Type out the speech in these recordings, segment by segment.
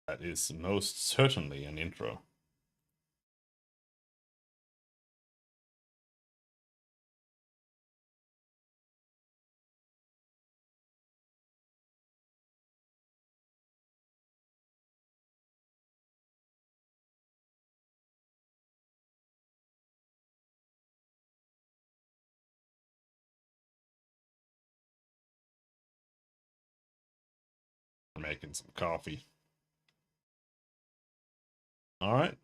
That is most certainly an intro. We're making some coffee. All right.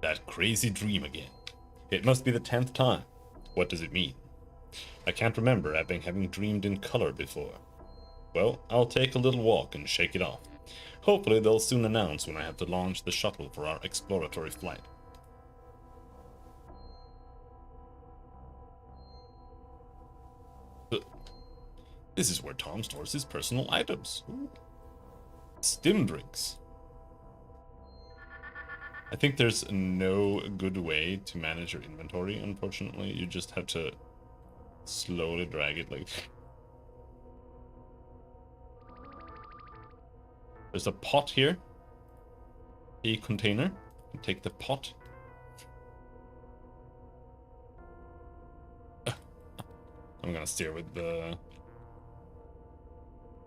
That crazy dream again. It must be the 10th time. What does it mean? I can't remember having dreamed in color before. Well, I'll take a little walk and shake it off. Hopefully they'll soon announce when I have to launch the shuttle for our exploratory flight. This is where Tom stores his personal items. Ooh. Stim drinks. I think there's no good way to manage your inventory, unfortunately. You just have to slowly drag it like... There's a pot here. A container. Take the pot. I'm gonna steer with the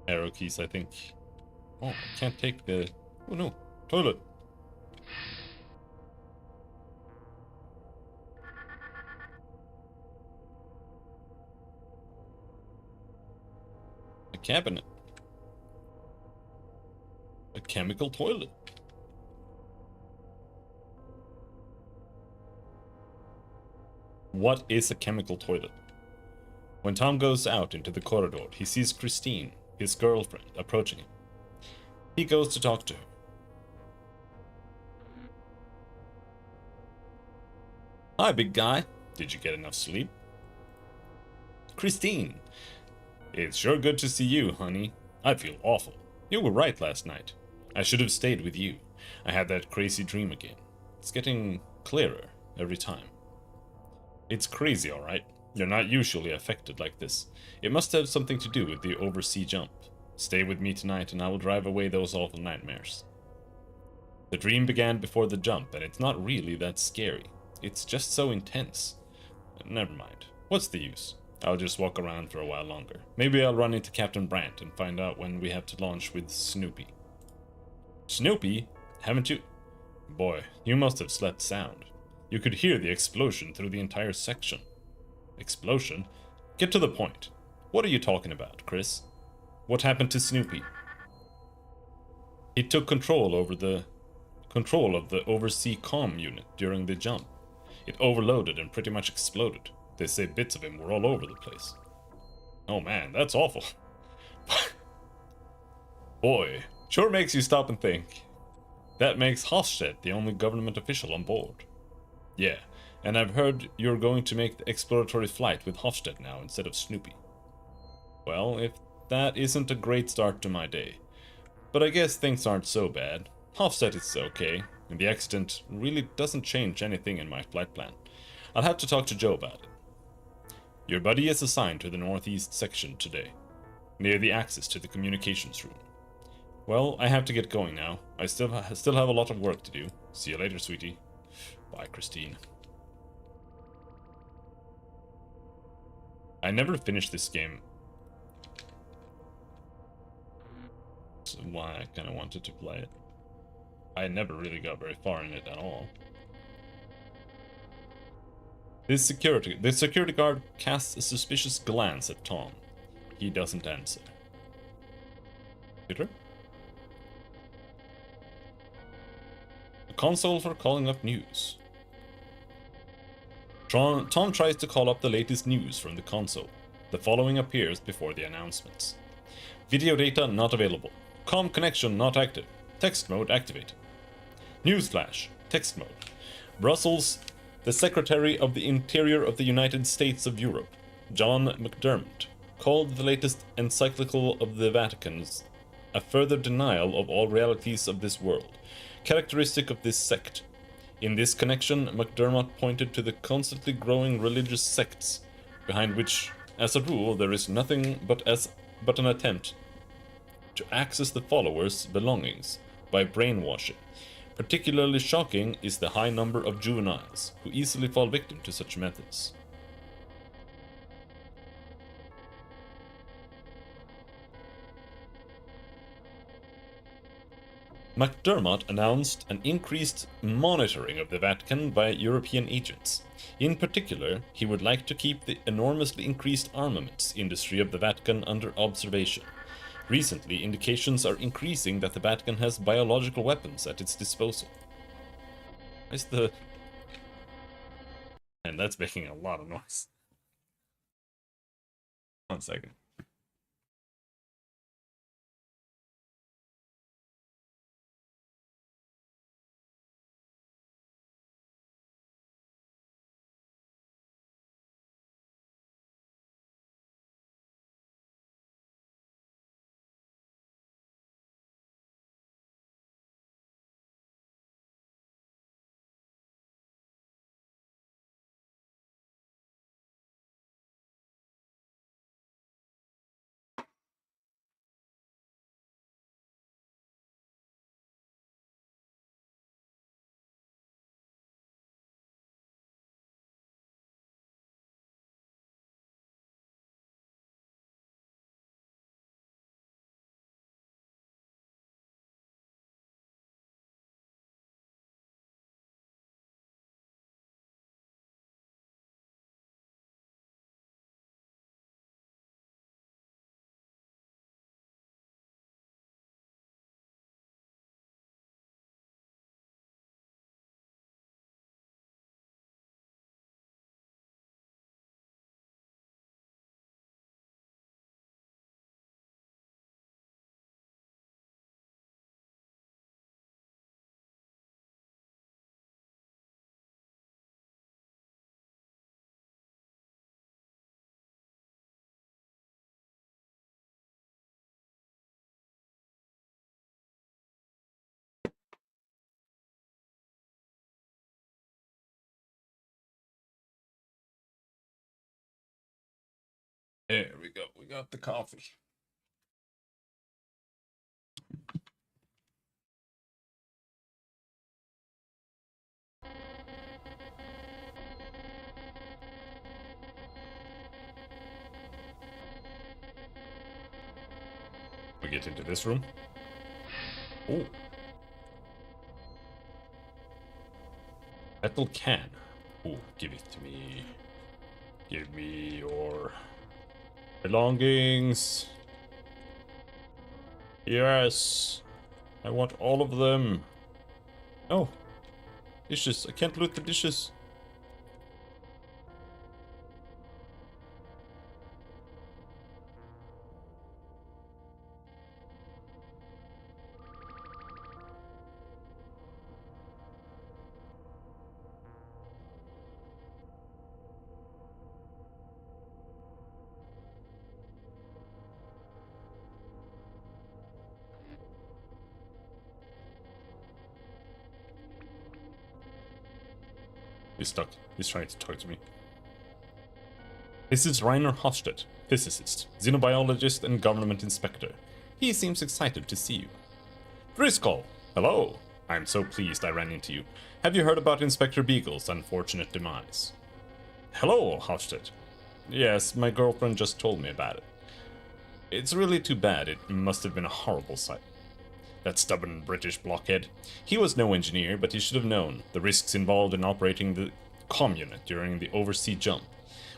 arrow keys, I think. Oh, I can't take the... Oh no, toilet. A cabinet. A chemical toilet. What is a chemical toilet? When Tom goes out into the corridor, he sees Christine, his girlfriend, approaching him. He goes to talk to her. Hi, big guy. Did you get enough sleep? Christine. It's sure good to see you, honey. I feel awful. You were right last night. I should have stayed with you. I had that crazy dream again. It's getting clearer every time. It's crazy, alright. You're not usually affected like this. It must have something to do with the oversea jump. Stay with me tonight and I will drive away those awful nightmares. The dream began before the jump and it's not really that scary. It's just so intense. Never mind. What's the use? I'll just walk around for a while longer. Maybe I'll run into Captain Brandt and find out when we have to launch with Snoopy. Snoopy? Haven't you? Boy, you must have slept sound. You could hear the explosion through the entire section. Explosion? Get to the point. What are you talking about, Chris? What happened to Snoopy? He took control of the oversea comm unit during the jump. It overloaded and pretty much exploded. They say bits of him were all over the place. Oh man, that's awful. Boy, sure makes you stop and think. That makes Hofstedt the only government official on board. Yeah, and I've heard you're going to make the exploratory flight with Hofstedt now instead of Snoopy. Well, if that isn't a great start to my day. But I guess things aren't so bad. Hofstedt is okay, and the accident really doesn't change anything in my flight plan. I'll have to talk to Joe about it. Your buddy is assigned to the northeast section today, near the access to the communications room. Well, I have to get going now. I still have a lot of work to do. See you later, sweetie. Bye, Christine. I never finished this game. That's why I kind of wanted to play it. I never really got very far in it at all. The security guard casts a suspicious glance at Tom. He doesn't answer. Peter? A console for calling up news. Tom tries to call up the latest news from the console. The following appears before the announcements. Video data not available. Comm connection not active. Text mode activated. Newsflash. Text mode. Brussels. The Secretary of the Interior of the United States of Europe, John McDermott, called the latest encyclical of the Vatican's a further denial of all realities of this world, characteristic of this sect. In this connection, McDermott pointed to the constantly growing religious sects, behind which, as a rule, there is nothing but an attempt to access the followers' belongings by brainwashing. Particularly shocking is the high number of juveniles who easily fall victim to such methods. McDermott announced an increased monitoring of the Vatican by European agents. In particular, he would like to keep the enormously increased armaments industry of the Vatican under observation. Recently, indications are increasing that the Vatican has biological weapons at its disposal. Where's the... And that's making a lot of noise. 1 second. There we go. We got the coffee. We get into this room. Oh. Metal can. Oh, give it to me. Give me your belongings. Yes. I want all of them. Oh. Dishes. I can't loot the dishes. He's stuck. He's trying to talk to me. This is Rainer Hofstedt, physicist, xenobiologist, and government inspector. He seems excited to see you. Driscoll! Hello! I'm so pleased I ran into you. Have you heard about Inspector Beagle's unfortunate demise? Hello, Hofstedt. Yes, my girlfriend just told me about it. It's really too bad. It must have been a horrible sight. That stubborn British blockhead. He was no engineer, but he should have known the risks involved in operating the comm unit during the oversea jump.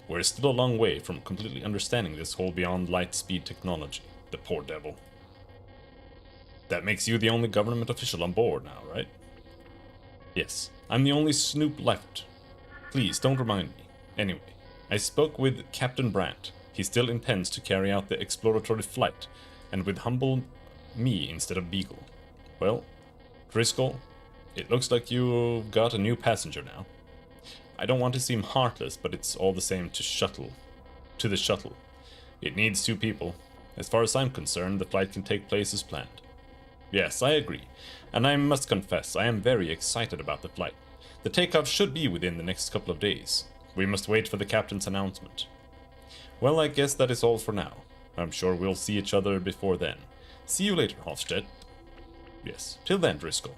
We're still a long way from completely understanding this whole beyond light speed technology. The poor devil. That makes you the only government official on board now, right? Yes, I'm the only snoop left. Please, don't remind me. Anyway, I spoke with Captain Brandt. He still intends to carry out the exploratory flight, and with humble me instead of Beagle. Well, Driscoll, it looks like you've got a new passenger now. I don't want to seem heartless, but it's all the same to the shuttle. It needs 2 people. As far as I'm concerned, the flight can take place as planned. Yes, I agree, and I must confess I am very excited about the flight. The takeoff should be within the next couple of days. We must wait for the captain's announcement. Well, I guess that is all for now. I'm sure we'll see each other before then. See you later, Hofstedt. Yes, till then, Driscoll.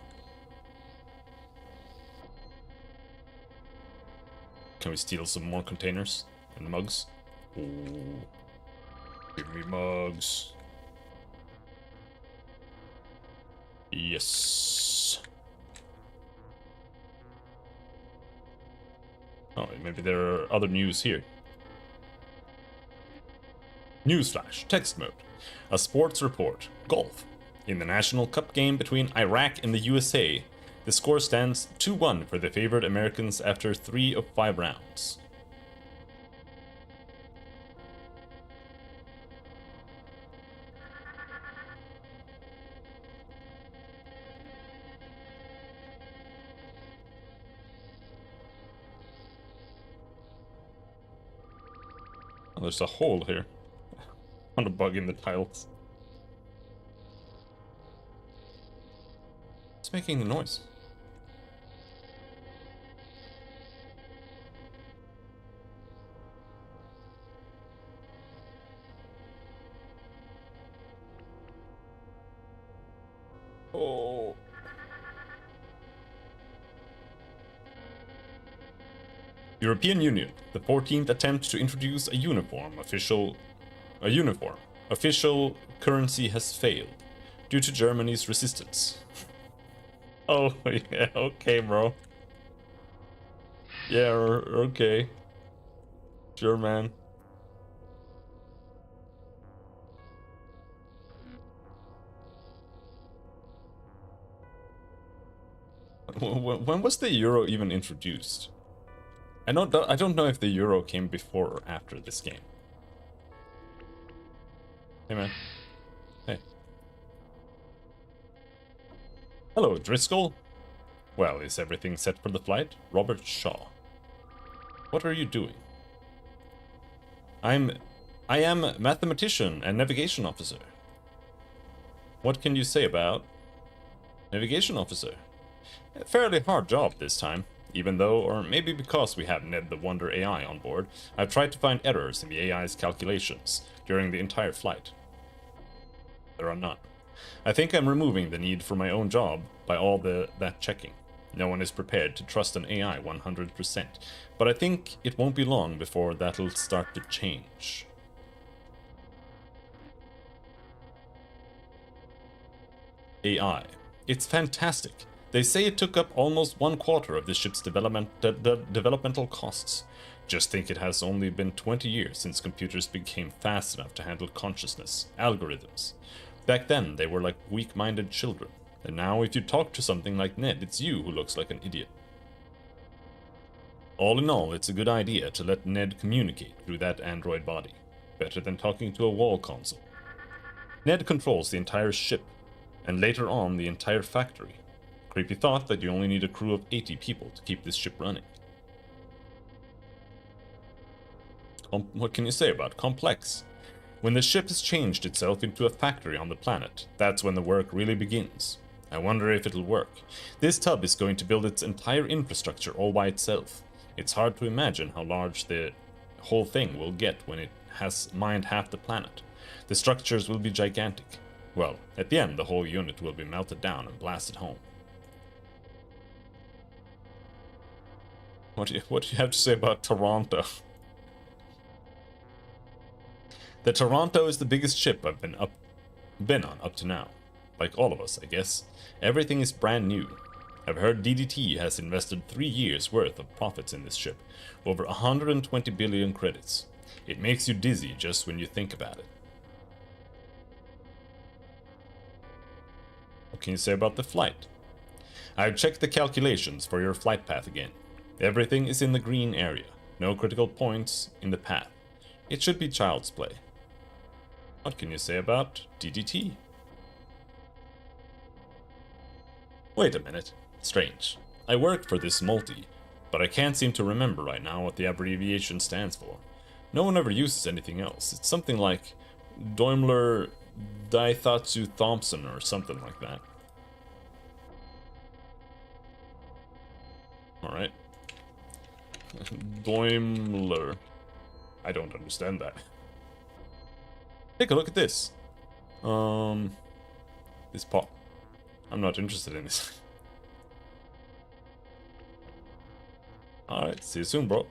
Can we steal some more containers and mugs? Ooh. Give me mugs. Yes. Oh, maybe there are other news here. Newsflash, text mode. A sports report. Golf. In the National Cup game between Iraq and the USA, the score stands 2-1 for the favored Americans after 3 of 5 rounds. Oh, there's a hole here. On a bug in the tiles. It's making the noise. Oh. European Union, the 14th attempt to introduce a uniform official currency has failed due to Germany's resistance. Oh, yeah, okay, bro. Yeah, okay. Sure, man. When was the euro even introduced? I don't know if the euro came before or after this game. Hey, man. Hey. Hello, Driscoll. Well, is everything set for the flight? Robert Shaw. What are you doing? I am mathematician and navigation officer. What can you say about navigation officer? A fairly hard job this time. Even though, or maybe because we have Ned the Wonder AI on board, I've tried to find errors in the AI's calculations during the entire flight. There are none. I think I'm removing the need for my own job by all that checking. No one is prepared to trust an AI 100%, but I think it won't be long before that'll start to change. AI. It's fantastic. They say it took up almost 1/4 of the ship's developmental costs. Just think it has only been 20 years since computers became fast enough to handle consciousness, algorithms. Back then, they were like weak-minded children. And now, if you talk to something like Ned, it's you who looks like an idiot. All in all, it's a good idea to let Ned communicate through that android body. Better than talking to a wall console. Ned controls the entire ship, and later on the entire factory. Creepy thought that you only need a crew of 80 people to keep this ship running. What can you say about complex? When the ship has changed itself into a factory on the planet, that's when the work really begins. I wonder if it'll work. This tub is going to build its entire infrastructure all by itself. It's hard to imagine how large the whole thing will get when it has mined half the planet. The structures will be gigantic. Well, at the end, the whole unit will be melted down and blasted home. What do you have to say about Toronto? The Toronto is the biggest ship I've been on up to now. Like all of us, I guess. Everything is brand new. I've heard DDT has invested 3 years' worth of profits in this ship. Over 120 billion credits. It makes you dizzy just when you think about it. What can you say about the flight? I've checked the calculations for your flight path again. Everything is in the green area. No critical points in the path. It should be child's play. What can you say about DDT? Wait a minute. Strange. I work for this multi, but I can't seem to remember right now what the abbreviation stands for. No one ever uses anything else. It's something like Daimler Daihatsu Thompson or something like that. Alright. Daimler. I don't understand that. Take a look at this. This pot. I'm not interested in this. Alright, see you soon, bro.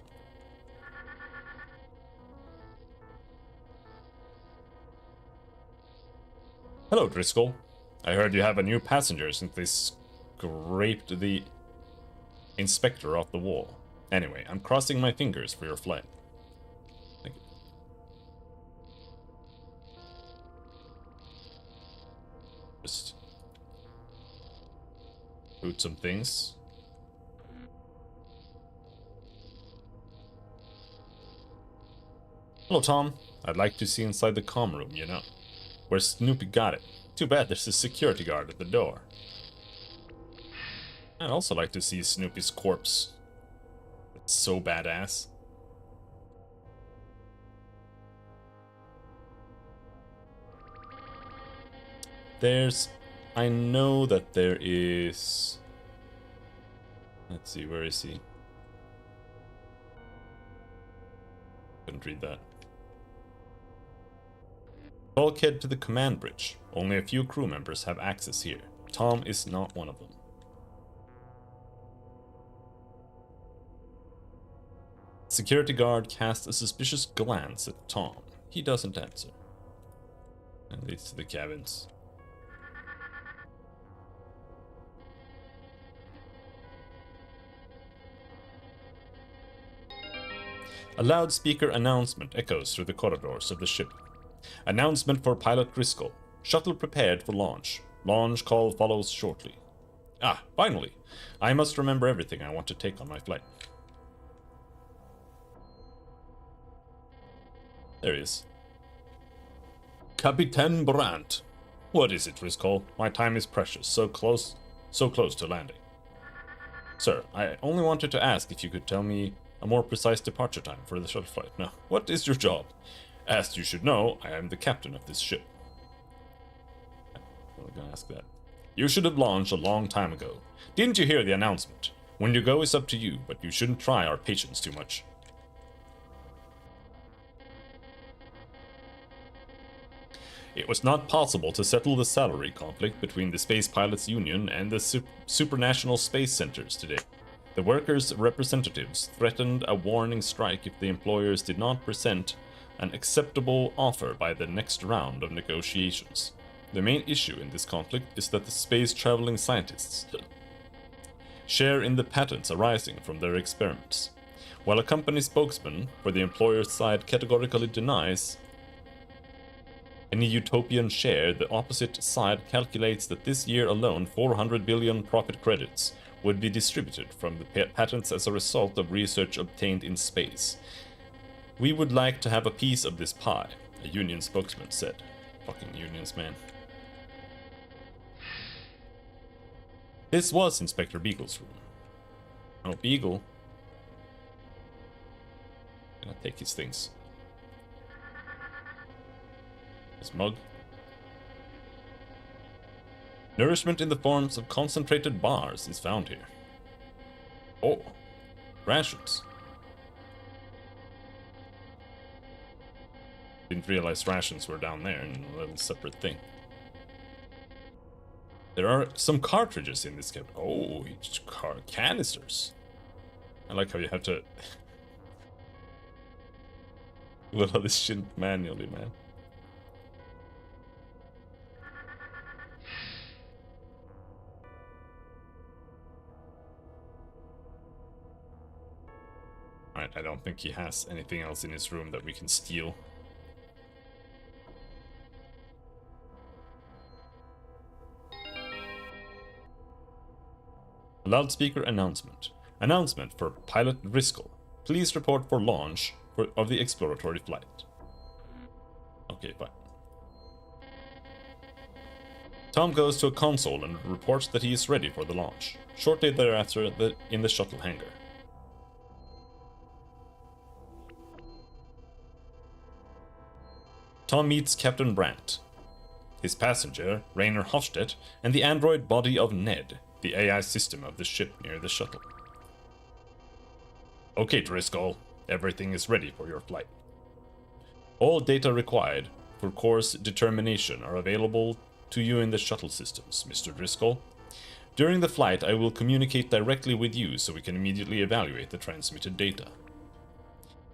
Hello, Driscoll. I heard you have a new passenger since they scraped the inspector off the wall. Anyway, I'm crossing my fingers for your flight. Thank you. Just boot some things. Hello, Tom. I'd like to see inside the comm room, you know. Where Snoopy got it. Too bad there's a security guard at the door. I'd also like to see Snoopy's corpse. It's so badass. I know that there is... Let's see, where is he? Couldn't read that. Bulkhead to the command bridge. Only a few crew members have access here. Tom is not one of them. Security guard casts a suspicious glance at Tom. He doesn't answer. And leads to the cabins. A loudspeaker announcement echoes through the corridors of the ship. Announcement for Pilot Driscoll. Shuttle prepared for launch. Launch call follows shortly. Ah, finally! I must remember everything I want to take on my flight. There he is. Captain Brandt. What is it, Driscoll? My time is precious, so close to landing. Sir, I only wanted to ask if you could tell me a more precise departure time for the shuttle flight. Now, what is your job? As you should know, I am the captain of this ship. I'm gonna ask that. You should have launched a long time ago. Didn't you hear the announcement? When you go is up to you, but you shouldn't try our patience too much. It was not possible to settle the salary conflict between the Space Pilots Union and the supranational space centers today. The workers' representatives threatened a warning strike if the employers did not present an acceptable offer by the next round of negotiations. The main issue in this conflict is that the space-traveling scientists share in the patents arising from their experiments. While a company spokesman for the employer's side categorically denies any utopian share, the opposite side calculates that this year alone 400 billion profit credits would be distributed from the patents as a result of research obtained in space. We would like to have a piece of this pie, a union spokesman said. Fucking unions, man. This was Inspector Beagle's room. Oh, Beagle. Gonna take his things. His mug. Nourishment in the forms of concentrated bars is found here. Oh, rations. Didn't realize rations were down there in a little separate thing. There are some cartridges in this cabinet. Oh, canisters. I like how you have to do all this shit manually, man. Alright, I don't think he has anything else in his room that we can steal. Loudspeaker announcement. Announcement for Pilot Driscoll. Please report for launch of the exploratory flight. Okay, fine. Tom goes to a console and reports that he is ready for the launch. Shortly thereafter, in the shuttle hangar. Tom meets Captain Brandt, his passenger, Rainer Hofstedt, and the android body of Ned, the AI system of the ship near the shuttle. Okay, Driscoll, everything is ready for your flight. All data required for course determination are available to you in the shuttle systems, Mr. Driscoll. During the flight, I will communicate directly with you so we can immediately evaluate the transmitted data.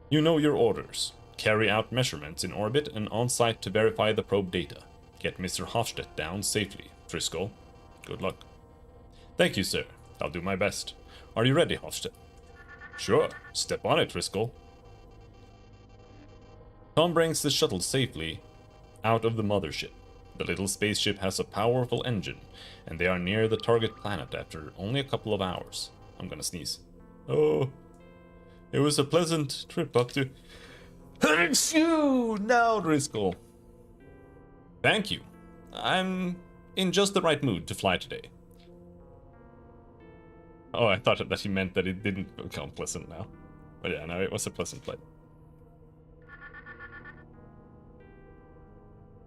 You know your orders. Carry out measurements in orbit and on-site to verify the probe data. Get Mr. Hofstedt down safely, Driscoll. Good luck. Thank you, sir. I'll do my best. Are you ready, Hofstedt? Sure. Step on it, Driscoll. Tom brings the shuttle safely out of the mothership. The little spaceship has a powerful engine, and they are near the target planet after only a couple of hours. I'm gonna sneeze. Oh, it was a pleasant trip up to... Now, Driscoll. Thank you. I'm in just the right mood to fly today. Oh, I thought that he meant that it didn't become pleasant now. But yeah, no, it was a pleasant flight.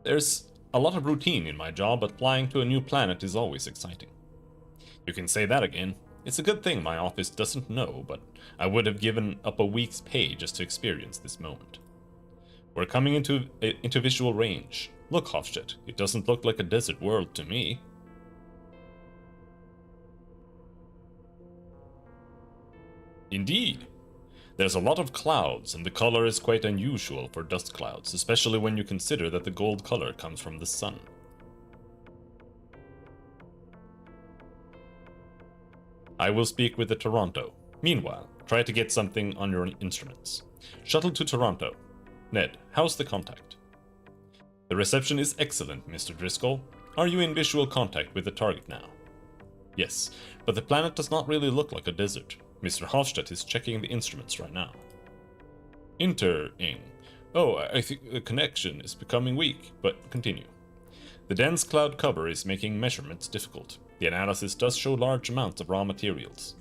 There's a lot of routine in my job, but flying to a new planet is always exciting. You can say that again. It's a good thing my office doesn't know, but I would have given up a week's pay just to experience this moment. We're coming into visual range. Look, Hofstedt, it doesn't look like a desert world to me. Indeed. There's a lot of clouds, and the color is quite unusual for dust clouds, especially when you consider that the gold color comes from the sun. I will speak with the Toronto. Meanwhile, try to get something on your instruments. Shuttle to Toronto. Ned, how's the contact? The reception is excellent, Mr. Driscoll. Are you in visual contact with the target now? Yes, but the planet does not really look like a desert. Mr. Hofstedt is checking the instruments right now. Ing. Oh, I think the connection is becoming weak, but continue. The dense cloud cover is making measurements difficult. The analysis does show large amounts of raw materials.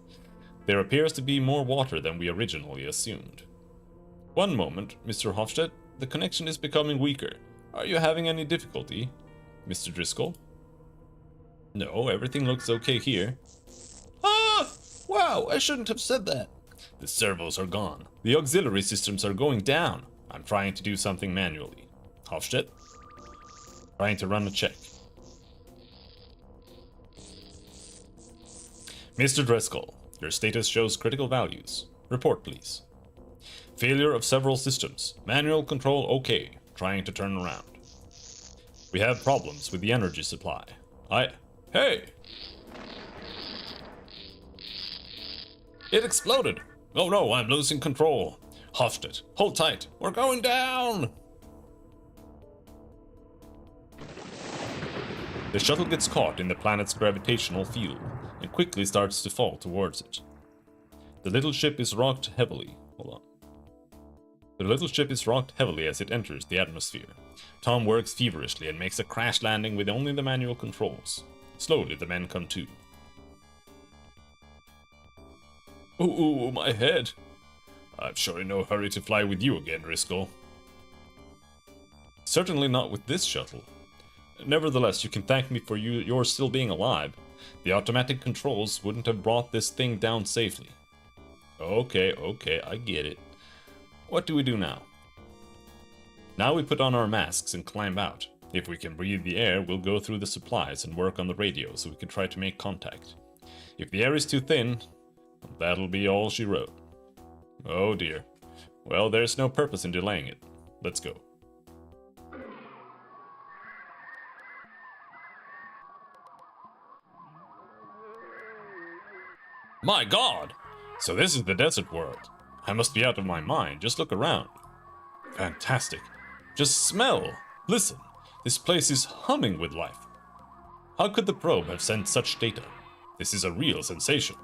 There appears to be more water than we originally assumed. One moment, Mr. Hofstedt. The connection is becoming weaker. Are you having any difficulty, Mr. Driscoll? No, everything looks okay here. Ah! Wow, I shouldn't have said that. The servos are gone. The auxiliary systems are going down. I'm trying to do something manually. Hofstedt? Trying to run a check. Mr. Driscoll, your status shows critical values. Report, please. Failure of several systems. Manual control okay. Trying to turn around. We have problems with the energy supply. Hey! It exploded! Oh no, I'm losing control. Hofstedt, hold tight. We're going down! The shuttle gets caught in the planet's gravitational field and quickly starts to fall towards it. The little ship is rocked heavily. Hold on. The little ship is rocked heavily as it enters the atmosphere. Tom works feverishly and makes a crash landing with only the manual controls. Slowly, the men come to. Ooh, my head. I'm sure in no hurry to fly with you again, Driscoll. Certainly not with this shuttle. Nevertheless, you can thank me for your still being alive. The automatic controls wouldn't have brought this thing down safely. Okay, I get it. What do we do now? Now we put on our masks and climb out. If we can breathe the air, we'll go through the supplies and work on the radio so we can try to make contact. If the air is too thin, that'll be all she wrote. Oh dear. Well, there's no purpose in delaying it. Let's go. My God! So this is the desert world. I must be out of my mind. Just look around. Fantastic. Just smell. Listen. This place is humming with life. How could the probe have sent such data? This is a real sensation.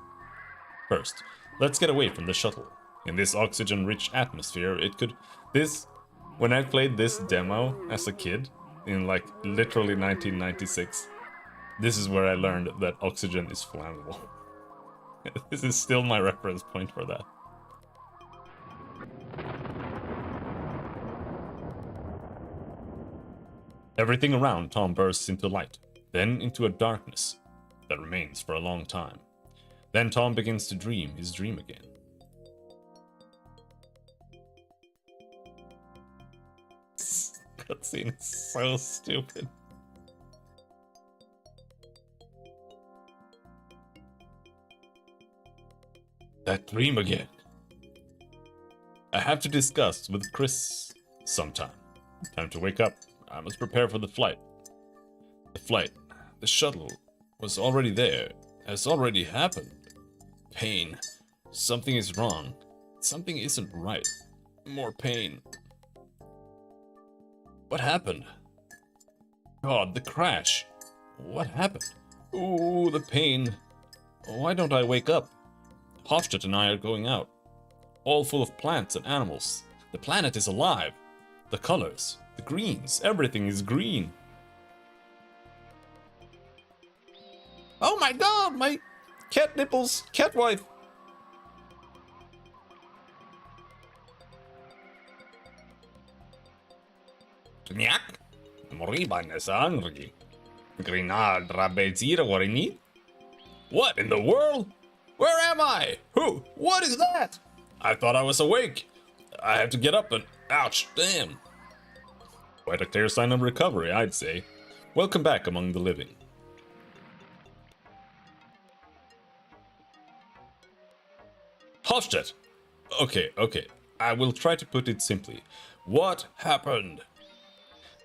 First, let's get away from the shuttle. In this oxygen-rich atmosphere, when I played this demo as a kid, in like literally 1996, this is where I learned that oxygen is flammable. This is still my reference point for that. Everything around Tom bursts into light, then into a darkness that remains for a long time. Then Tom begins to dream his dream again. This cutscene is so stupid. That dream again. I have to discuss with Chris sometime. Time to wake up. I must prepare for the flight. The shuttle was already there. Has already happened. Pain. Something is wrong. Something isn't right. More pain. What happened? God, the crash. What happened? Ooh, the pain. Why don't I wake up? Hofstadt and I are going out. All full of plants and animals. The planet is alive. The colors, the greens, everything is green. Oh my god, my cat nipples, cat wife. What in the world? Where am I? Who? What is that? I thought I was awake. I have to get up and... Ouch, damn. Quite a clear sign of recovery, I'd say. Welcome back among the living. Hofstadt! Okay. I will try to put it simply. What happened?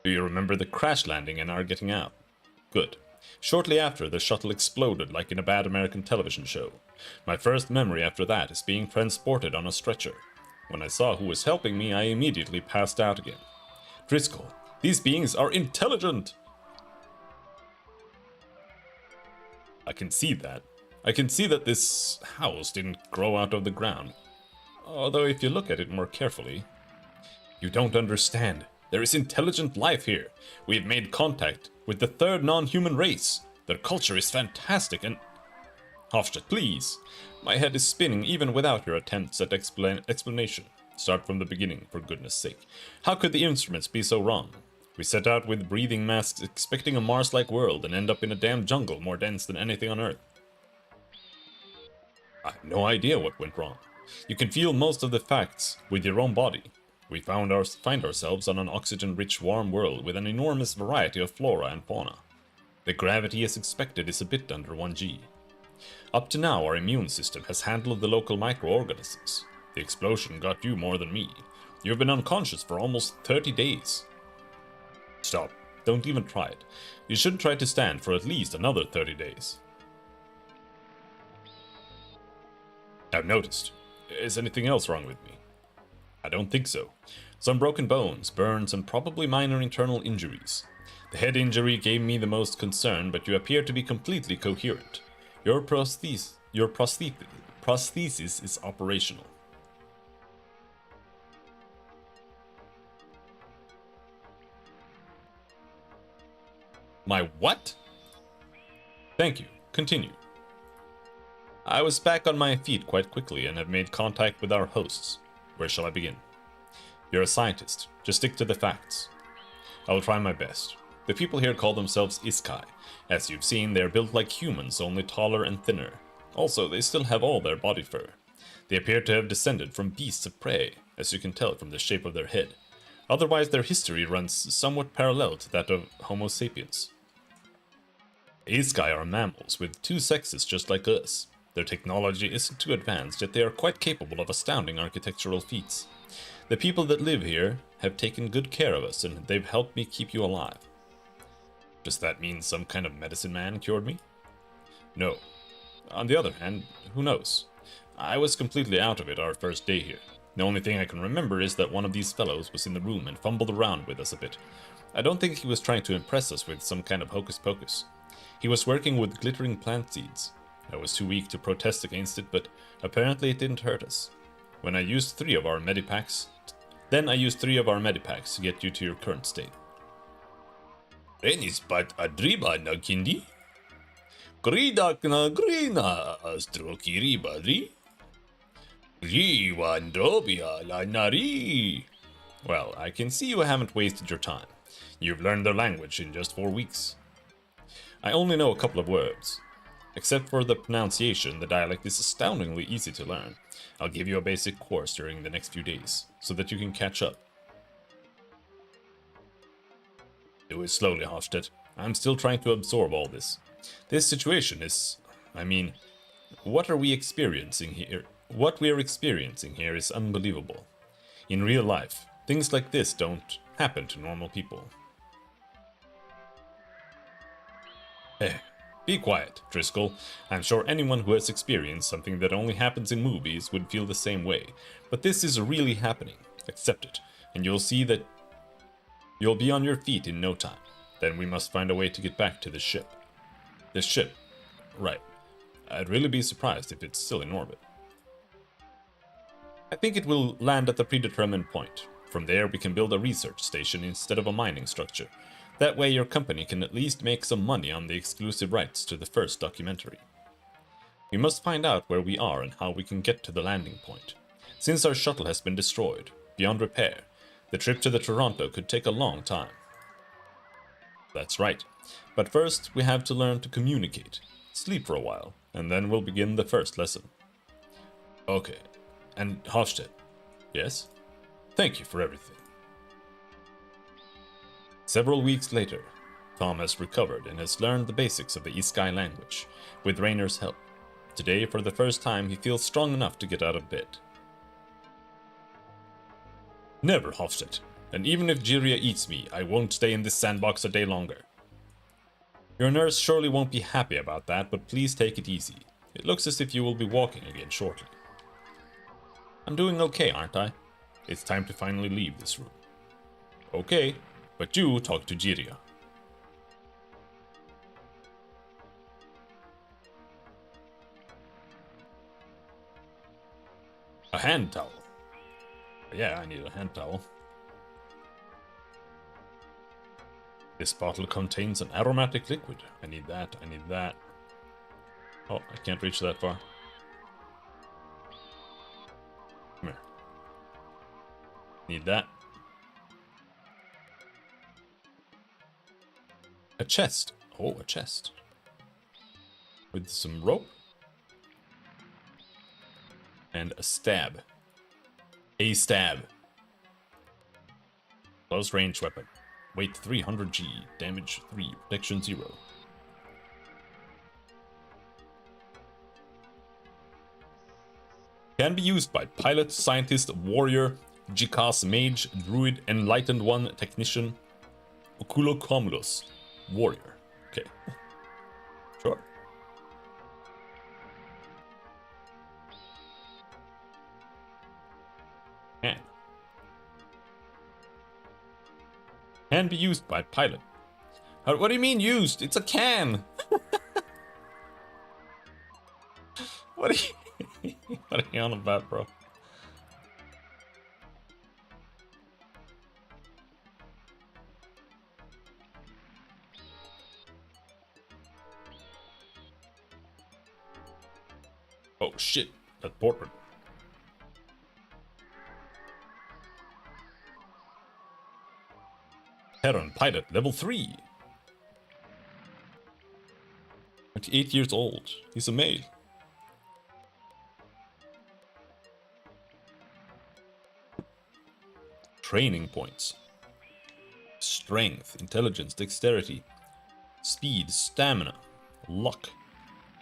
Do you remember the crash landing and our getting out? Good. Shortly after, the shuttle exploded like in a bad American television show. My first memory after that is being transported on a stretcher. When I saw who was helping me, I immediately passed out again. Driscoll, these beings are intelligent! I can see that. I can see that this house didn't grow out of the ground. Although if you look at it more carefully... You don't understand. There is intelligent life here. We have made contact with the third non-human race. Their culture is fantastic and... Hofstadt, please. My head is spinning even without your attempts at explanation. Start from the beginning, for goodness sake. How could the instruments be so wrong? We set out with breathing masks expecting a Mars-like world and end up in a damn jungle more dense than anything on Earth. I have no idea what went wrong. You can feel most of the facts with your own body. We find ourselves on an oxygen-rich warm world with an enormous variety of flora and fauna. The gravity as expected is a bit under 1G. Up to now, our immune system has handled the local microorganisms. The explosion got you more than me. You have been unconscious for almost 30 days. Stop. Don't even try it. You shouldn't try to stand for at least another 30 days. I've noticed. Is anything else wrong with me? I don't think so. Some broken bones, burns, and probably minor internal injuries. The head injury gave me the most concern, but you appear to be completely coherent. Your prosthesis is operational. My what? Thank you. Continue. I was back on my feet quite quickly and have made contact with our hosts. Where shall I begin? You're a scientist. Just stick to the facts. I will try my best. The people here call themselves Iskai. As you've seen, they are built like humans, only taller and thinner. Also, they still have all their body fur. They appear to have descended from beasts of prey, as you can tell from the shape of their head. Otherwise, their history runs somewhat parallel to that of Homo sapiens. Iskai are mammals with two sexes just like us. Their technology isn't too advanced, yet they are quite capable of astounding architectural feats. The people that live here have taken good care of us, and they've helped me keep you alive. Does that mean some kind of medicine man cured me? No. On the other hand, who knows? I was completely out of it our first day here. The only thing I can remember is that one of these fellows was in the room and fumbled around with us a bit. I don't think he was trying to impress us with some kind of hocus pocus. He was working with glittering plant seeds. I was too weak to protest against it, but apparently it didn't hurt us. Then I used three of our medipacks to get you to your current state. Enis pat adriba na kindi? Gridak na grina astrokiri badri? Rivandrobia la nari. Well, I can see you haven't wasted your time. You've learned their language in just 4 weeks. I only know a couple of words. Except for the pronunciation, the dialect is astoundingly easy to learn. I'll give you a basic course during the next few days, so that you can catch up. Do it slowly, Hofstedt. I'm still trying to absorb all this. This situation is... I mean, what are we experiencing here? What we're experiencing here is unbelievable. In real life, things like this don't happen to normal people. Be quiet, Driscoll. I'm sure anyone who has experienced something that only happens in movies would feel the same way. But this is really happening. Accept it, and you'll see that you'll be on your feet in no time. Then we must find a way to get back to the ship. The ship? Right. I'd really be surprised if it's still in orbit. I think it will land at the predetermined point. From there we can build a research station instead of a mining structure. That way your company can at least make some money on the exclusive rights to the first documentary. We must find out where we are and how we can get to the landing point. Since our shuttle has been destroyed, beyond repair, the trip to the Toronto could take a long time. That's right. But first we have to learn to communicate. Sleep for a while, and then we'll begin the first lesson. Okay. And Hofstedt. Yes? Thank you for everything. Several weeks later, Tom has recovered and has learned the basics of the Iskai language, with Rainer's help. Today, for the first time, he feels strong enough to get out of bed. Never, Hofstedt. And even if Jiria eats me, I won't stay in this sandbox a day longer. Your nurse surely won't be happy about that, but please take it easy. It looks as if you will be walking again shortly. I'm doing okay, aren't I? It's time to finally leave this room. Okay, but you talk to Jiria. A hand towel. Yeah, I need a hand towel. This bottle contains an aromatic liquid. I need that, I need that. Oh, I can't reach that far. Come here. Need that. A chest. Oh, a chest. With some rope. And a stab. A stab. Close range weapon. Weight 300 G. Damage 3. Protection 0. Can be used by pilot, scientist, warrior, Jikas mage, druid, enlightened one, technician, Okulo Commodus, warrior. Okay. Sure. Can be used by pilot. What do you mean used? It's a can. What are you, what are you on about, bro? Oh shit, that's portrait. Heron pilot level 3. 28 years old. He's a male. Training points. Strength, intelligence, dexterity, speed, stamina, luck,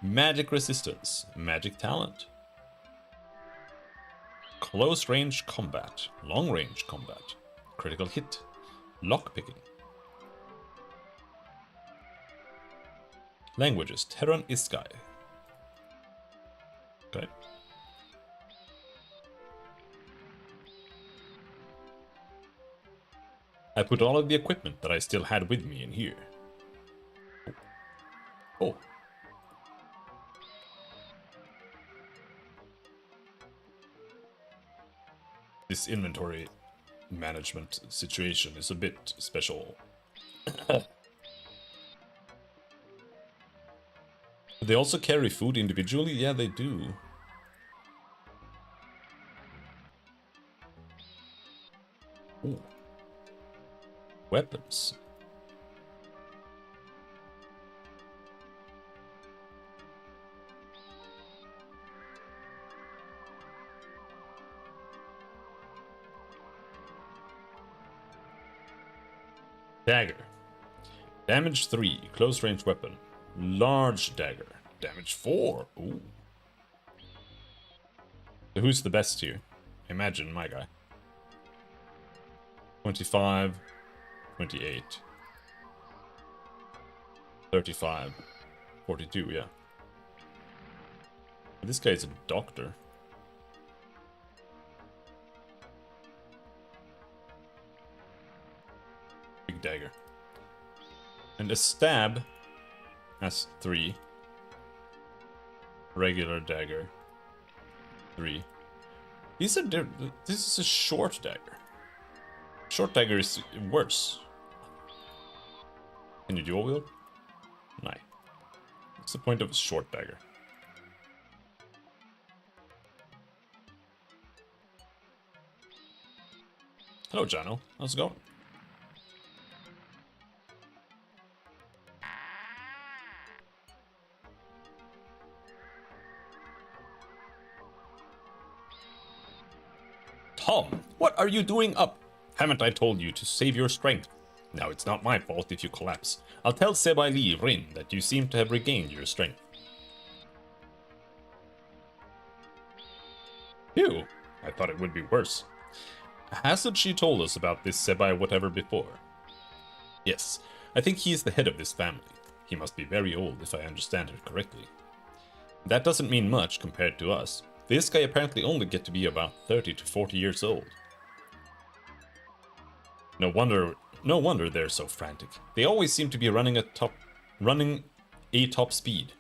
magic resistance, magic talent, close range combat, long range combat, critical hit, lockpicking. Languages, Terran Iskai. Okay. I put all of the equipment that I still had with me in here. Oh. This inventory management situation is a bit special. They also carry food individually? Yeah, they do. Ooh. Weapons. Dagger. Damage 3, close range weapon. Large dagger. Damage 4. Ooh. So who's the best here? Imagine my guy. 25, 28, 35, 42, yeah. This guy's a doctor. Big dagger. And a stab has 3. Regular dagger. 3. These are this is a short dagger. Short dagger is worse. Can you dual wield? No. What's the point of a short dagger? Hello, Jano. How's it going? Tom, what are you doing up? Haven't I told you to save your strength? Now, it's not my fault if you collapse. I'll tell Sebaili Rin that you seem to have regained your strength. Phew, I thought it would be worse. Hasn't she told us about this Sebai whatever before? Yes, I think he is the head of this family. He must be very old if I understand her correctly. That doesn't mean much compared to us. This guy apparently only get to be about 30 to 40 years old. No wonder they're so frantic. They always seem to be running a top speed.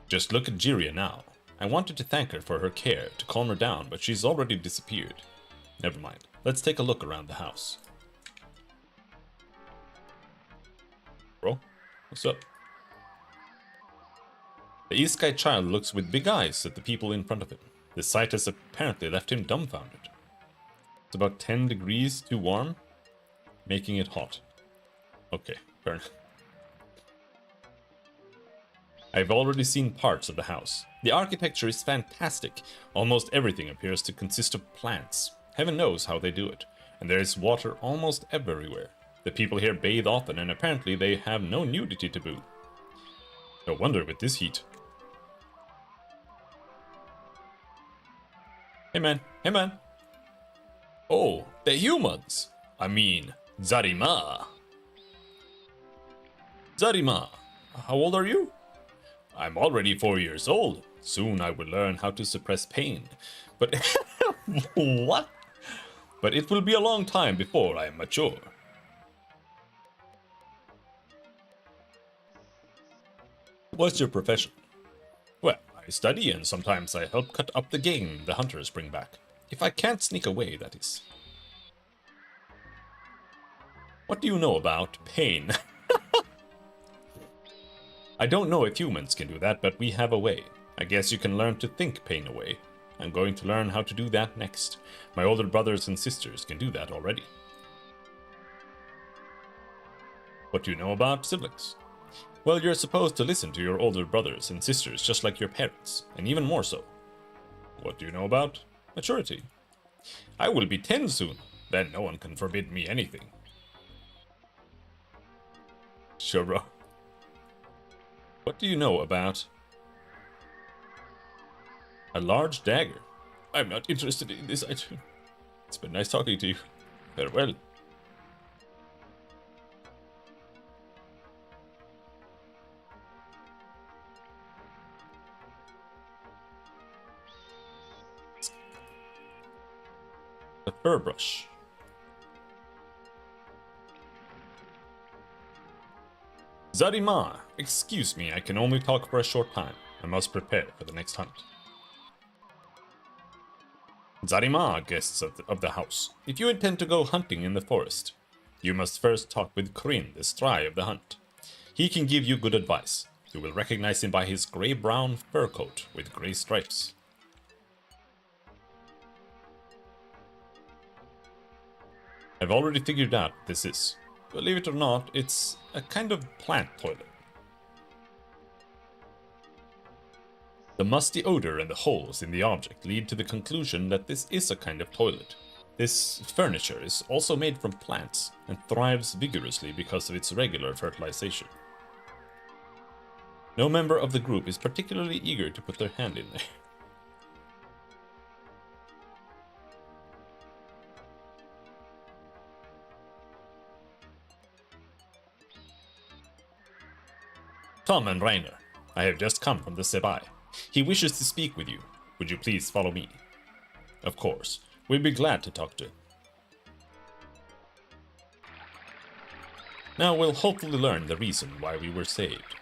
Just look at Jiria now. I wanted to thank her for her care, to calm her down, but she's already disappeared. Never mind. Let's take a look around the house. Bro, what's up? The Iskai child looks with big eyes at the people in front of him. The sight has apparently left him dumbfounded. It's about 10 degrees too warm, making it hot. Okay, fair enough. I've already seen parts of the house. The architecture is fantastic. Almost everything appears to consist of plants. Heaven knows how they do it. And there is water almost everywhere. The people here bathe often, and apparently they have no nudity taboo. No wonder with this heat. Hey man, hey man. Oh, the humans. I mean, Zarima. Zarima, how old are you? I'm already 4 years old. Soon I will learn how to suppress pain. But what? But it will be a long time before I am mature. What's your profession? Well, I study and sometimes I help cut up the game the hunters bring back. If I can't sneak away, that is. What do you know about pain? I don't know if humans can do that, but we have a way. I guess you can learn to think pain away. I'm going to learn how to do that next. My older brothers and sisters can do that already. What do you know about siblings? Well, you're supposed to listen to your older brothers and sisters just like your parents, and even more so. What do you know about maturity? I will be 10 soon, then no one can forbid me anything. Sure, bro. What do you know about a large dagger? I'm not interested in this item. It's been nice talking to you. Farewell. A fur brush. Zarima, excuse me, I can only talk for a short time. I must prepare for the next hunt. Zarima, guests of the house, if you intend to go hunting in the forest, you must first talk with Kryn, the Stry of the hunt. He can give you good advice. You will recognize him by his gray-brown fur coat with gray stripes. I've already figured out what this is. Believe it or not, it's a kind of plant toilet. The musty odor and the holes in the object lead to the conclusion that this is a kind of toilet. This furniture is also made from plants and thrives vigorously because of its regular fertilization. No member of the group is particularly eager to put their hand in there. Tom and Rainer, I have just come from the Sebai. He wishes to speak with you. Would you please follow me? Of course. We'd be glad to talk to him. Now we'll hopefully learn the reason why we were saved.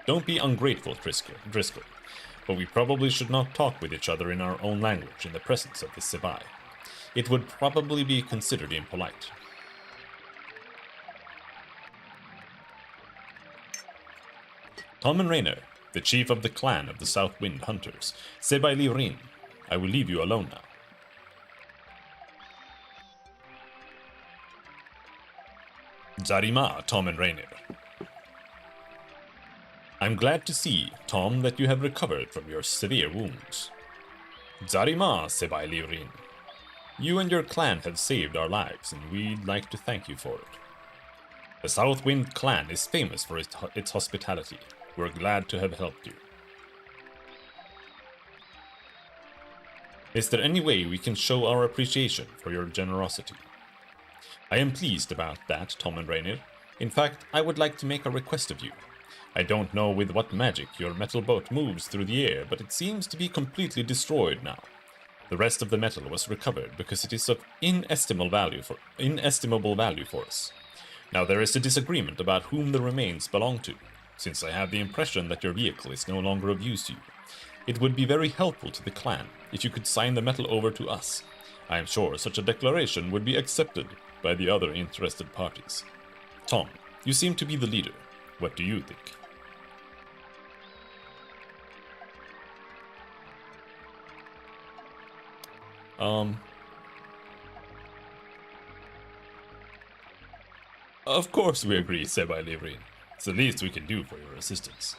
Don't be ungrateful, Driscoll, but we probably should not talk with each other in our own language in the presence of the Sebai. It would probably be considered impolite. Tom and Rainer, the chief of the clan of the South Wind Hunters, Sebai Lirin, I will leave you alone now. Zarima, Tom and Rainer. I'm glad to see, Tom, that you have recovered from your severe wounds. Zarima, Sebai Lirin. You and your clan have saved our lives, and we'd like to thank you for it. The South Wind clan is famous for its hospitality. We're glad to have helped you. Is there any way we can show our appreciation for your generosity? I am pleased about that, Tom and Rainer. In fact, I would like to make a request of you. I don't know with what magic your metal boat moves through the air, but it seems to be completely destroyed now. The rest of the metal was recovered because it is of inestimable value for us. Now there is a disagreement about whom the remains belong to, since I have the impression that your vehicle is no longer of use to you. It would be very helpful to the clan if you could sign the metal over to us. I am sure such a declaration would be accepted by the other interested parties. Tom, you seem to be the leader. What do you think? Of course we agree, Sebai Lirin. It's the least we can do for your assistance.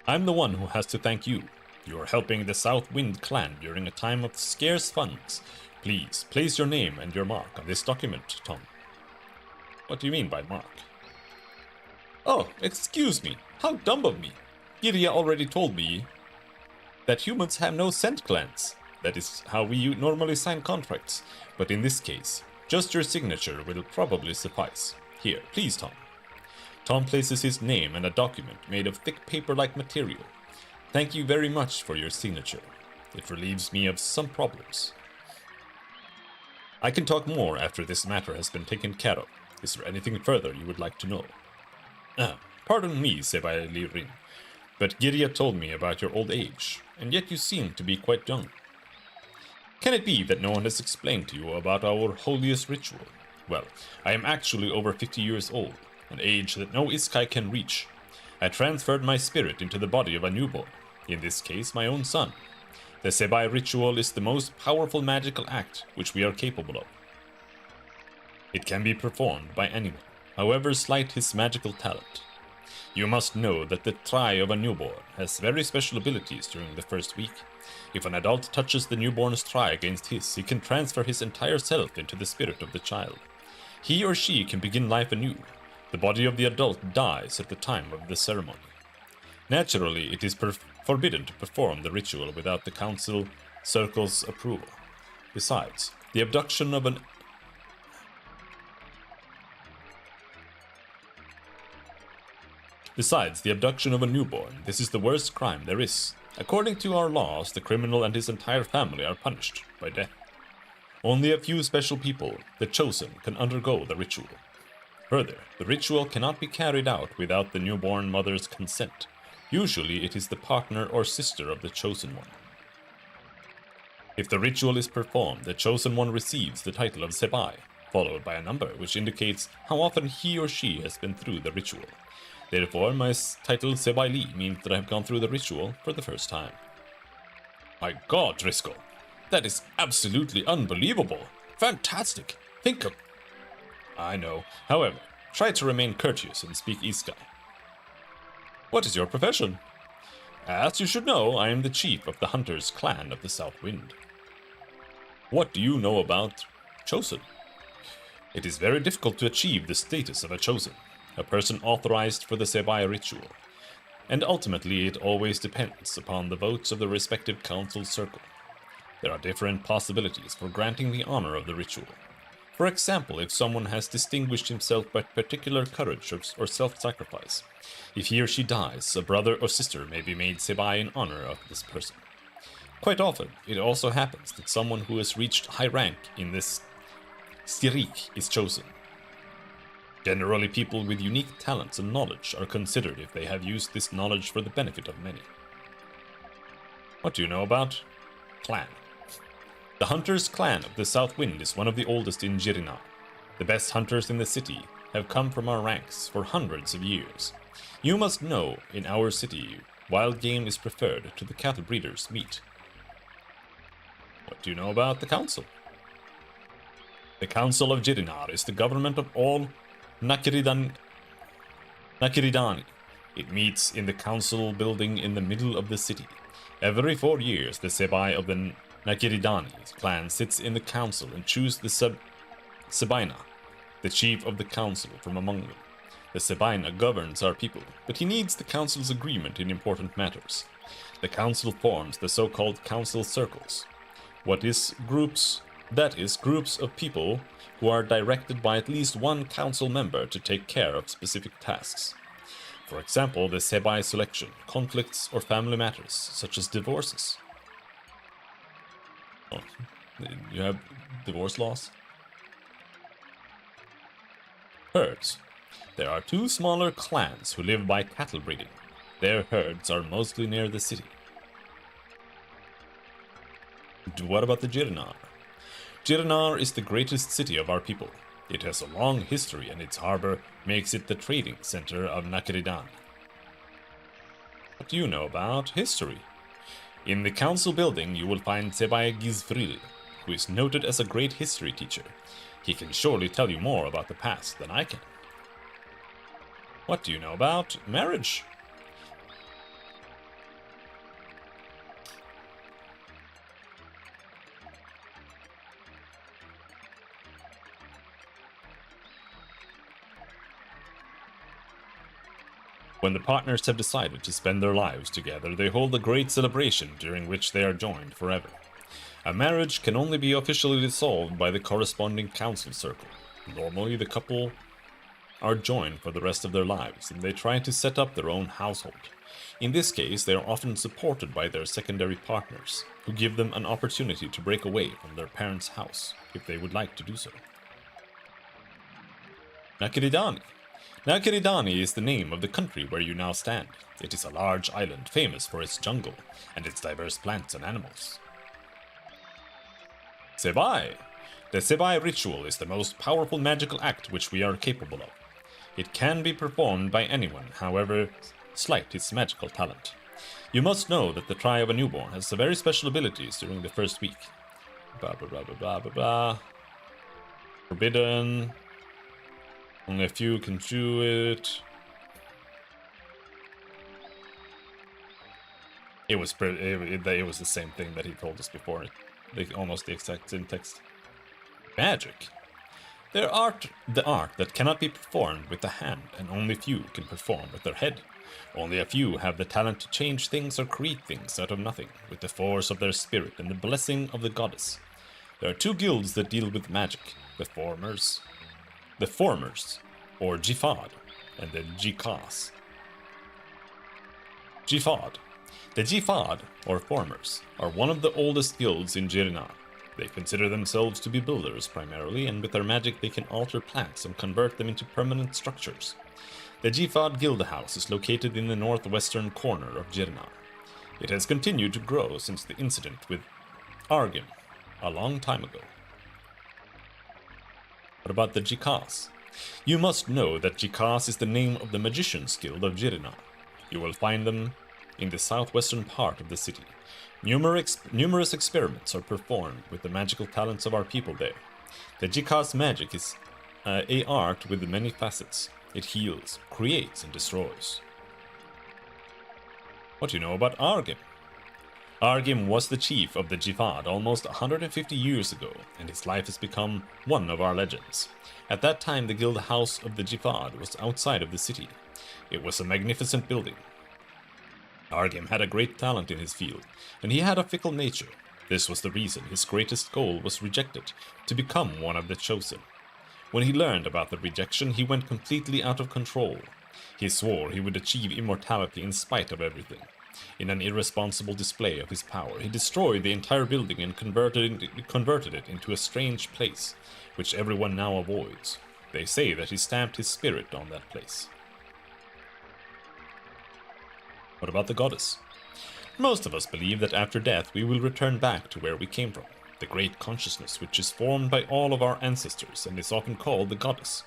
I'm the one who has to thank you. You are helping the South Wind clan during a time of scarce funds. Please, place your name and your mark on this document, Tom. What do you mean by mark? Oh, excuse me. How dumb of me. Giria already told me that humans have no scent glands. That is how we normally sign contracts. But in this case, just your signature will probably suffice. Here, please, Tom. Tom places his name and a document made of thick paper-like material. Thank you very much for your signature. It relieves me of some problems. I can talk more after this matter has been taken care of. Is there anything further you would like to know? Pardon me, Sebai Lirin, but Giria told me about your old age, and yet you seem to be quite young. Can it be that no one has explained to you about our holiest ritual? Well, I am actually over 50 years old, an age that no Iskai can reach. I transferred my spirit into the body of a newborn, in this case my own son. The Sebai ritual is the most powerful magical act which we are capable of. It can be performed by anyone, however slight his magical talent. You must know that the Tri of a newborn has very special abilities during the first week. If an adult touches the newborn's Tri against his, he can transfer his entire self into the spirit of the child. He or she can begin life anew. The body of the adult dies at the time of the ceremony. Naturally, it is forbidden to perform the ritual without the council circle's approval. Besides, the abduction of a newborn, this is the worst crime there is. According to our laws, the criminal and his entire family are punished by death. Only a few special people, the chosen, can undergo the ritual. Further, the ritual cannot be carried out without the newborn mother's consent. Usually it is the partner or sister of the chosen one. If the ritual is performed, the chosen one receives the title of Sebai, followed by a number which indicates how often he or she has been through the ritual. Therefore, my title Sebai Li means that I have gone through the ritual for the first time. My God, Driscoll, that is absolutely unbelievable. Fantastic. I know. However, try to remain courteous and speak Iskai. What is your profession? As you should know, I am the chief of the Hunters clan of the South Wind. What do you know about Chosen? It is very difficult to achieve the status of a Chosen, a person authorized for the Sebai ritual, and ultimately it always depends upon the votes of the respective council circle. There are different possibilities for granting the honor of the ritual. For example, if someone has distinguished himself by particular courage or self-sacrifice, if he or she dies, a brother or sister may be made Sebai in honor of this person. Quite often, it also happens that someone who has reached high rank in this Sirik is chosen. Generally, people with unique talents and knowledge are considered if they have used this knowledge for the benefit of many. What do you know about clan? The Hunters clan of the South Wind is one of the oldest in Jirina. The best hunters in the city have come from our ranks for hundreds of years. You must know, in our city, wild game is preferred to the cattle breeders' meat. What do you know about the council? The Council of Jirinar is the government of all Nakiridani. It meets in the council building in the middle of the city. Every 4 years, the Sebai of the Nakiridani clan sits in the council and choose the Sebaina, the chief of the council, from among them. The Sebaina governs our people, but he needs the council's agreement in important matters. The council forms the so-called council circles. That is groups of people who are directed by at least one council member to take care of specific tasks. For example, the Sebai selection, conflicts or family matters, such as divorces. Oh, you have divorce laws? Herds. There are 2 smaller clans who live by cattle breeding. Their herds are mostly near the city. What about the Jirinar? Jirinar is the greatest city of our people. It has a long history and its harbor makes it the trading center of Nakiridani. What do you know about history? In the council building you will find Sebai Gizfril, who is noted as a great history teacher. He can surely tell you more about the past than I can. What do you know about marriage? When the partners have decided to spend their lives together, they hold a great celebration during which they are joined forever. A marriage can only be officially dissolved by the corresponding council circle. Normally, the couple are joined for the rest of their lives, and they try to set up their own household. In this case, they are often supported by their secondary partners, who give them an opportunity to break away from their parents' house, if they would like to do so. Nakiridani. Nakiridani is the name of the country where you now stand. It is a large island famous for its jungle and its diverse plants and animals. Sebai. The Sebai ritual is the most powerful magical act which we are capable of. It can be performed by anyone, however slight its magical talent. You must know that the cry of a newborn has very special abilities during the first week. Blah blah blah blah blah blah blah. Forbidden. Only a few can do it. It was the same thing that he told us before. Almost the exact same text. Magic. The art that cannot be performed with the hand, and only few can perform with their head. Only a few have the talent to change things or create things out of nothing, with the force of their spirit and the blessing of the goddess. There are 2 guilds that deal with magic, the formers, or Jifad, and the Jikas. Jifad. The Jifad, or formers, are one of the oldest guilds in Jirina. They consider themselves to be builders primarily, and with their magic they can alter plants and convert them into permanent structures. The Jifad Guild House is located in the northwestern corner of Jirina. It has continued to grow since the incident with Argon a long time ago. What about the Jikas? You must know that Jikas is the name of the Magician's Guild of Jirina. You will find them in the southwestern part of the city. Numerous experiments are performed with the magical talents of our people there. The Jikas magic is a art with many facets. It heals, creates, and destroys. What do you know about Argim? Argim was the chief of the Jihad almost 150 years ago, and his life has become one of our legends. At that time, the guild house of the Jihad was outside of the city. It was a magnificent building. Argim had a great talent in his field, and he had a fickle nature. This was the reason his greatest goal was rejected, to become one of the chosen. When he learned about the rejection, he went completely out of control. He swore he would achieve immortality in spite of everything. In an irresponsible display of his power, he destroyed the entire building and converted it into a strange place, which everyone now avoids. They say that he stamped his spirit on that place. What about the goddess? Most of us believe that after death we will return back to where we came from, the great consciousness which is formed by all of our ancestors and is often called the goddess.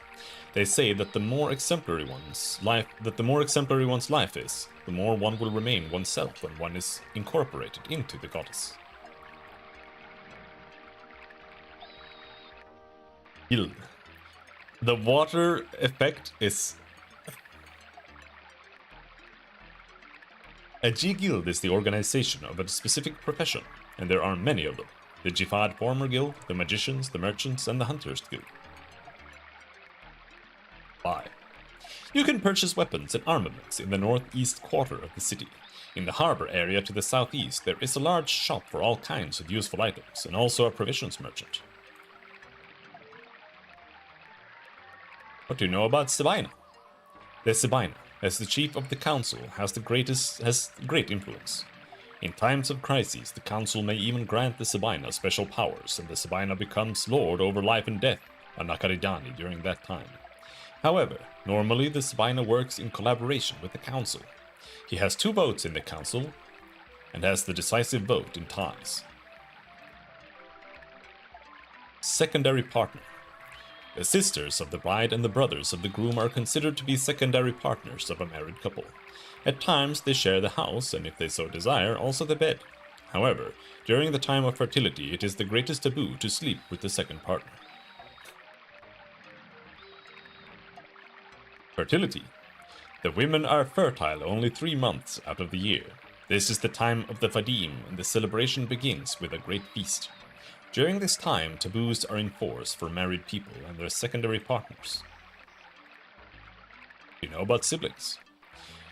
They say that the more exemplary one's life is, the more one will remain oneself when one is incorporated into the goddess. Guild. The water effect is... A G-Guild is the organization of a specific profession, and there are many of them. The Jihad Former Guild, the Magicians, the Merchants, and the Hunters Guild. Buy. You can purchase weapons and armaments in the northeast quarter of the city. In the harbor area to the southeast, there is a large shop for all kinds of useful items, and also a provisions merchant. What do you know about Sabina? The Sabina, as the chief of the council, has great influence. In times of crises, the council may even grant the Sabina special powers, and the Sabina becomes lord over life and death, a Nakaridani during that time. However, normally the Sabina works in collaboration with the council. He has 2 votes in the council, and has the decisive vote in ties. Secondary partner. The sisters of the bride and the brothers of the groom are considered to be secondary partners of a married couple. At times they share the house, and if they so desire, also the bed. However, during the time of fertility, it is the greatest taboo to sleep with the second partner. Fertility. The women are fertile only 3 months out of the year. This is the time of the Fadim, and the celebration begins with a great feast. During this time, taboos are in force for married people and their secondary partners. You know about siblings.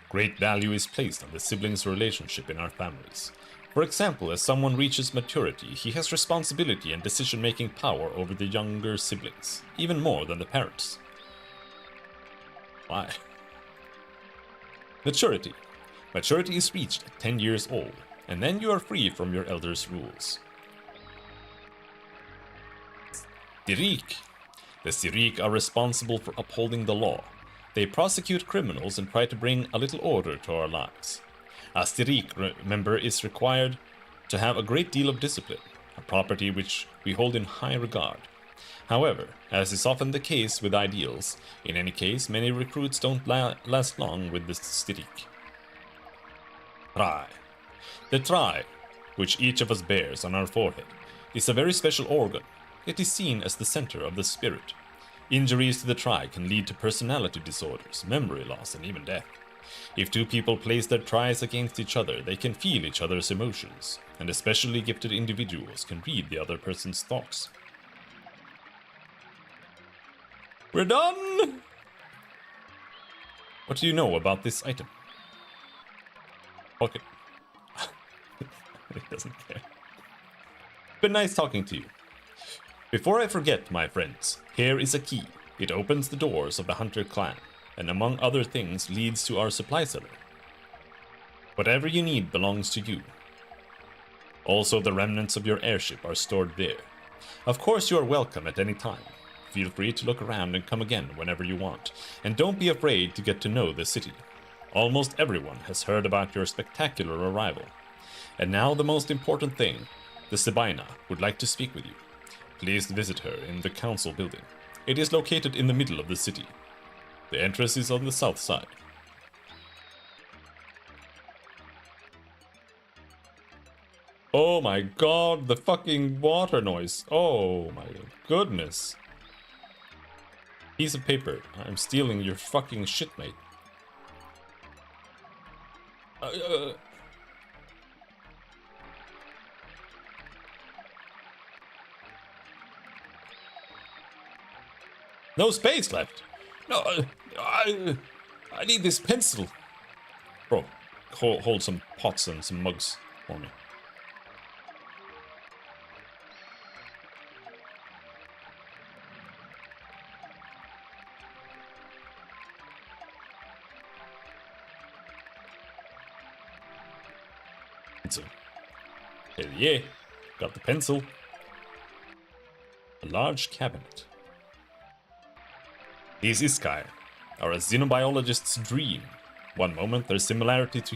Great value is placed on the siblings' relationship in our families. For example, as someone reaches maturity, he has responsibility and decision-making power over the younger siblings, even more than the parents. Why? Maturity. Maturity is reached at 10 years old, and then you are free from your elders' rules. Sirik. The Sirik are responsible for upholding the law. They prosecute criminals and try to bring a little order to our lives. A Sirik member is required to have a great deal of discipline, a property which we hold in high regard. However, as is often the case with ideals, in any case, many recruits don't last long with the Sirik. Trai. The Trai, which each of us bears on our forehead, is a very special organ. It is seen as the center of the spirit. Injuries to the Trai can lead to personality disorders, memory loss, and even death. If 2 people place their Tris against each other, they can feel each other's emotions, and especially gifted individuals can read the other person's thoughts. We're done! What do you know about this item? Okay. It doesn't care. Been nice talking to you. Before I forget, my friends, here is a key. It opens the doors of the Hunter clan, and among other things leads to our supply cellar. Whatever you need belongs to you. Also, the remnants of your airship are stored there. Of course, you are welcome at any time. Feel free to look around and come again whenever you want, and don't be afraid to get to know the city. Almost everyone has heard about your spectacular arrival. And now the most important thing, the Sabina would like to speak with you. Please visit her in the council building. It is located in the middle of the city. The entrance is on the south side. Oh my god, the fucking water noise. Oh my goodness. Piece of paper. I'm stealing your fucking shit, mate. No space left. No, I need this pencil. Bro, hold some pots and some mugs for me. Pencil. Hell yeah, got the pencil. A large cabinet. These Iskai are a xenobiologist's dream. One moment their similarity to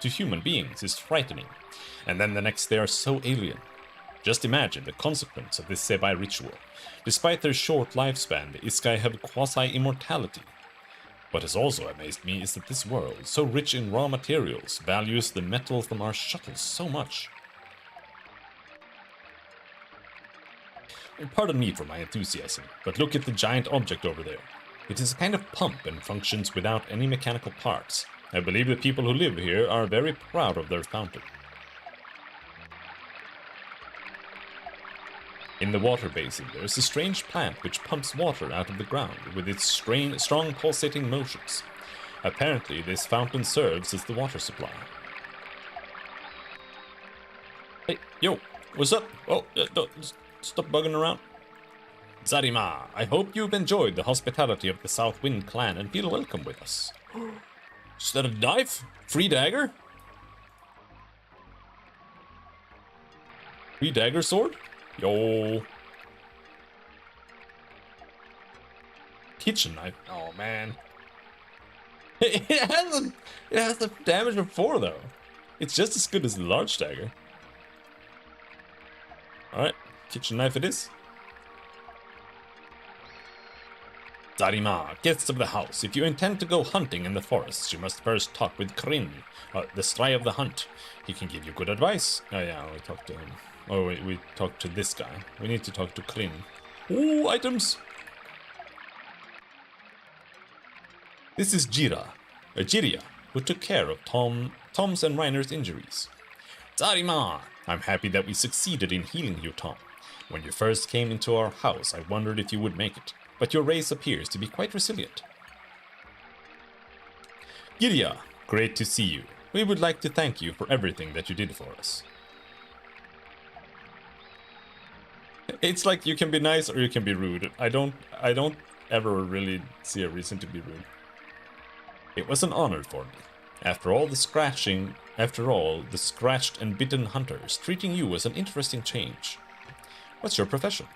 human beings is frightening, and then the next they are so alien. Just imagine the consequence of this Sebai ritual. Despite their short lifespan, the Iskai have quasi-immortality. What has also amazed me is that this world, so rich in raw materials, values the metal from our shuttles so much. Pardon me for my enthusiasm, but look at the giant object over there. It is a kind of pump and functions without any mechanical parts. I believe the people who live here are very proud of their fountain. In the water basin, there is a strange plant which pumps water out of the ground with its strong pulsating motions. Apparently, this fountain serves as the water supply. Hey, yo, what's up? Oh, stop bugging around. Zarima, I hope you've enjoyed the hospitality of the South Wind clan and feel welcome with us. Is that a knife? Free dagger? Free dagger sword? Yo. Kitchen knife? Oh, man. It has the damage of 4, though. It's just as good as the large dagger. Alright, kitchen knife it is. Zarima, guests of the house, if you intend to go hunting in the forests, you must first talk with Kryn, the Stry of the Hunt. He can give you good advice. Oh yeah, we talked to him. Oh wait, we talked to this guy. We need to talk to Kryn. Ooh, items! This is Jiria, who took care of Tom's and Reiner's injuries. Zarima, I'm happy that we succeeded in healing you, Tom. When you first came into our house, I wondered if you would make it. But your race appears to be quite resilient. Jiria, great to see you. We would like to thank you for everything that you did for us. It's like you can be nice or you can be rude. I don't ever really see a reason to be rude. It was an honor for me. After all, the scratched and bitten hunters, treating you was an interesting change. What's your profession?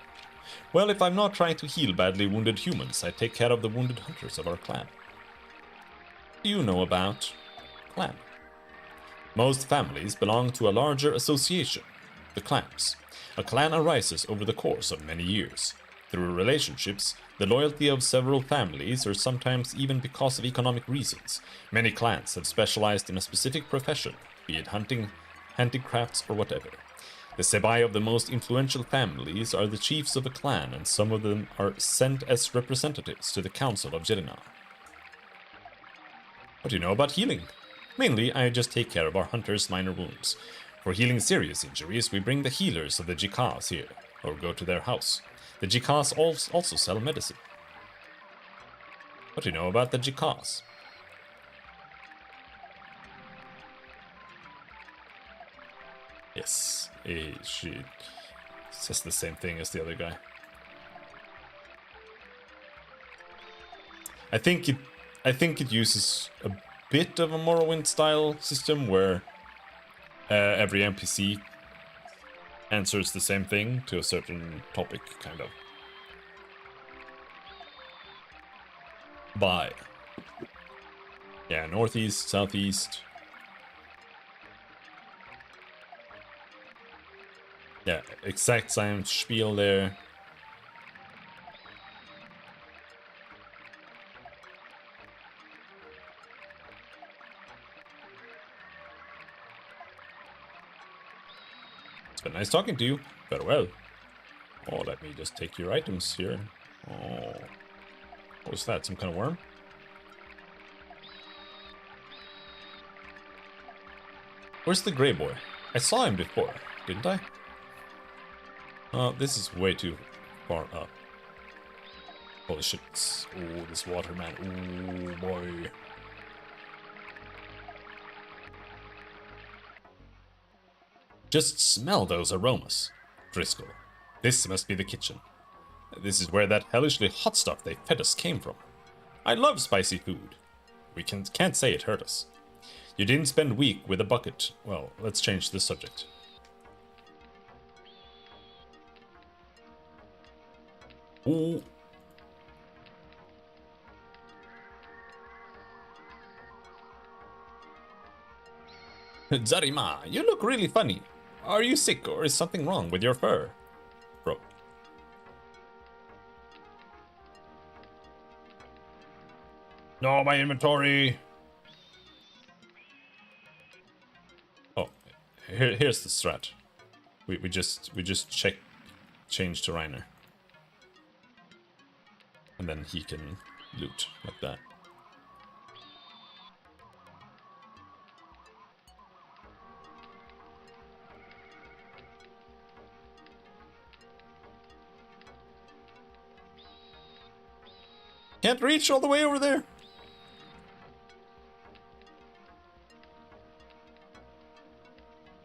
Well, if I'm not trying to heal badly wounded humans, I take care of the wounded hunters of our clan. Do you know about clan? Most families belong to a larger association, the clans. A clan arises over the course of many years. Through relationships, the loyalty of several families, or sometimes even because of economic reasons, many clans have specialized in a specific profession, be it hunting, handicrafts, or whatever. The Sebai of the most influential families are the chiefs of a clan, and some of them are sent as representatives to the Council of Jirina. What do you know about healing? Mainly, I just take care of our hunters' minor wounds. For healing serious injuries, we bring the healers of the Jikas here, or go to their house. The Jikas also sell medicine. What do you know about the Jikas? Yes, she says the same thing as the other guy. I think it uses a bit of a Morrowind style system where every NPC answers the same thing to a certain topic, kind of. Bye. Yeah, northeast, southeast. Yeah, exact same spiel there. It's been nice talking to you. Farewell. Oh, let me just take your items here. Oh. What was that? Some kind of worm? Where's the gray boy? I saw him before, didn't I? Oh, this is way too far up. Holy shit. Oh, this water, man. Oh, boy. Just smell those aromas. Driscoll. This must be the kitchen. This is where that hellishly hot stuff they fed us came from. I love spicy food. We can't say it hurt us. You didn't spend a week with a bucket. Well, let's change the subject. Ooh. Zarima, you look really funny. Are you sick or is something wrong with your fur? Bro. No, my inventory. Oh, here's the strat. We just change to Reiner. And then he can loot like that. Can't reach all the way over there.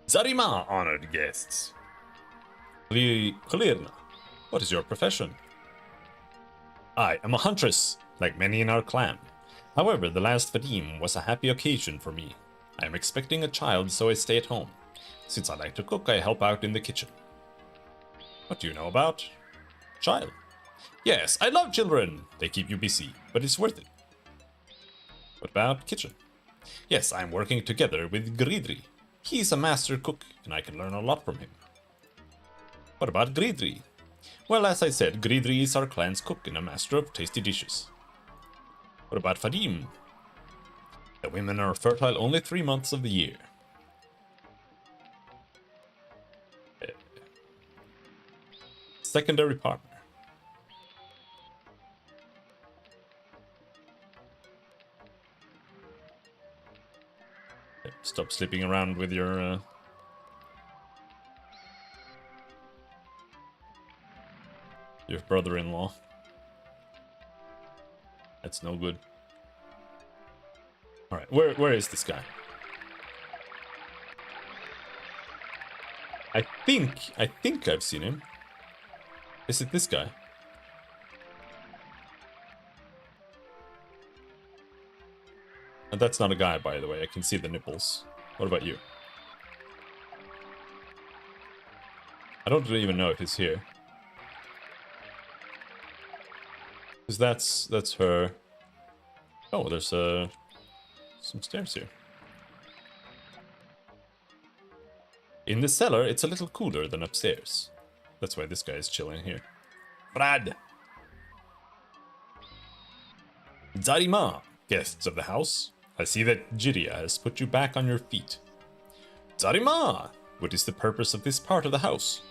Zarima, honored guests. Clearna, what is your profession? I am a huntress, like many in our clan. However, the last Vadim was a happy occasion for me. I am expecting a child, so I stay at home. Since I like to cook, I help out in the kitchen. What do you know about child? Yes, I love children. They keep you busy, but it's worth it. What about kitchen? Yes, I'm working together with Gridri. He's a master cook, and I can learn a lot from him. What about Gridri? Well, as I said, Gridri is our clan's cook and a master of tasty dishes. What about Vadim? The women are fertile only 3 months of the year. Secondary partner. Stop sleeping around with your brother-in-law. That's no good. All right, where is this guy? I think I've seen him. Is it this guy? And that's not a guy, by the way. I can see the nipples. What about you? I don't really even know if he's here. Because that's her. Oh, there's some stairs here. In the cellar, it's a little cooler than upstairs. That's why this guy is chilling here. Brad! Zarima, guests of the house. I see that Jiria has put you back on your feet. Zarima! What is the purpose of this part of the house?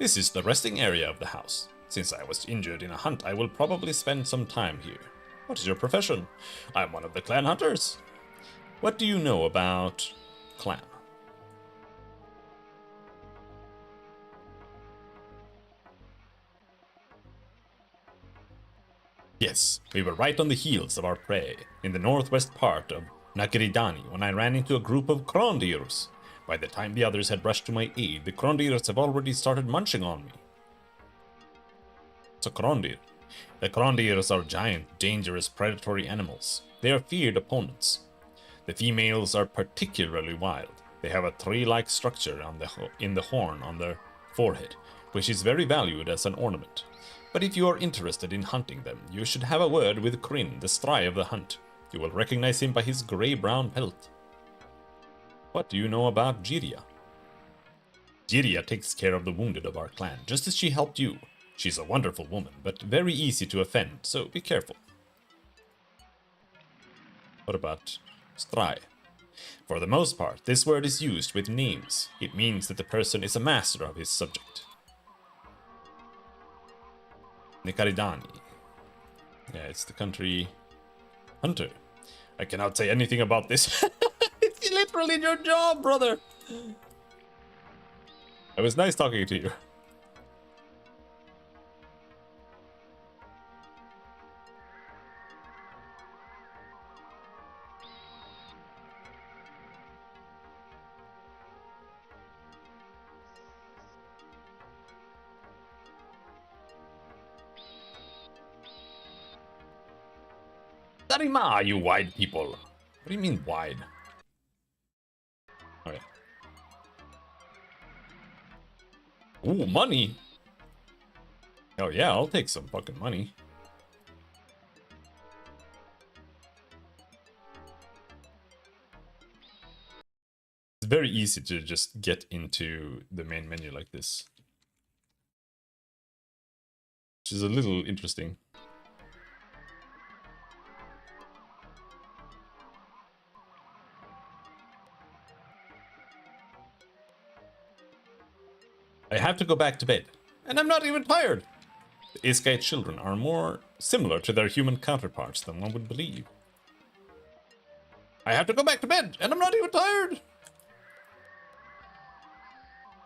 This is the resting area of the house. Since I was injured in a hunt, I will probably spend some time here. What is your profession? I'm one of the clan hunters. What do you know about clan? Yes, we were right on the heels of our prey, in the northwest part of Nakiridani, when I ran into a group of Krondirs. By the time the others had rushed to my aid, the Krondirs have already started munching on me. What's a Krondir? The Krondirs are giant, dangerous, predatory animals. They are feared opponents. The females are particularly wild. They have a tree-like structure in the horn on their forehead, which is very valued as an ornament. But if you are interested in hunting them, you should have a word with Kryn, the Stry of the hunt. You will recognize him by his grey-brown pelt. What do you know about Jiria? Jiria takes care of the wounded of our clan, just as she helped you. She's a wonderful woman, but very easy to offend, so be careful. What about Stry? For the most part, this word is used with names. It means that the person is a master of his subject. Nikaridani. Yeah, it's the country hunter. I cannot say anything about this. It's literally your job, brother. It was nice talking to you. Darima, you wide people. What do you mean wide? Okay. Ooh, money. Oh yeah, I'll take some fucking money. It's very easy to just get into the main menu like this. Which is a little interesting. I have to go back to bed. And I'm not even tired. The Iskite children are more similar to their human counterparts than one would believe. I have to go back to bed, and I'm not even tired.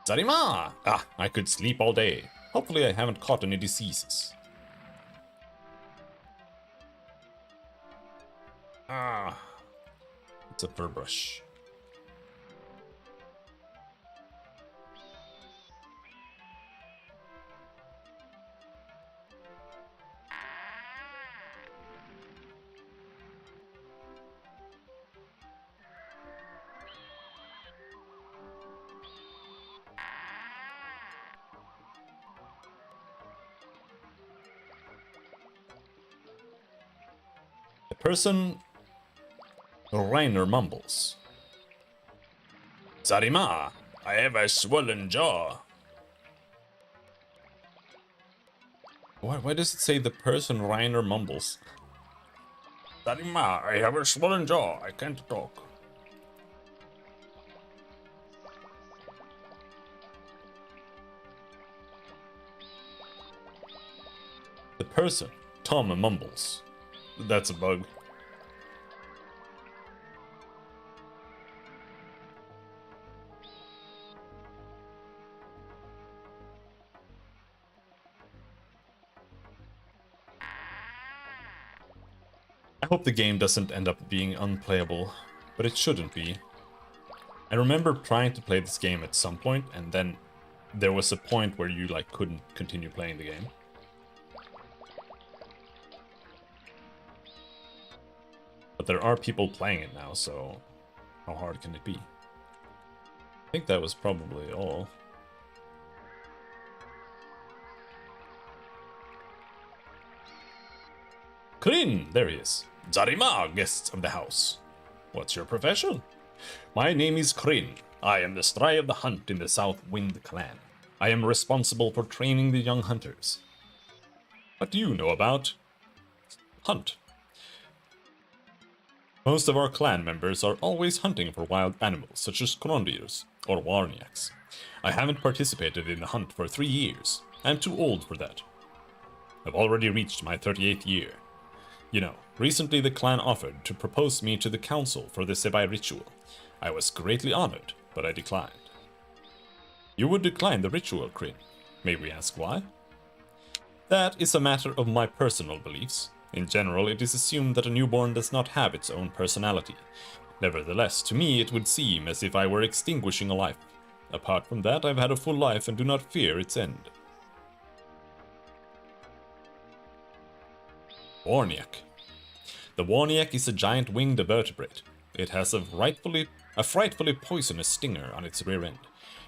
Zarima! Ah, I could sleep all day. Hopefully I haven't caught any diseases. Ah, it's a fur brush. The person Reiner mumbles. Zarima, I have a swollen jaw. Why does it say the person Reiner mumbles? Zarima, I have a swollen jaw. I can't talk. The person, Tom mumbles. That's a bug. I hope the game doesn't end up being unplayable, but it shouldn't be. I remember trying to play this game at some point, and then there was a point where you like couldn't continue playing the game. But there are people playing it now, so how hard can it be? I think that was probably all. Kryn, there he is. Zarima, guests of the house. What's your profession? My name is Kryn. I am the Stry of the Hunt in the South Wind clan. I am responsible for training the young hunters. What do you know about hunt? Most of our clan members are always hunting for wild animals, such as Krondirs or Warniaks. I haven't participated in the hunt for 3 years. I'm too old for that. I've already reached my 38th year. You know, recently the clan offered to propose me to the council for the Sebai ritual. I was greatly honored, but I declined. You would decline the ritual, Kryn. May we ask why? That is a matter of my personal beliefs. In general, it is assumed that a newborn does not have its own personality. Nevertheless, to me it would seem as if I were extinguishing a life. Apart from that, I've had a full life and do not fear its end. Warniak. The Warniak is a giant winged vertebrate. It has a frightfully poisonous stinger on its rear end.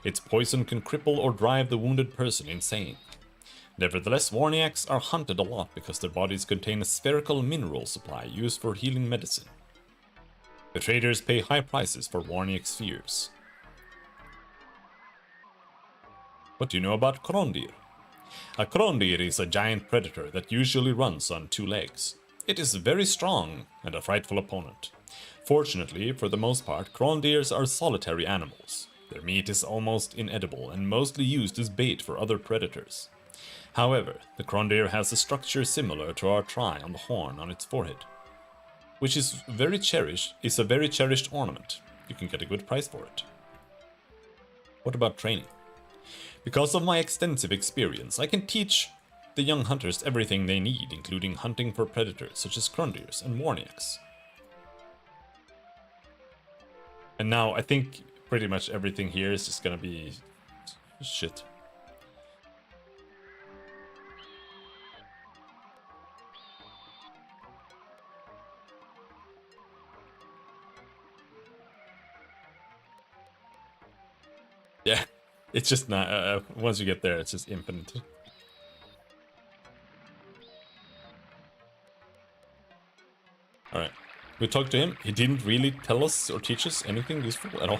Its poison can cripple or drive the wounded person insane. Nevertheless, Warniaks are hunted a lot because their bodies contain a spherical mineral supply used for healing medicine. The traders pay high prices for Warniak spheres. What do you know about Krondir? A Krondir is a giant predator that usually runs on 2 legs. It is very strong and a frightful opponent. Fortunately, for the most part, Krondirs are solitary animals. Their meat is almost inedible and mostly used as bait for other predators. However, the Crondir has a structure similar to our tri on the horn on its forehead, which is a very cherished ornament. You can get a good price for it. What about training? Because of my extensive experience, I can teach the young hunters everything they need, including hunting for predators such as Crondirs and Warniaks. And now I think pretty much everything here is just gonna be shit. Yeah, it's just not, once you get there, it's just infinite. Alright, we talked to him. He didn't really tell us or teach us anything useful at all.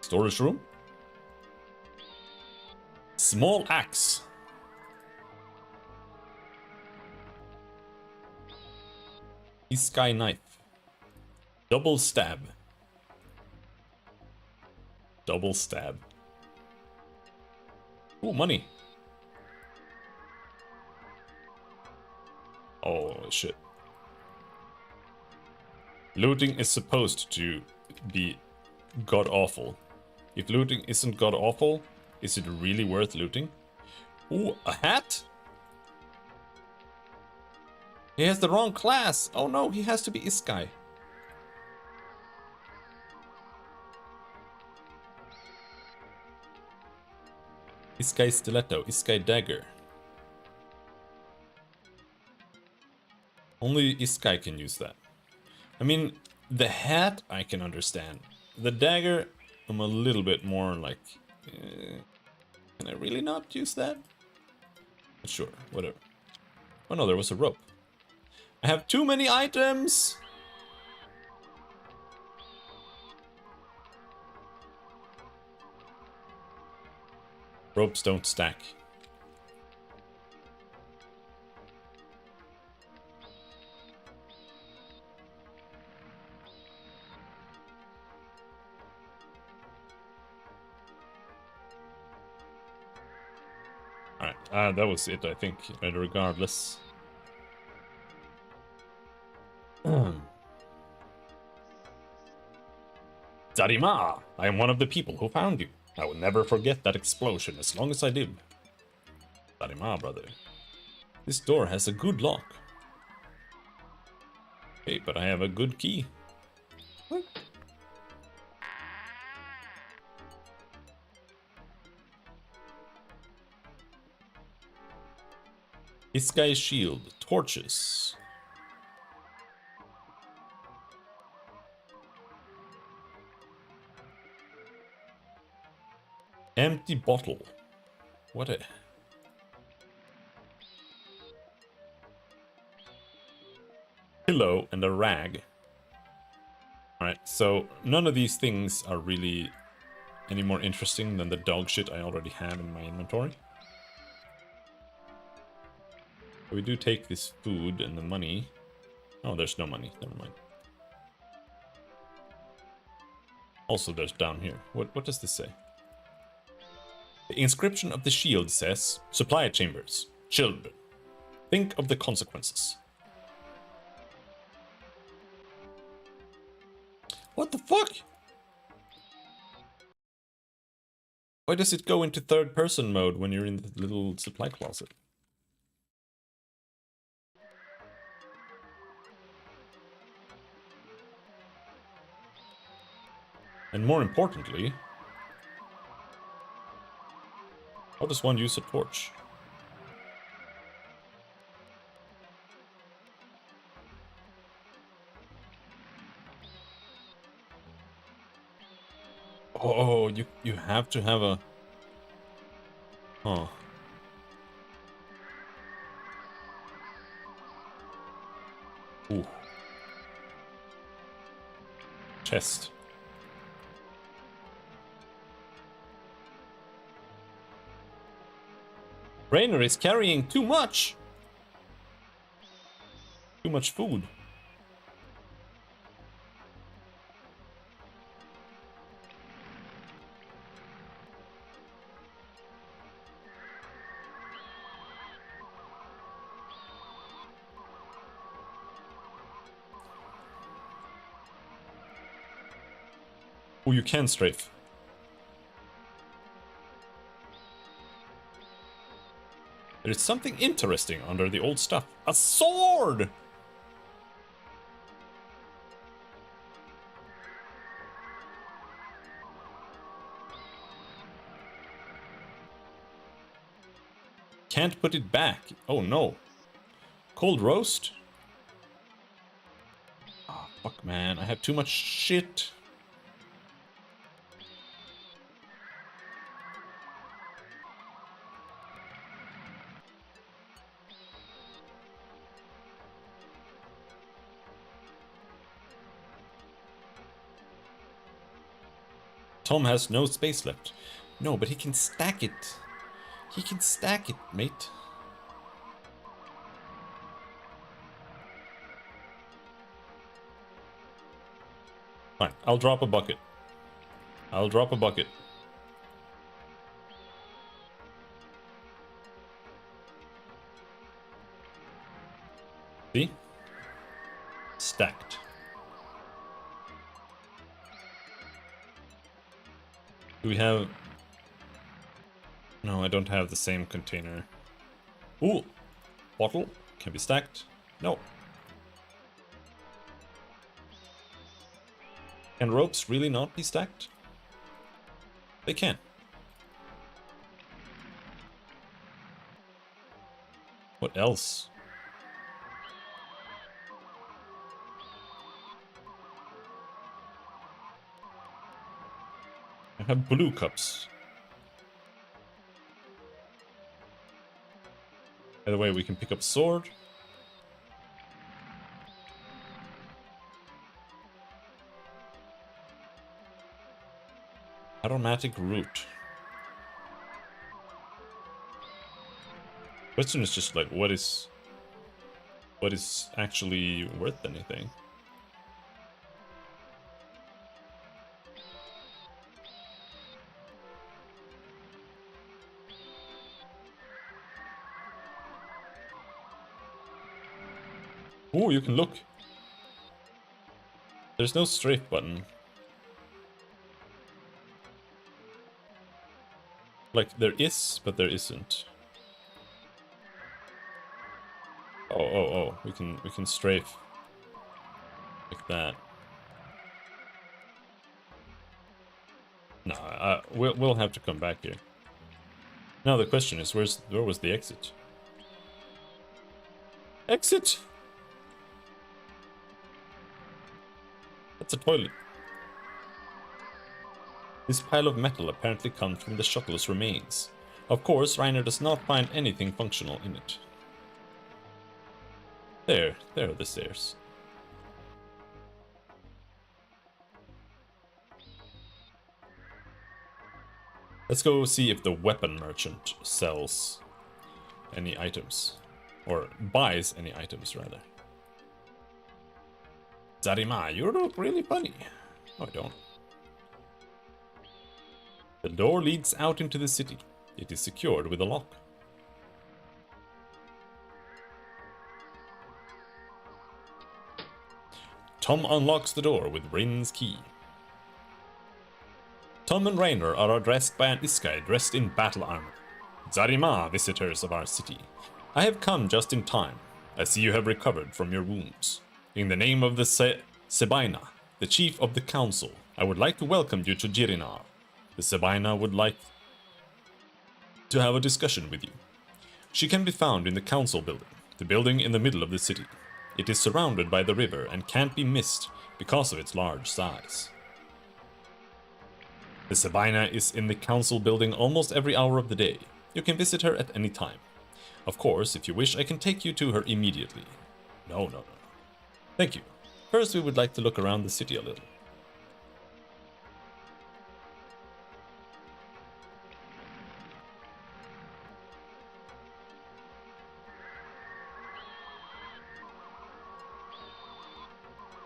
Storage room? Small axe. Sky knife. Double stab. Double stab. Ooh, money. Oh, shit. Looting is supposed to be god-awful. If looting isn't god-awful, is it really worth looting? Ooh, a hat? He has the wrong class. Oh no, he has to be Iskai. Iskai stiletto, Iskai dagger. Only Iskai can use that. I mean, the hat I can understand. The dagger, I'm a little bit more like... can I really not use that? But sure, whatever. Oh no, there was a rope. I have too many items! Ropes don't stack. Alright, that was it, I think, regardless. Zarima, I am one of the people who found you. I will never forget that explosion as long as I live. Zarima, brother. This door has a good lock. Hey, but I have a good key. What? This guy's shield, torches. Empty bottle. What a... pillow and a rag. Alright, so none of these things are really any more interesting than the dog shit I already have in my inventory. We do take this food and the money. Oh, there's no money. Never mind. Also, there's down here. What does this say? The inscription of the shield says, Supply chambers. Children. Think of the consequences. What the fuck? Why does it go into third person mode when you're in the little supply closet? And more importantly, how does one use a torch? Oh, you have to have a... Oh. Ooh. Chest. Rainer is carrying too much! Too much food. Oh, you can strafe. There's something interesting under the old stuff. A sword! Can't put it back. Oh no. Cold roast? Oh, fuck, man. I have too much shit. Tom has no space left. No, but he can stack it. He can stack it, mate. Fine, I'll drop a bucket. I'll drop a bucket. See? Stacked. Do we have... No, I don't have the same container. Ooh! Bottle. Can be stacked. No. Can ropes really not be stacked? They can. What else? I have blue cups. By the way, we can pick up sword. Aromatic root. Question is just like, what is actually worth anything? Oh, you can look. There's no strafe button. Like, there is, but there isn't. Oh, we can strafe. Like that. No, we'll have to come back here. Now the question is, where was the exit? Exit! That's a toilet. This pile of metal apparently comes from the shuttle's remains. Of course, Reiner does not find anything functional in it. There are the stairs. Let's go see if the weapon merchant sells any items. Or buys any items, rather. Zarima, you look really funny. No, I don't. The door leads out into the city. It is secured with a lock. Tom unlocks the door with Rin's key. Tom and Reiner are addressed by an Iskai dressed in battle armor. Zarima, visitors of our city. I have come just in time. I see you have recovered from your wounds. In the name of the Sebaina, the chief of the council, I would like to welcome you to Jirinar. The Sebaina would like to have a discussion with you. She can be found in the council building, the building in the middle of the city. It is surrounded by the river and can't be missed because of its large size. The Sebaina is in the council building almost every hour of the day. You can visit her at any time. Of course, if you wish, I can take you to her immediately. No. Thank you. First, we would like to look around the city a little.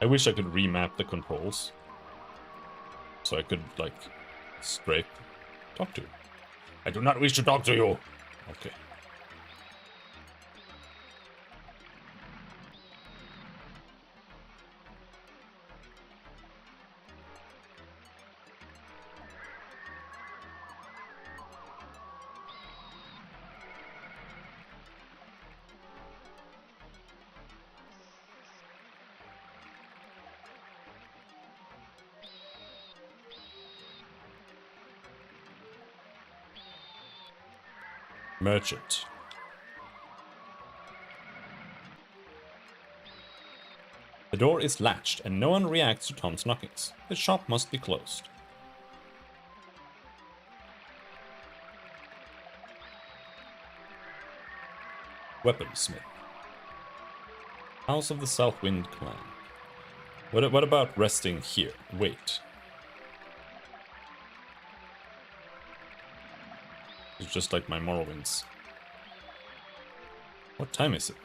I wish I could remap the controls. So I could, like, scrape. Talk to you. I do not wish to talk to you. Okay. Merchant. The door is latched and no one reacts to Tom's knockings. The shop must be closed. Weaponsmith. House of the Southwind Clan. What about resting here? Wait. It's just like my Morrowinds. What time is it?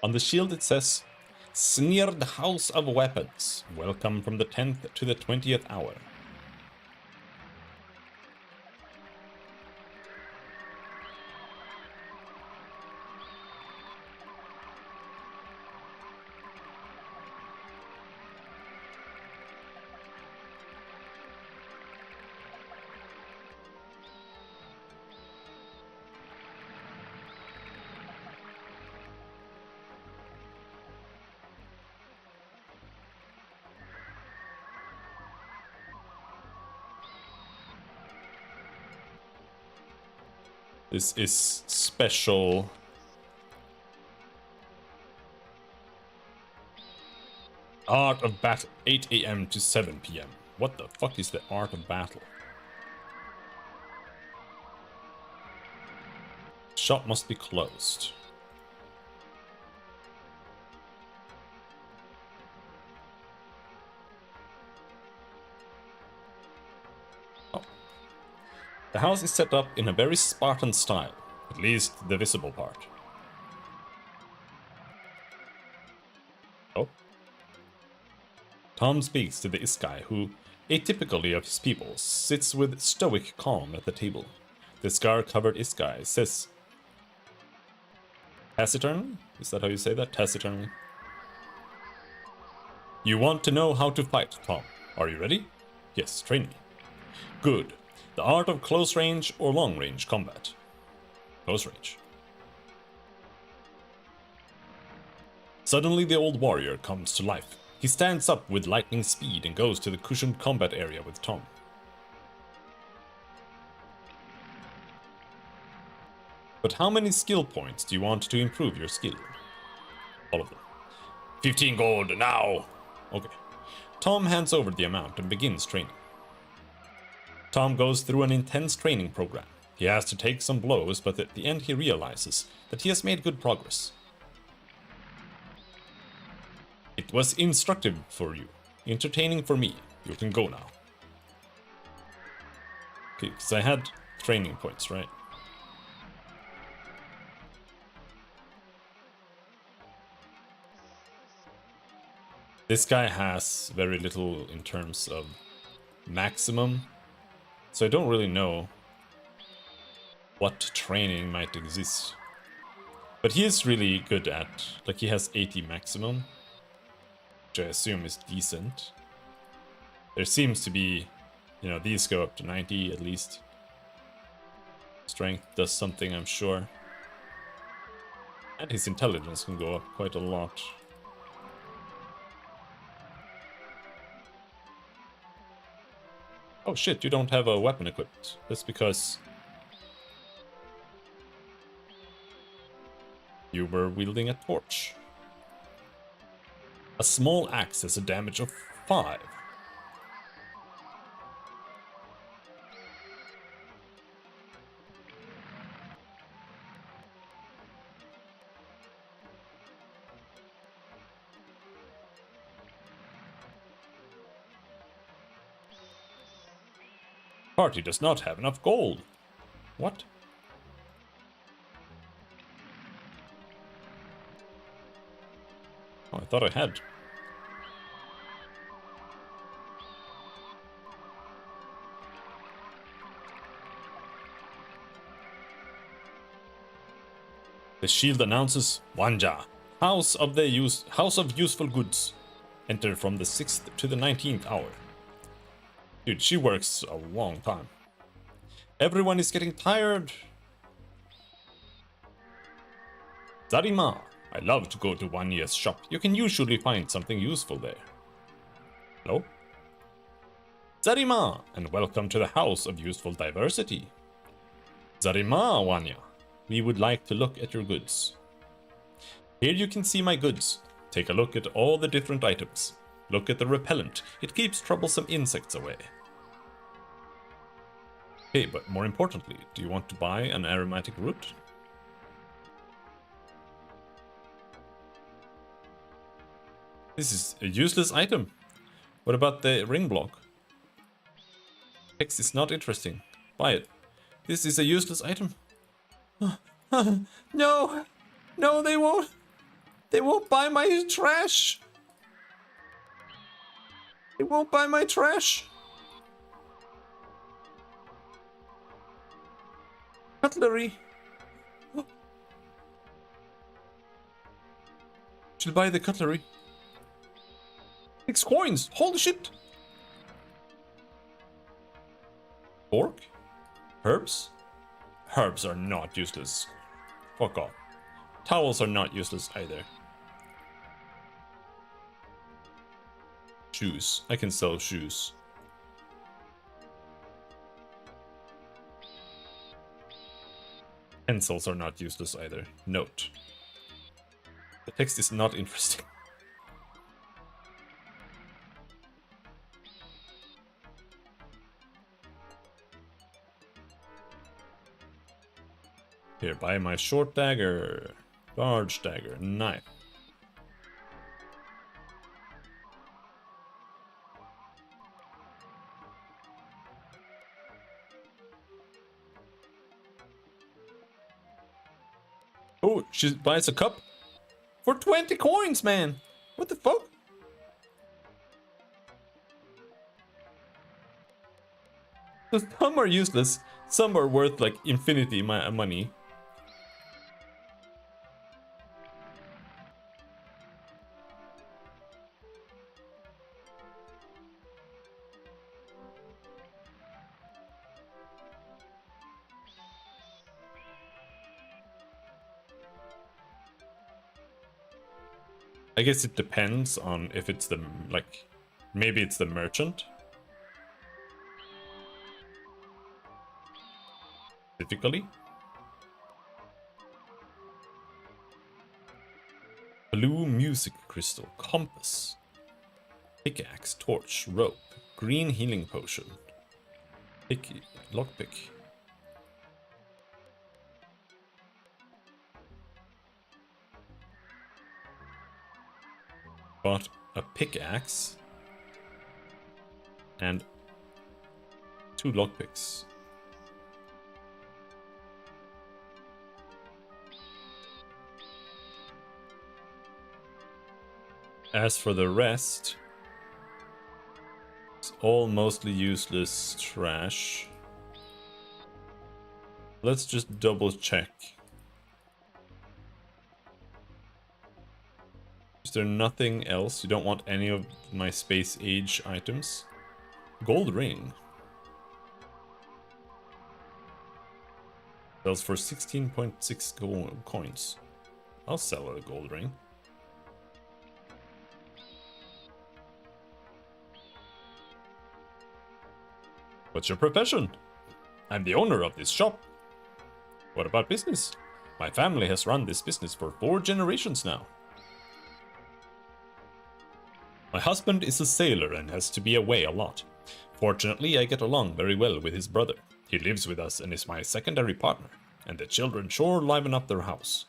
On the shield it says, Sneered House of Weapons. Welcome from the 10th to the 20th hour. This is special. Art of Battle, 8 AM to 7 PM. What the fuck is the Art of Battle? Shop must be closed. The house is set up in a very Spartan style, at least the visible part. Oh. Tom speaks to the Iskai, who, atypically of his people, sits with stoic calm at the table. The scar-covered Iskai says... Taciturn? Is that how you say that? Taciturn? You want to know how to fight, Tom. Are you ready? Yes, train me. Good. The art of close range or long range combat. Close range. Suddenly the old warrior comes to life. He stands up with lightning speed and goes to the cushioned combat area with Tom. But how many skill points do you want to improve your skill? All of them. 15 gold, now! Okay. Tom hands over the amount and begins training. Tom goes through an intense training program. He has to take some blows, but at the end he realizes that he has made good progress. It was instructive for you, entertaining for me. You can go now. Okay, because I had training points, right? This guy has very little in terms of maximum. So I don't really know what training might exist. But he is really good at, like he has 80 maximum, which I assume is decent. There seems to be, you know, these go up to 90 at least. Strength does something, I'm sure. And his intelligence can go up quite a lot. Oh shit, you don't have a weapon equipped. That's because you were wielding a torch. A small axe has a damage of 5. Party does not have enough gold. What? Oh, I thought I had. The shield announces Wanja, House of Useful Goods. Enter from the 6th to the 19th hour. Dude, she works a long time. Everyone is getting tired. Zarima, I love to go to Wanya's shop. You can usually find something useful there. Hello? Zarima, and welcome to the House of Useful Diversity. Zarima, Wanya, we would like to look at your goods. Here you can see my goods. Take a look at all the different items. Look at the repellent. It keeps troublesome insects away. Okay, but more importantly, do you want to buy an aromatic root? This is a useless item. What about the ring block? Text is not interesting. Buy it. This is a useless item. No! No, they won't! They won't buy my trash! They won't buy my trash! Cutlery! She'll buy the cutlery. 6 coins! Holy shit! Fork? Herbs? Herbs are not useless. Fuck off. Towels are not useless either. Shoes. I can sell shoes. Pencils are not useless either. Note. The text is not interesting. Here, buy my short dagger, large dagger, knife. Oh, she buys a cup for 20 coins, man. What the fuck? So some are useless, some are worth like infinity money. I guess it depends on if it's the, like, maybe it's the merchant. Specifically. Blue music crystal, compass, pickaxe, torch, rope, green healing potion, lockpick. Bought a pickaxe and 2 lockpicks. As for the rest, it's all mostly useless trash. Let's just double check. Is there nothing else? You don't want any of my space age items? Gold ring. Sells for 16.6 coins. I'll sell a gold ring. What's your profession? I'm the owner of this shop. What about business? My family has run this business for 4 generations now. My husband is a sailor and has to be away a lot. Fortunately, I get along very well with his brother. He lives with us and is my secondary partner, and the children sure liven up their house.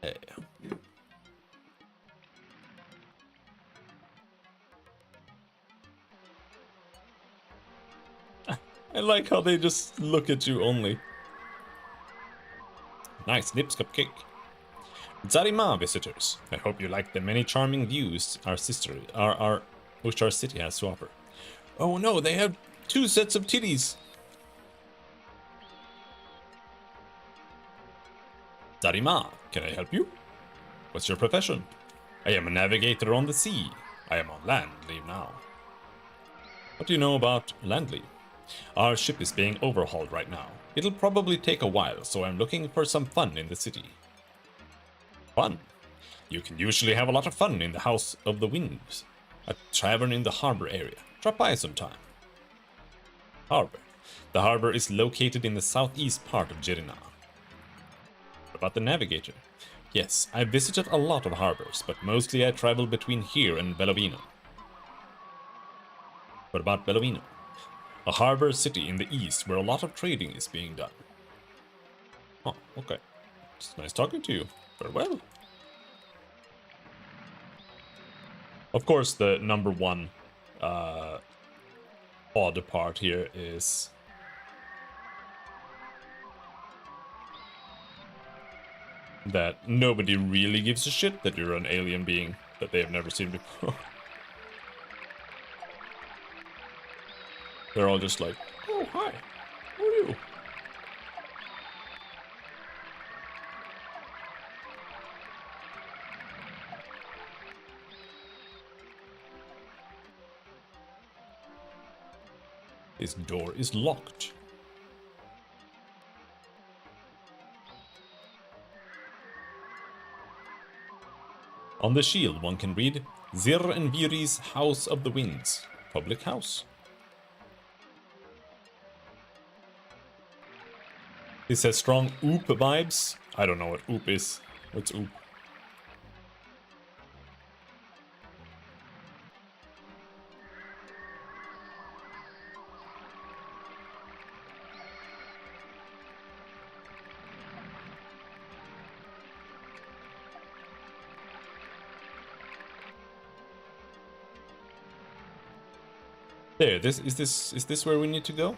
Hey. I like how they just look at you only. Nice Nips cupcake. Zarima visitors, I hope you like the many charming views which our city has to offer. Oh no, they have 2 sets of titties. Zarima, can I help you? What's your profession? I am a navigator on the sea. I am on land leave now. What do you know about land leave? Our ship is being overhauled right now. It'll probably take a while, so I'm looking for some fun in the city. Fun? You can usually have a lot of fun in the House of the Winds, a tavern in the harbor area. Drop by sometime. Harbor. The harbor is located in the southeast part of Jirina. What about the navigator? Yes, I've visited a lot of harbors, but mostly I travel between here and Bellovino. What about Bellovino? A harbor city in the east where a lot of trading is being done. Oh, okay. It's nice talking to you. Farewell. Of course, the number one odd part here is that nobody really gives a shit that you're an alien being that they have never seen before. They're all just like, oh, hi, who are you? This door is locked. On the shield, one can read Zir and Viri's House of the Winds, public house. This has strong oop vibes. I don't know what oop is. What's oop? There, is this where we need to go?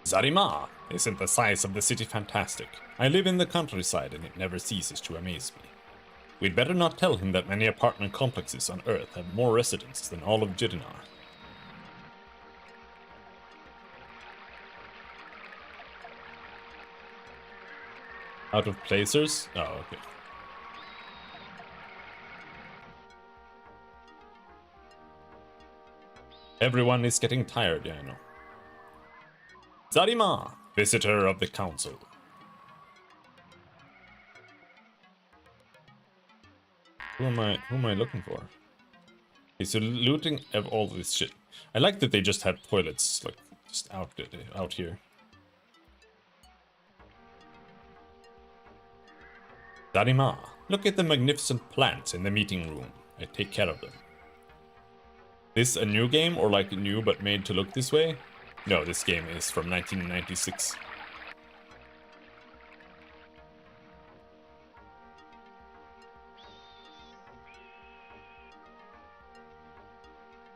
Zarima! Isn't the size of the city fantastic? I live in the countryside and it never ceases to amaze me. We'd better not tell him that many apartment complexes on Earth have more residents than all of Jirina. Out of placers? Oh, okay. Everyone is getting tired, yeah, I know. Zarima, visitor of the council. Who am I looking for? Okay, so looting of all this shit. I like that they just had toilets, like, just out here. Zarima, look at the magnificent plants in the meeting room. I take care of them. This a new game, or like new but made to look this way? No, this game is from 1996.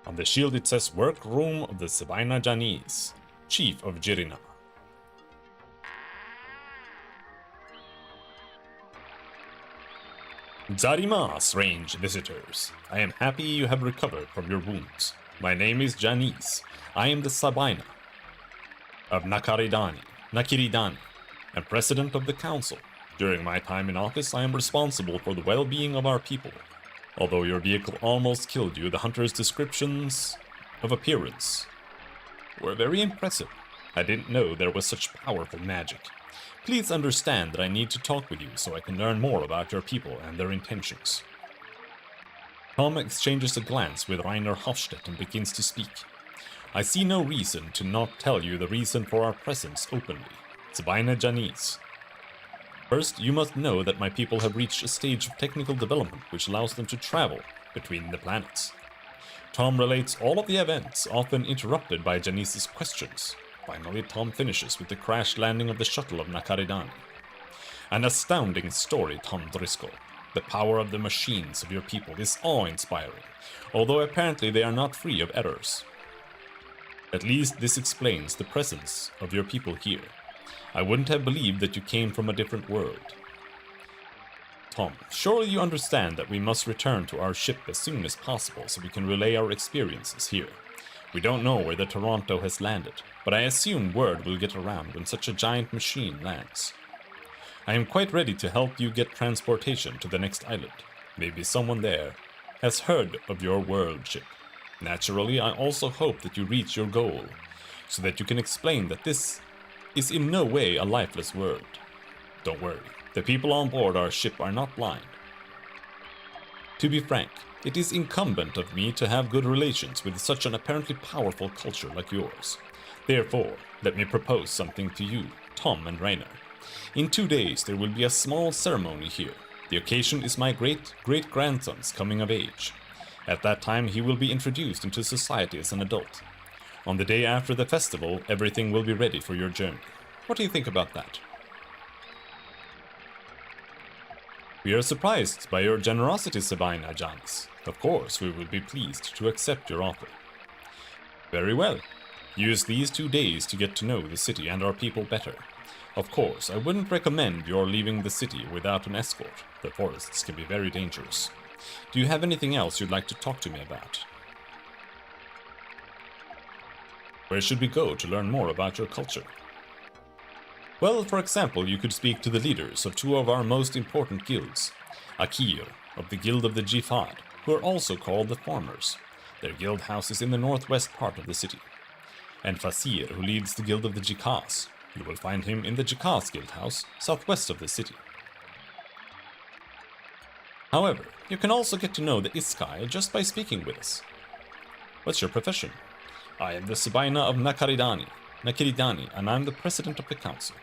On the shield it says Workroom of the Sabina Janice, Chief of Jirina. Zarima, strange visitors. I am happy you have recovered from your wounds. My name is Janice. I am the Sabina of Nakiridani, and president of the council. During my time in office, I am responsible for the well-being of our people. Although your vehicle almost killed you, the hunter's descriptions of appearance were very impressive. I didn't know there was such powerful magic. Please understand that I need to talk with you so I can learn more about your people and their intentions. Tom exchanges a glance with Rainer Hofstedt and begins to speak. I see no reason to not tell you the reason for our presence openly. Sabina Janice. First, you must know that my people have reached a stage of technical development which allows them to travel between the planets. Tom relates all of the events, often interrupted by Janice's questions. Finally, Tom finishes with the crash landing of the shuttle of Nakaridani. An astounding story, Tom Driscoll. The power of the machines of your people is awe-inspiring, although apparently they are not free of errors. At least this explains the presence of your people here. I wouldn't have believed that you came from a different world. Tom, surely you understand that we must return to our ship as soon as possible so we can relay our experiences here. We don't know where the Toronto has landed, but I assume word will get around when such a giant machine lands. I am quite ready to help you get transportation to the next island. Maybe someone there has heard of your world ship. Naturally, I also hope that you reach your goal, so that you can explain that this is in no way a lifeless world. Don't worry, the people on board our ship are not blind. To be frank, it is incumbent of me to have good relations with such an apparently powerful culture like yours. Therefore, let me propose something to you, Tom and Rainer. In 2 days there will be a small ceremony here. The occasion is my great-great-grandson's coming of age. At that time he will be introduced into society as an adult. On the day after the festival, everything will be ready for your journey. What do you think about that? We are surprised by your generosity, Sabina Janis. Of course, we will be pleased to accept your offer. Very well. Use these 2 days to get to know the city and our people better. Of course, I wouldn't recommend your leaving the city without an escort. The forests can be very dangerous. Do you have anything else you'd like to talk to me about? Where should we go to learn more about your culture? Well, for example, you could speak to the leaders of 2 of our most important guilds. Akir, of the Guild of the Jihad, who are also called the Farmers. Their guild house is in the northwest part of the city. And Fasir, who leads the Guild of the Jikas. You will find him in the Jikas Guild House, southwest of the city. However, you can also get to know the Iskai just by speaking with us. What's your profession? I am the Sabina of Nakaridani, and I'm the president of the council.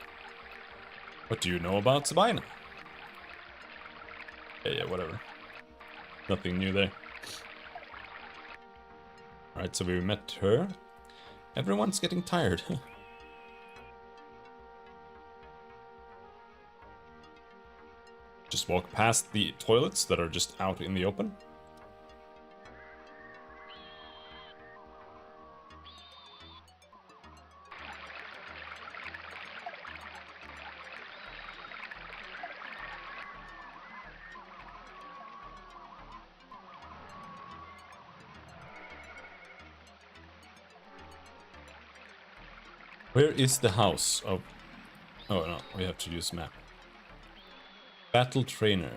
What do you know about Sabina? Yeah, whatever. Nothing new there. Alright, so we met her. Everyone's getting tired. Just walk past the toilets that are just out in the open. Where is the house of... Oh no, we have to use map. Battle trainer.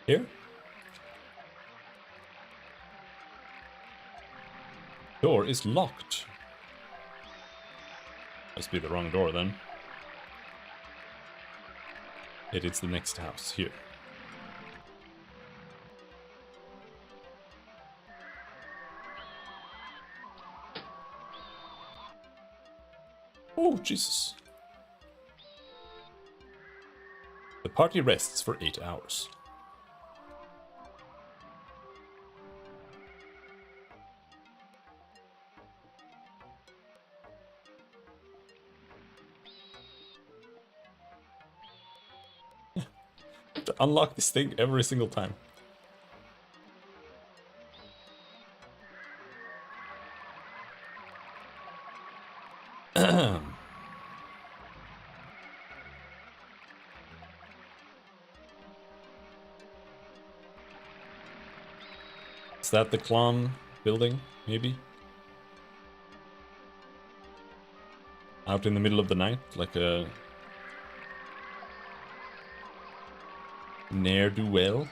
Here? Door is locked. Must be the wrong door then. It is the next house here. Oh, Jesus. The party rests for 8 hours. To unlock this thing every single time. Is that the clan building, maybe? Out in the middle of the night, like a ne'er-do-well?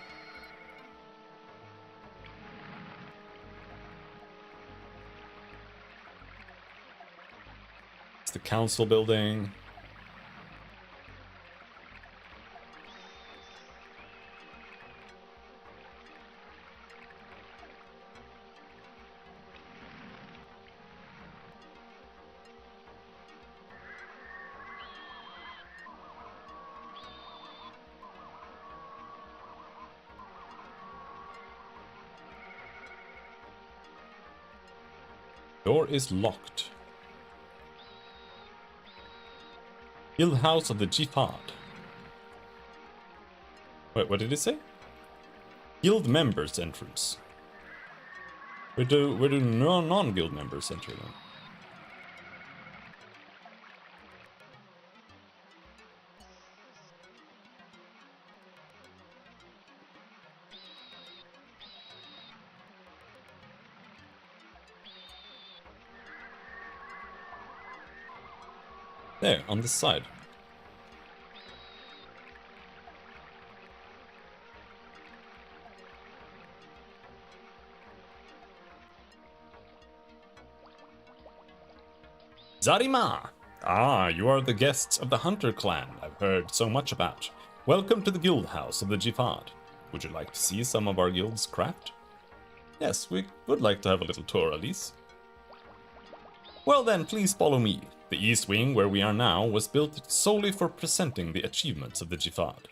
It's the council building. Door is locked. Guild House of the Jihad. Wait, what did it say? Guild members entrance. Where do non-guild members enter then? There, on the side. Zarima! Ah, you are the guests of the Hunter clan I've heard so much about. Welcome to the Guild House of the Jihad. Would you like to see some of our guild's craft? Yes, we would like to have a little tour, Elise. Well then, please follow me. The East Wing, where we are now, was built solely for presenting the achievements of the Jihad.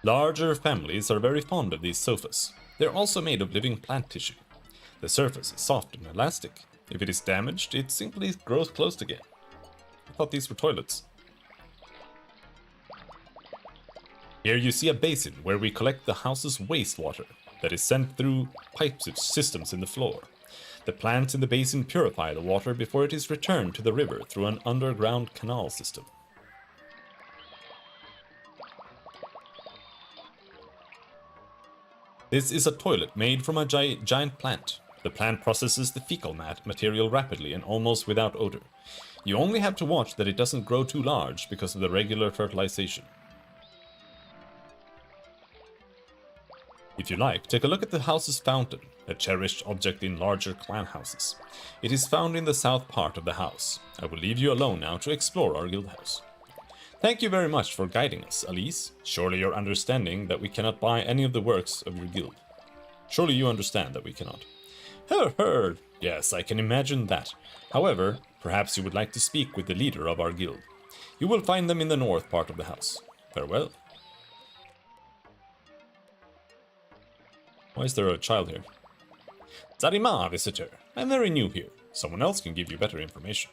Larger families are very fond of these sofas. They're also made of living plant tissue. The surface is soft and elastic. If it is damaged, it simply grows closed again. I thought these were toilets. Here you see a basin where we collect the house's wastewater that is sent through pipe systems in the floor. The plants in the basin purify the water before it is returned to the river through an underground canal system. This is a toilet made from a giant plant. The plant processes the fecal material rapidly and almost without odor. You only have to watch that it doesn't grow too large because of the regular fertilization. If you like, take a look at the house's fountain, a cherished object in larger clan houses. It is found in the south part of the house. I will leave you alone now to explore our guild house. Thank you very much for guiding us, Elise. Surely you're understanding that we cannot buy any of the works of your guild. Surely you understand that we cannot. Heard. Yes, I can imagine that. However, perhaps you would like to speak with the leader of our guild. You will find them in the north part of the house. Farewell. Why is there a child here? Zarima, visitor. I'm very new here. Someone else can give you better information.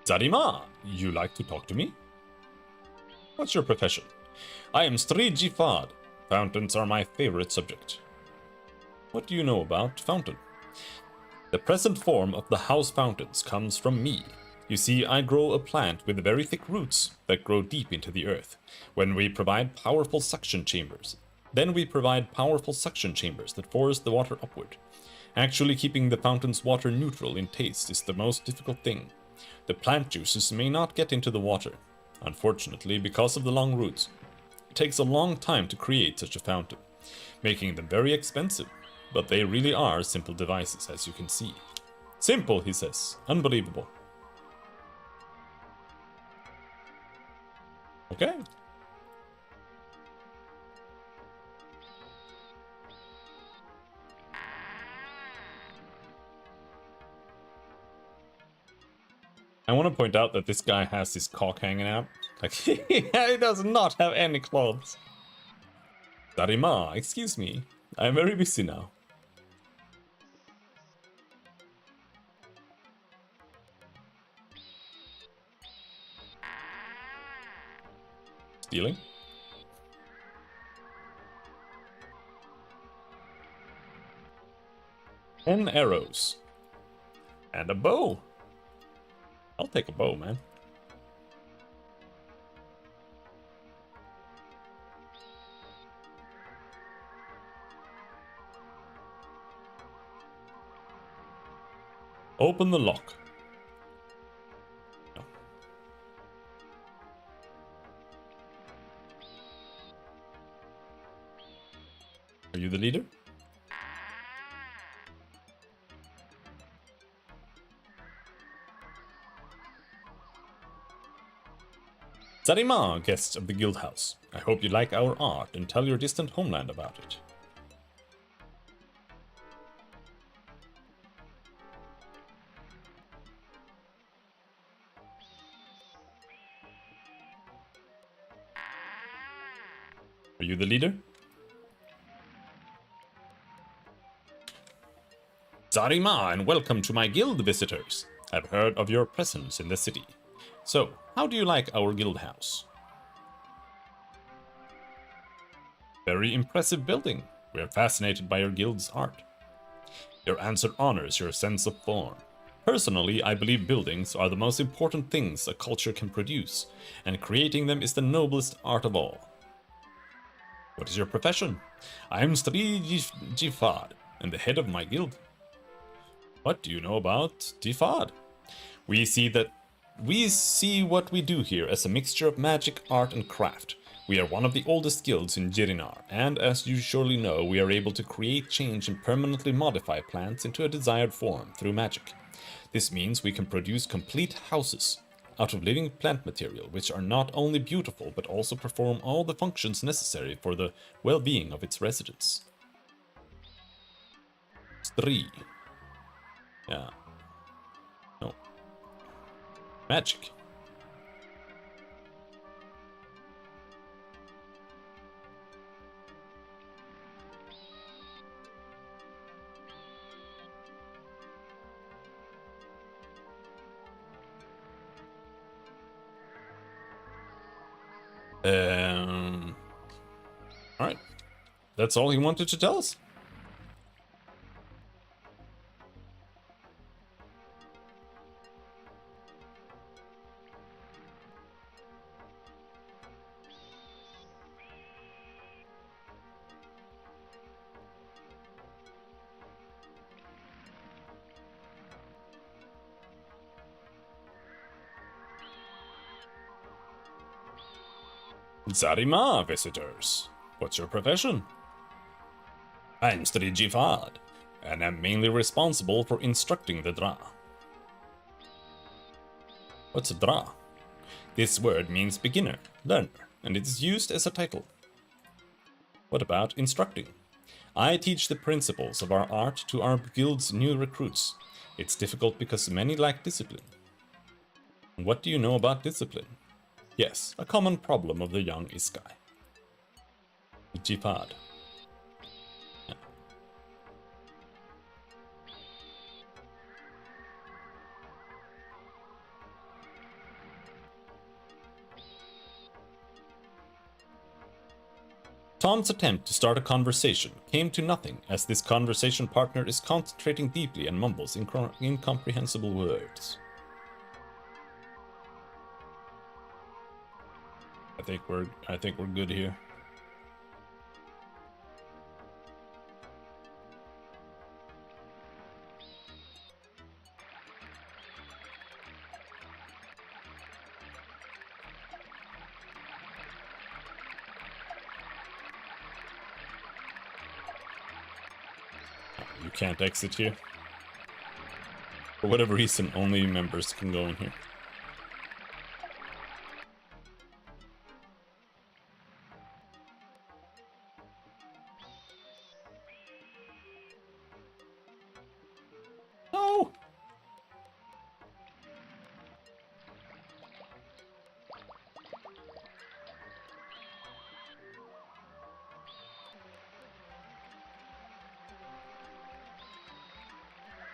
Zarima, you like to talk to me? What's your profession? I am Sri Jifad. Fountains are my favorite subject. What do you know about fountain? The present form of the house fountains comes from me. You see, I grow a plant with very thick roots that grow deep into the earth. Then we provide powerful suction chambers that force the water upward. Actually keeping the fountain's water neutral in taste is the most difficult thing. The plant juices may not get into the water, unfortunately, because of the long roots. It takes a long time to create such a fountain, making them very expensive, but they really are simple devices, as you can see. Simple, he says. Unbelievable. Okay. I want to point out that this guy has his cock hanging out. Like, he does not have any clothes. Darima, excuse me. I'm very busy now. Stealing? Ten arrows. And a bow. I'll take a bow, man. Open the lock. No. Are you the leader? Zarima, guests of the guild house. I hope you like our art and tell your distant homeland about it. Are you the leader? Zarima, and welcome to my guild, visitors. I've heard of your presence in the city. So, how do you like our guild house? Very impressive building. We are fascinated by your guild's art. Your answer honors your sense of form. Personally, I believe buildings are the most important things a culture can produce, and creating them is the noblest art of all. What is your profession? I am Stri Jifad, and the head of my guild. What do you know about Jifad? We see what we do here as a mixture of magic, art, and craft. We are one of the oldest guilds in Jirinar, and as you surely know, we are able to create, change, and permanently modify plants into a desired form through magic. This means we can produce complete houses out of living plant material, which are not only beautiful, but also perform all the functions necessary for the well-being of its residents. 3. Yeah. No. Magic. Alright. That's all he wanted to tell us. Zarima, visitors. What's your profession? I'm Stri Jifad, and am mainly responsible for instructing the Dra. What's a Dra? This word means beginner, learner, and it is used as a title. What about instructing? I teach the principles of our art to our guild's new recruits. It's difficult because many lack discipline. What do you know about discipline? Yes, a common problem of the young Iskai. Jifad. Yeah. Tom's attempt to start a conversation came to nothing, as this conversation partner is concentrating deeply and mumbles incomprehensible words. I think we're good here. You can't exit here. For whatever reason, only members can go in here. No!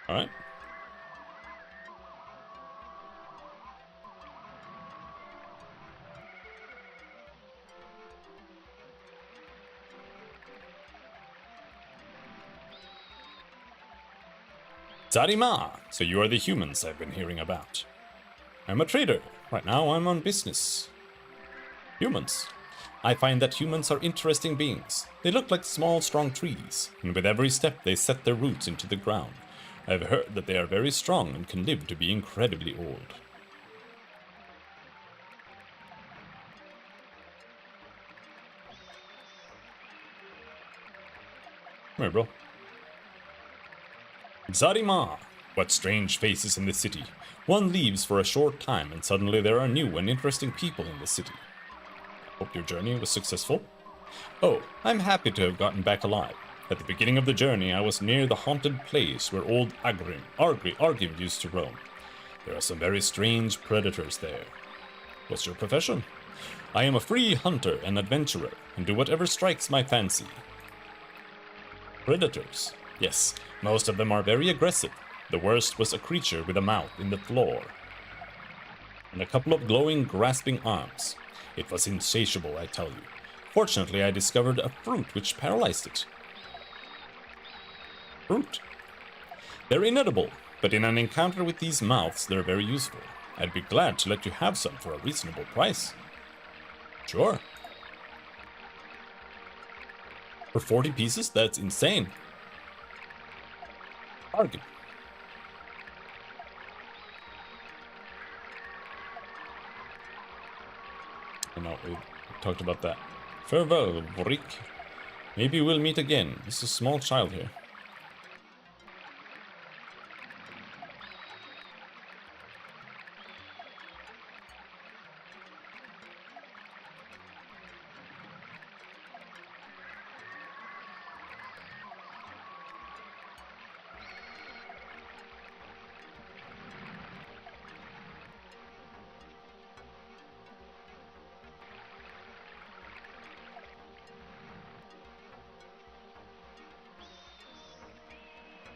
All right. Zarima! So you are the humans I've been hearing about. I'm a trader. Right now I'm on business. Humans. I find that humans are interesting beings. They look like small, strong trees, and with every step they set their roots into the ground. I've heard that they are very strong and can live to be incredibly old. Come here, bro. Zarima! What strange faces in the city. One leaves for a short time and suddenly there are new and interesting people in the city. Hope your journey was successful. Oh, I'm happy to have gotten back alive. At the beginning of the journey I was near the haunted place where old Argrim used to roam. There are some very strange predators there. What's your profession? I am a free hunter and adventurer, and do whatever strikes my fancy. Predators. Yes, most of them are very aggressive. The worst was a creature with a mouth in the floor, and a couple of glowing, grasping arms. It was insatiable, I tell you. Fortunately, I discovered a fruit which paralyzed it. Fruit. They're inedible, but in an encounter with these mouths, they're very useful. I'd be glad to let you have some for a reasonable price. Sure. For 40 pieces? That's insane. Bargain. I know, we talked about that. Farewell, Vorik. Maybe we'll meet again. There's a small child here.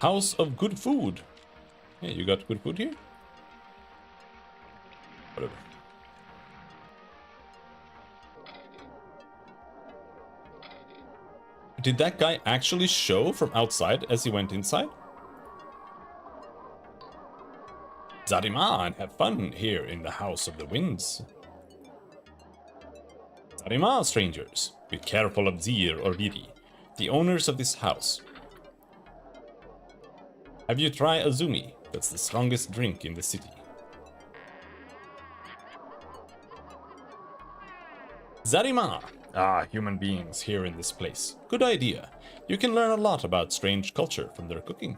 House of good food. Hey, you got good food here? Whatever. Did that guy actually show from outside as he went inside? Zarima, and have fun here in the House of the Winds. Zarima, strangers. Be careful of Zir or Viri, the owners of this house. Have you tried Azumi? That's the strongest drink in the city. Zarima! Ah, human beings here in this place. Good idea. You can learn a lot about strange culture from their cooking.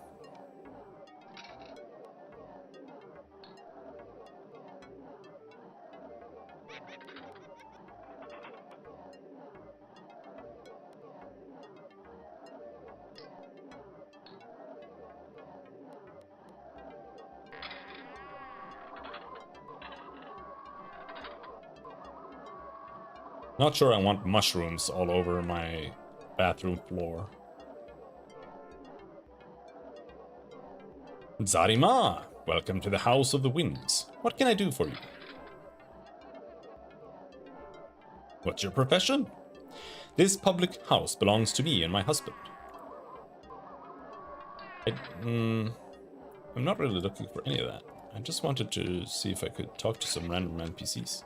Not sure I want mushrooms all over my bathroom floor. Zarima! Welcome to the House of the Winds. What can I do for you? What's your profession? This public house belongs to me and my husband. I'm not really looking for any of that. I just wanted to see if I could talk to some random NPCs.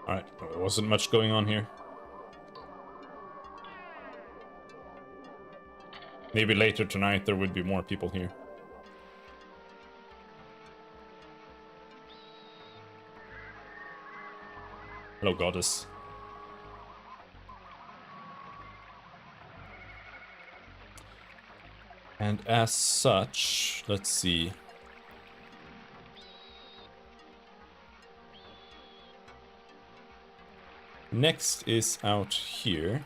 Alright, there wasn't much going on here. Maybe later tonight there would be more people here. Hello, goddess. And as such, let's see. Next is out here,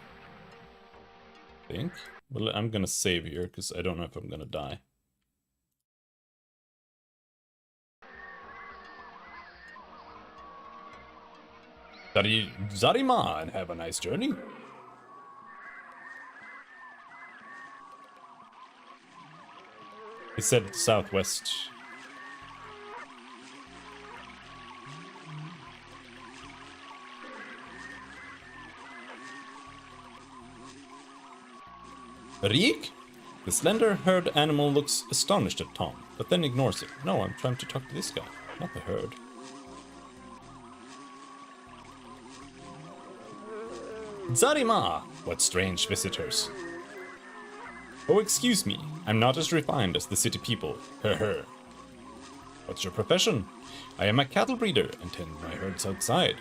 I think. Well, I'm gonna save here because I don't know if I'm gonna die. Zarima, and have a nice journey. He said southwest. Reek? The slender herd animal looks astonished at Tom, but then ignores it. No, I'm trying to talk to this guy, not the herd. Zarima! What strange visitors. Oh, excuse me. I'm not as refined as the city people. Her. What's your profession? I am a cattle breeder and tend my herds outside.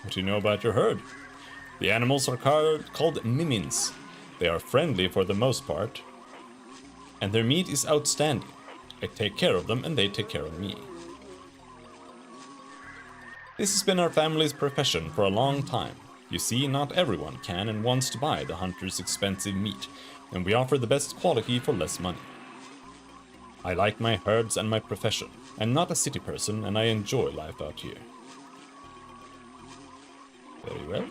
What do you know about your herd? The animals are called mimins. They are friendly for the most part, and their meat is outstanding. I take care of them and they take care of me. This has been our family's profession for a long time. You see, not everyone can and wants to buy the hunter's expensive meat, and we offer the best quality for less money. I like my herds and my profession. I'm not a city person and I enjoy life out here. Very well.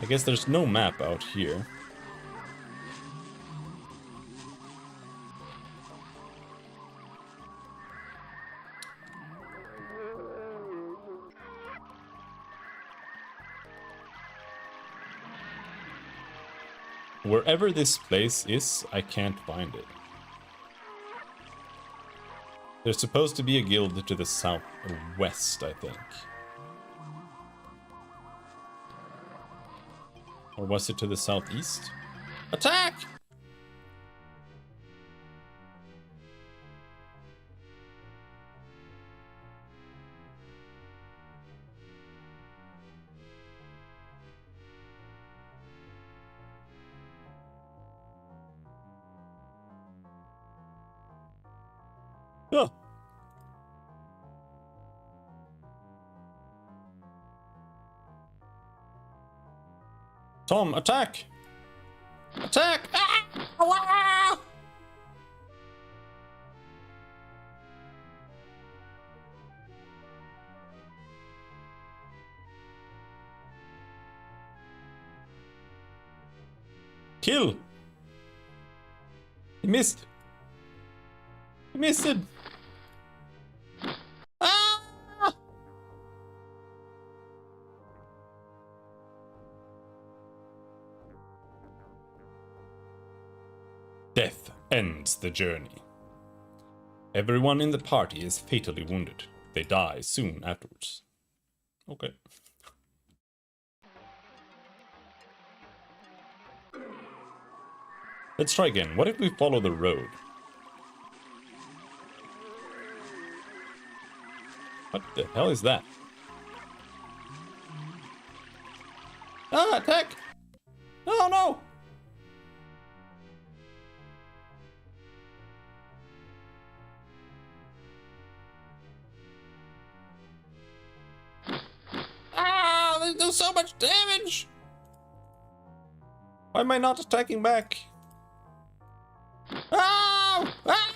I guess there's no map out here. Wherever this place is, I can't find it. There's supposed to be a guild to the southwest, I think. Or was it to the southeast? Attack! Oh. Tom, attack! Attack! Ah! Ah! Kill! He missed. He missed it. Ah! Death ends the journey. Everyone in the party is fatally wounded. They die soon afterwards. Okay. Let's try again. What if we follow the road? What the hell is that? Ah, attack! No, no! Ah, they do so much damage! Why am I not attacking back? Oh! Ah! Ah!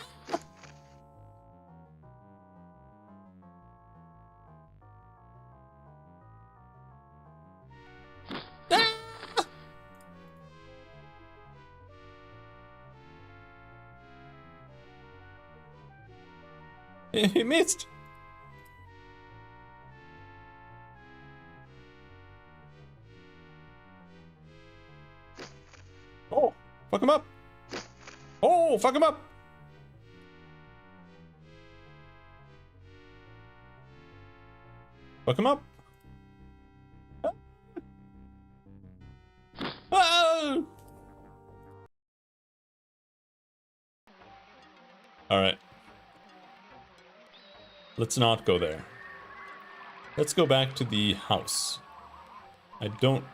He missed. Oh, fuck him up. Oh, fuck him up. Fuck him up. Oh! All right. Let's not go there. Let's go back to the house. I don't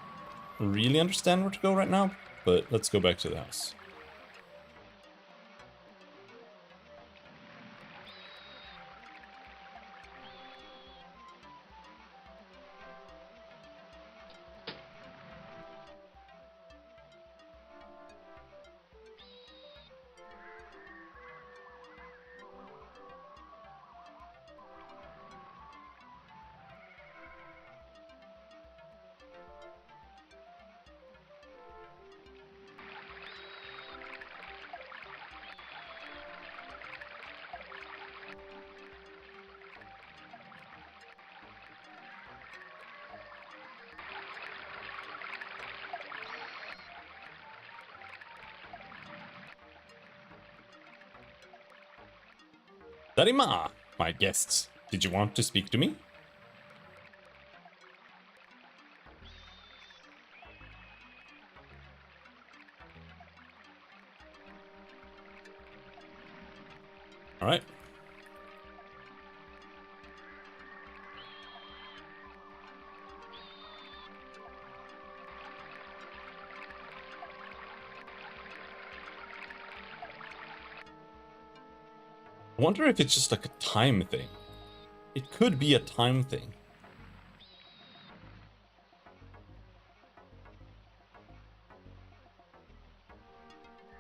really understand where to go right now, but let's go back to the house. Darima, my guests, did you want to speak to me? All right. I wonder if it's just like a time thing. It could be a time thing.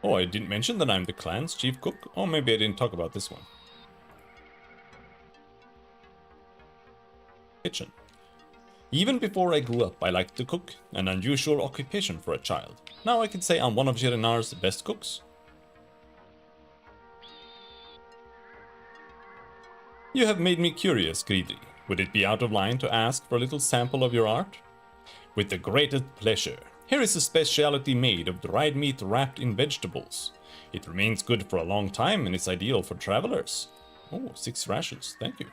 Oh, I didn't mention that I'm the clan's chief cook? Oh, maybe I didn't talk about this one. Kitchen. Even before I grew up, I liked to cook, an unusual occupation for a child. Now I can say I'm one of Girinar's best cooks. You have made me curious, Greedy. Would it be out of line to ask for a little sample of your art? With the greatest pleasure. Here is a specialty made of dried meat wrapped in vegetables. It remains good for a long time and is ideal for travelers. Oh, 6 rashes, thank you.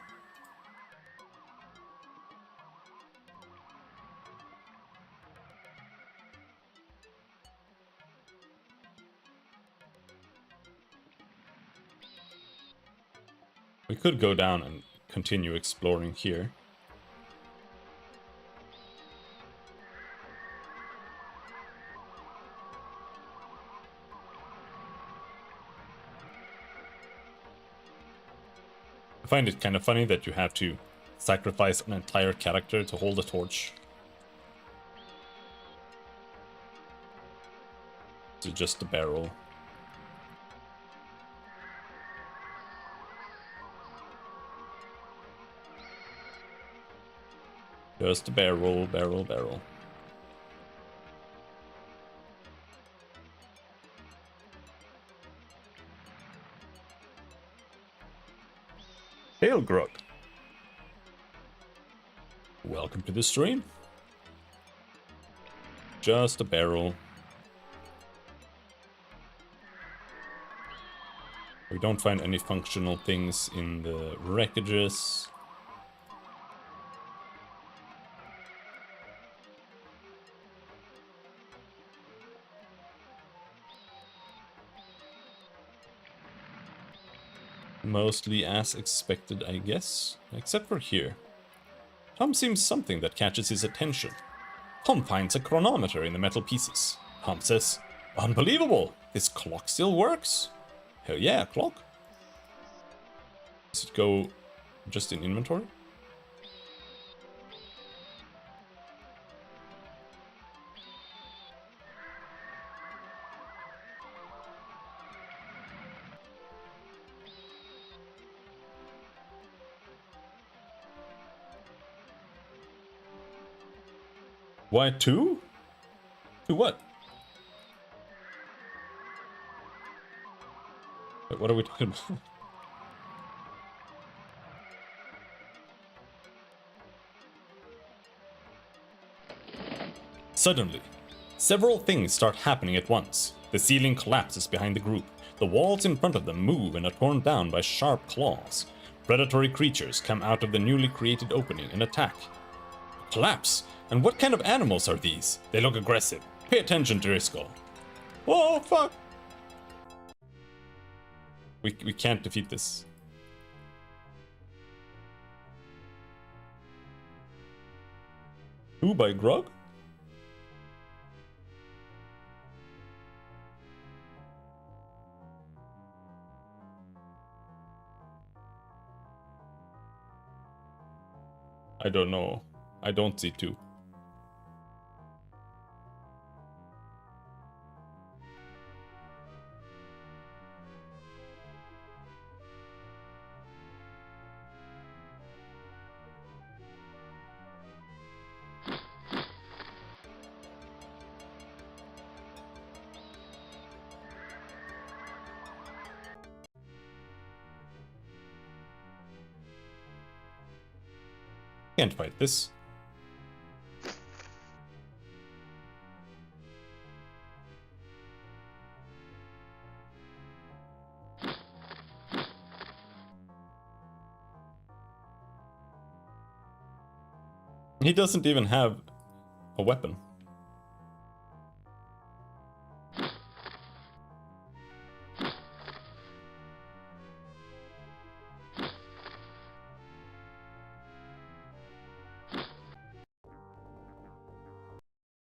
We could go down and continue exploring here. I find it kind of funny that you have to sacrifice an entire character to hold a torch. To just a barrel. Just a barrel, barrel, barrel. Hail, Grug. Welcome to the stream. Just a barrel. We don't find any functional things in the wreckages. Mostly as expected, I guess. Except for here. Tom seems something that catches his attention. Tom finds a chronometer in the metal pieces. Tom says, "Unbelievable! This clock still works!" Hell yeah, clock. Does it go just in inventory? Why 2? To what? Wait, what are we talking about? Suddenly, several things start happening at once. The ceiling collapses behind the group. The walls in front of them move and are torn down by sharp claws. Predatory creatures come out of the newly created opening and attack. Collapse! And what kind of animals are these? They look aggressive. Pay attention, Driscoll. Oh, fuck! We can't defeat this. Who by Grog? I don't know. I don't see 2. Can't fight this. He doesn't even have a weapon.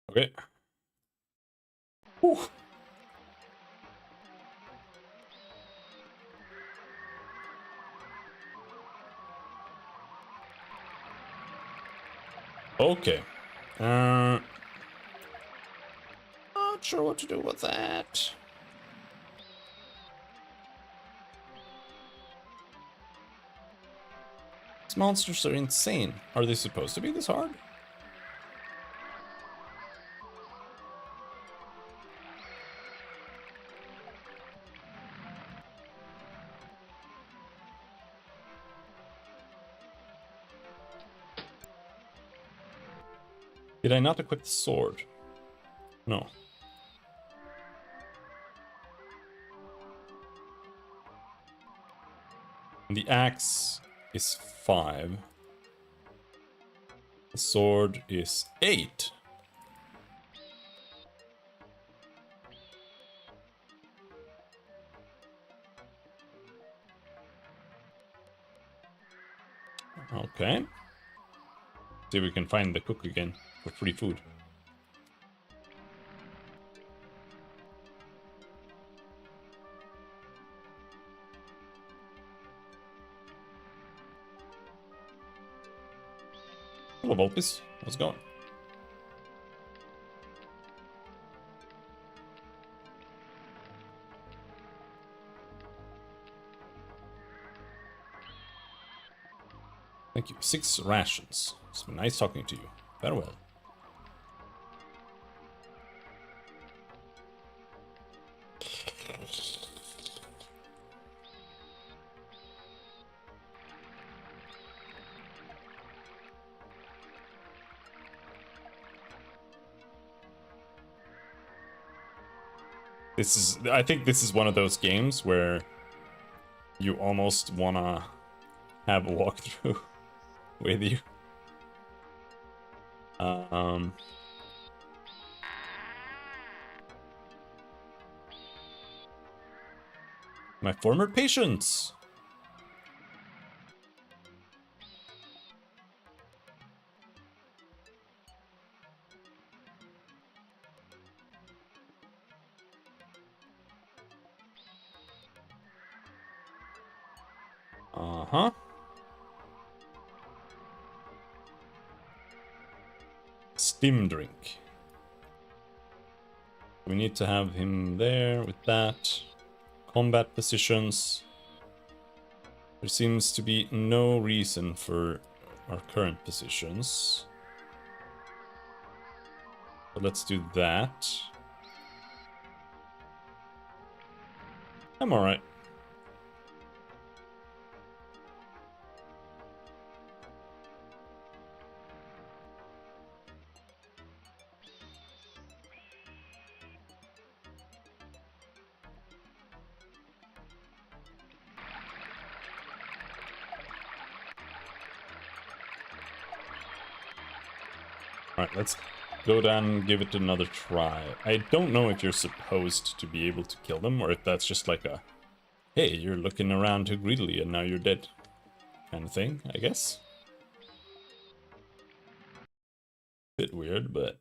Okay. Whew. Okay. Not sure what to do with that. These monsters are insane. Are they supposed to be this hard? Did I not equip the sword? No. The axe is 5. The sword is 8. Okay. See if we can find the cook again for free food. Hello, Volpis. How's it going? Thank you. 6 rations. It's been nice talking to you. Farewell. I think this is one of those games where you almost wanna have a walkthrough with you. My former patients. Uh-huh. Steam drink. We need to have him there with that. Combat positions. There seems to be no reason for our current positions. But let's do that. I'm alright. Alright, let's go down and give it another try. I don't know if you're supposed to be able to kill them, or if that's just like a, hey, you're looking around too greedily and now you're dead kind of thing, I guess. Bit weird, but...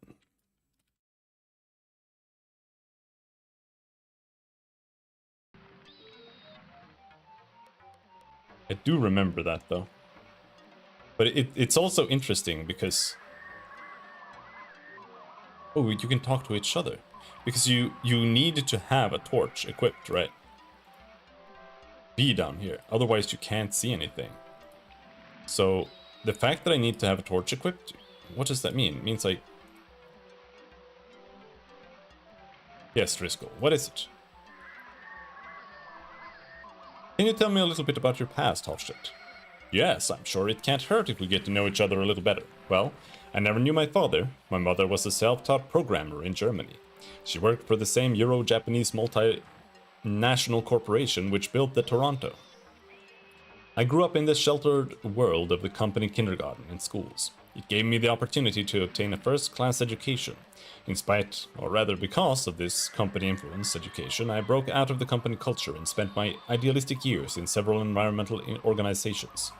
I do remember that, though. But it's also interesting because... Oh, you can talk to each other. Because you need to have a torch equipped, right? Be down here. Otherwise you can't see anything. So, the fact that I need to have a torch equipped, what does that mean? It means like... Yes, Driscoll, what is it? Can you tell me a little bit about your past, Hofstedt? Yes, I'm sure it can't hurt if we get to know each other a little better. Well, I never knew my father. My mother was a self-taught programmer in Germany. She worked for the same Euro-Japanese multinational corporation which built the Toronto. I grew up in the sheltered world of the company kindergarten and schools. It gave me the opportunity to obtain a first-class education. In spite, or rather because of this company-influenced education, I broke out of the company culture and spent my idealistic years in several environmental organizations.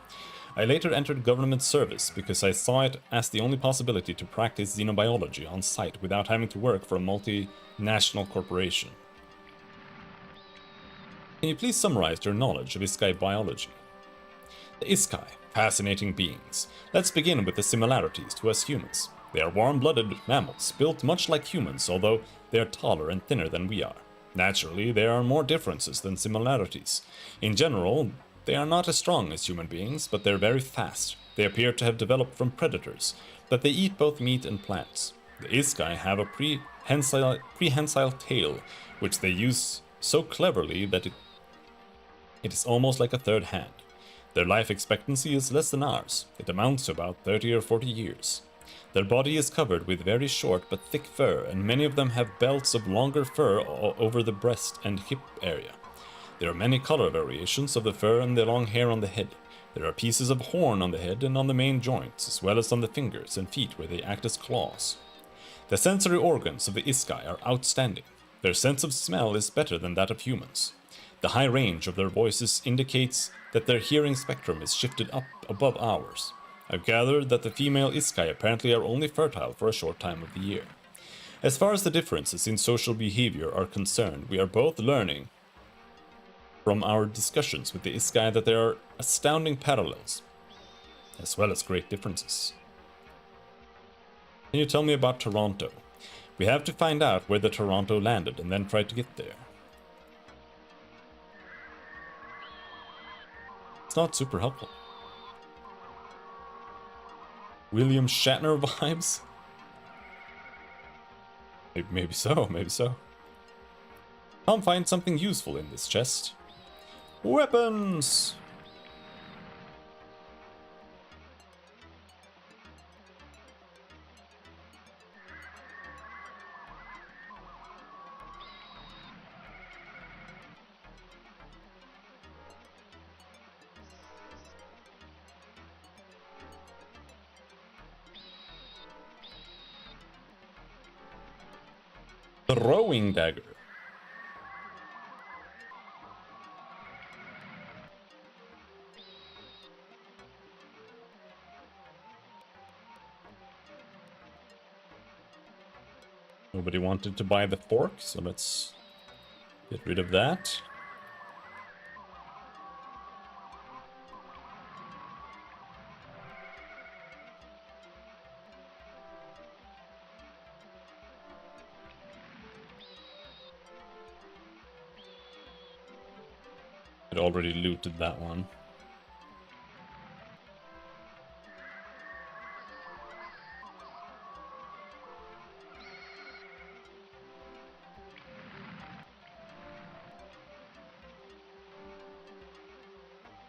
I later entered government service because I saw it as the only possibility to practice xenobiology on site without having to work for a multinational corporation. Can you please summarize your knowledge of Iskai biology? The Iskai Fascinating beings. Let's begin with the similarities to us humans. They are warm-blooded mammals, built much like humans, although they are taller and thinner than we are. Naturally, there are more differences than similarities. In general, they are not as strong as human beings, but they're very fast. They appear to have developed from predators, but they eat both meat and plants. The Iskai have a prehensile tail, which they use so cleverly that it is almost like a third hand. Their life expectancy is less than ours. It amounts to about 30 or 40 years. Their body is covered with very short but thick fur, and many of them have belts of longer fur over the breast and hip area. There are many color variations of the fur and the long hair on the head. There are pieces of horn on the head and on the main joints, as well as on the fingers and feet where they act as claws. The sensory organs of the Iskai are outstanding. Their sense of smell is better than that of humans. The high range of their voices indicates that their hearing spectrum is shifted up above ours. I've gathered that the female Iskai apparently are only fertile for a short time of the year. As far as the differences in social behavior are concerned, we are both learning from our discussions with the Iskai that there are astounding parallels, as well as great differences. Can you tell me about Toronto? We have to find out where the Toronto landed and then try to get there. It's not super helpful. William Shatner vibes? Maybe so, maybe so. I'll find something useful in this chest. Weapons! Throwing dagger. Nobody wanted to buy the fork, so let's get rid of that. It already looted that one.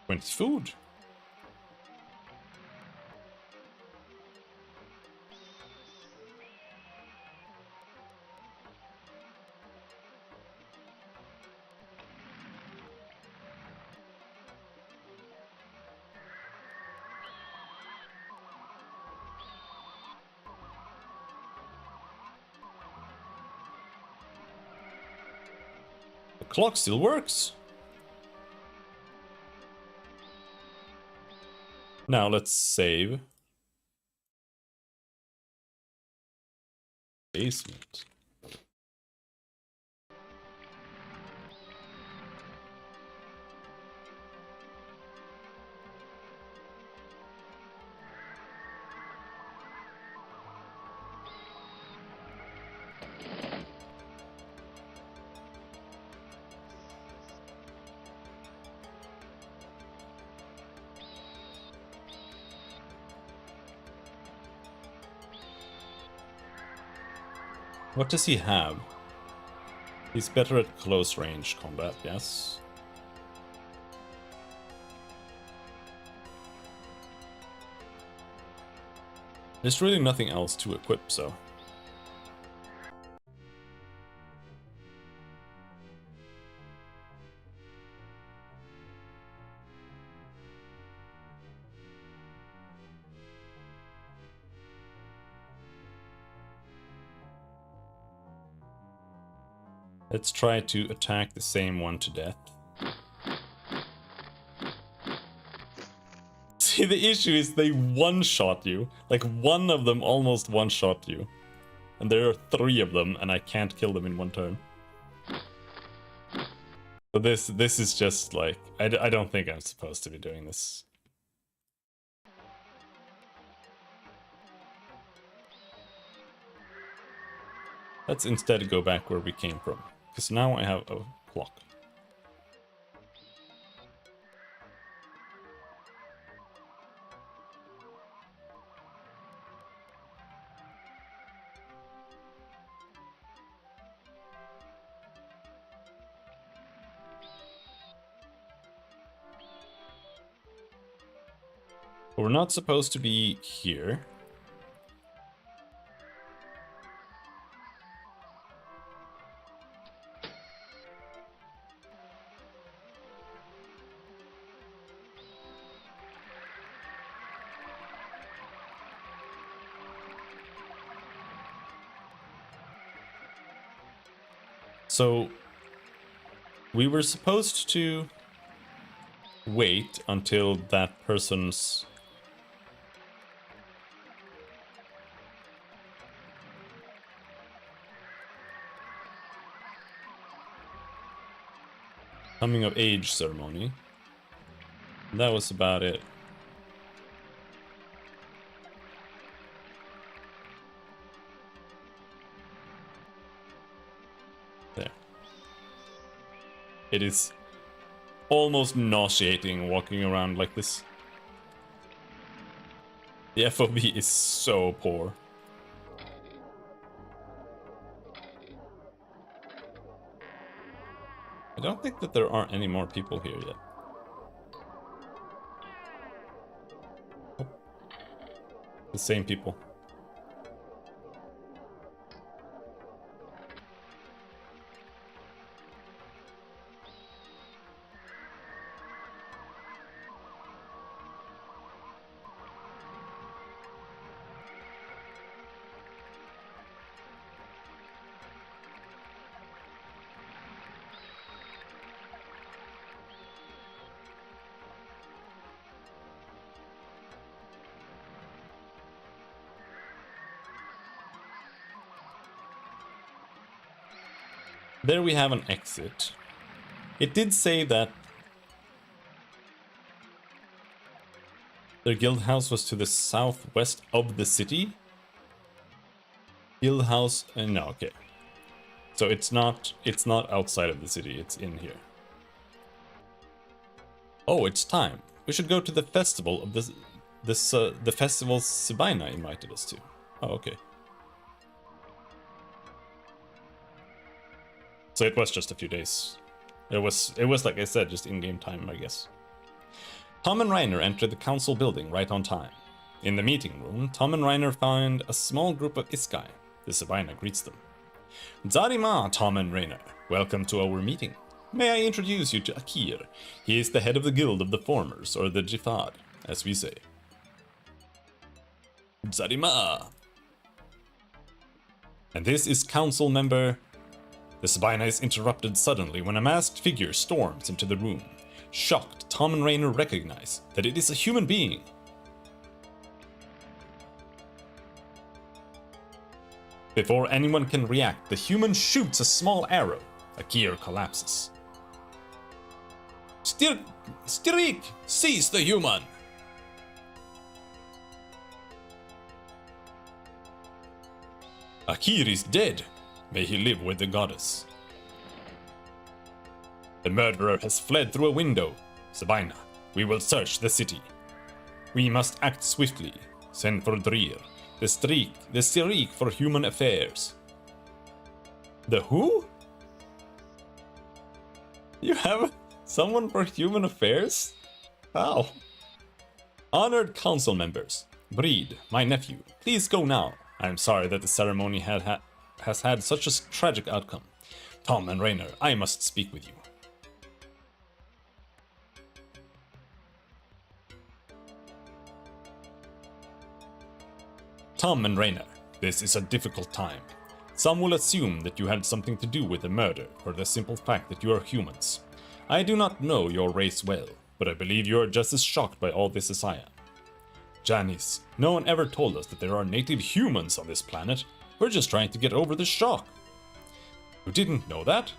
When it's food. The clock still works. Now let's save. Basement. What does he have? He's better at close range combat, yes. There's really nothing else to equip, so. Let's try to attack the same one to death. See, the issue is they one-shot you. Like, one of them almost one-shot you. And there are 3 of them, and I can't kill them in one turn. So this is just like... I don't think I'm supposed to be doing this. Let's instead go back where we came from, because now I have a clock. But we're not supposed to be here. So we were supposed to wait until that person's coming of age ceremony. That was about it. There. It is almost nauseating walking around like this. The FOV is so poor. I don't think that there are any more people here yet. Oh. The same people. There we have an exit. It did say that their guild house was to the southwest of the city. Guild house, no, okay. So it's not outside of the city, it's in here. Oh, it's time. We should go to the festival of the festival Sabina invited us to. Oh, okay. So it was just a few days. It was like I said, just in-game time, I guess. Tom and Reiner entered the council building right on time. In the meeting room, Tom and Reiner find a small group of Iskai. The Sabina greets them. Zarima, Tom and Reiner. Welcome to our meeting. May I introduce you to Akir. He is the head of the Guild of the Formers, or the Jihad, as we say. Zarima. And this is council member... The Sabina is interrupted suddenly when a masked figure storms into the room. Shocked, Tom and Reiner recognize that it is a human being. Before anyone can react, the human shoots a small arrow. Akir collapses. Stirik, seize the human! Akir is dead. May he live with the goddess. The murderer has fled through a window. Sabina, we will search the city. We must act swiftly. Send for Drir, the Stirik for human affairs. The who? You have someone for human affairs? How? Honored council members, Breed, my nephew, please go now. I am sorry that the ceremony has had such a tragic outcome. Tom and Reiner, I must speak with you. Tom and Reiner, this is a difficult time. Some will assume that you had something to do with the murder for the simple fact that you are humans. I do not know your race well, but I believe you are just as shocked by all this as I am. Janice, no one ever told us that there are native humans on this planet. We're just trying to get over the shock. You didn't know that?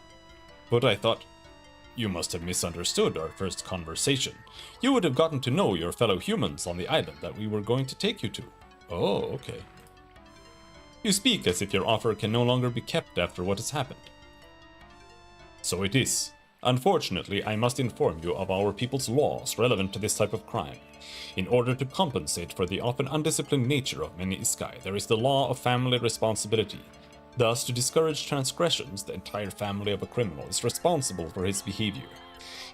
But I thought... You must have misunderstood our first conversation. You would have gotten to know your fellow humans on the island that we were going to take you to. Oh, okay. You speak as if your offer can no longer be kept after what has happened. So it is. Unfortunately, I must inform you of our people's laws relevant to this type of crime. In order to compensate for the often undisciplined nature of many Iskai, there is the law of family responsibility. Thus, to discourage transgressions, the entire family of a criminal is responsible for his behavior.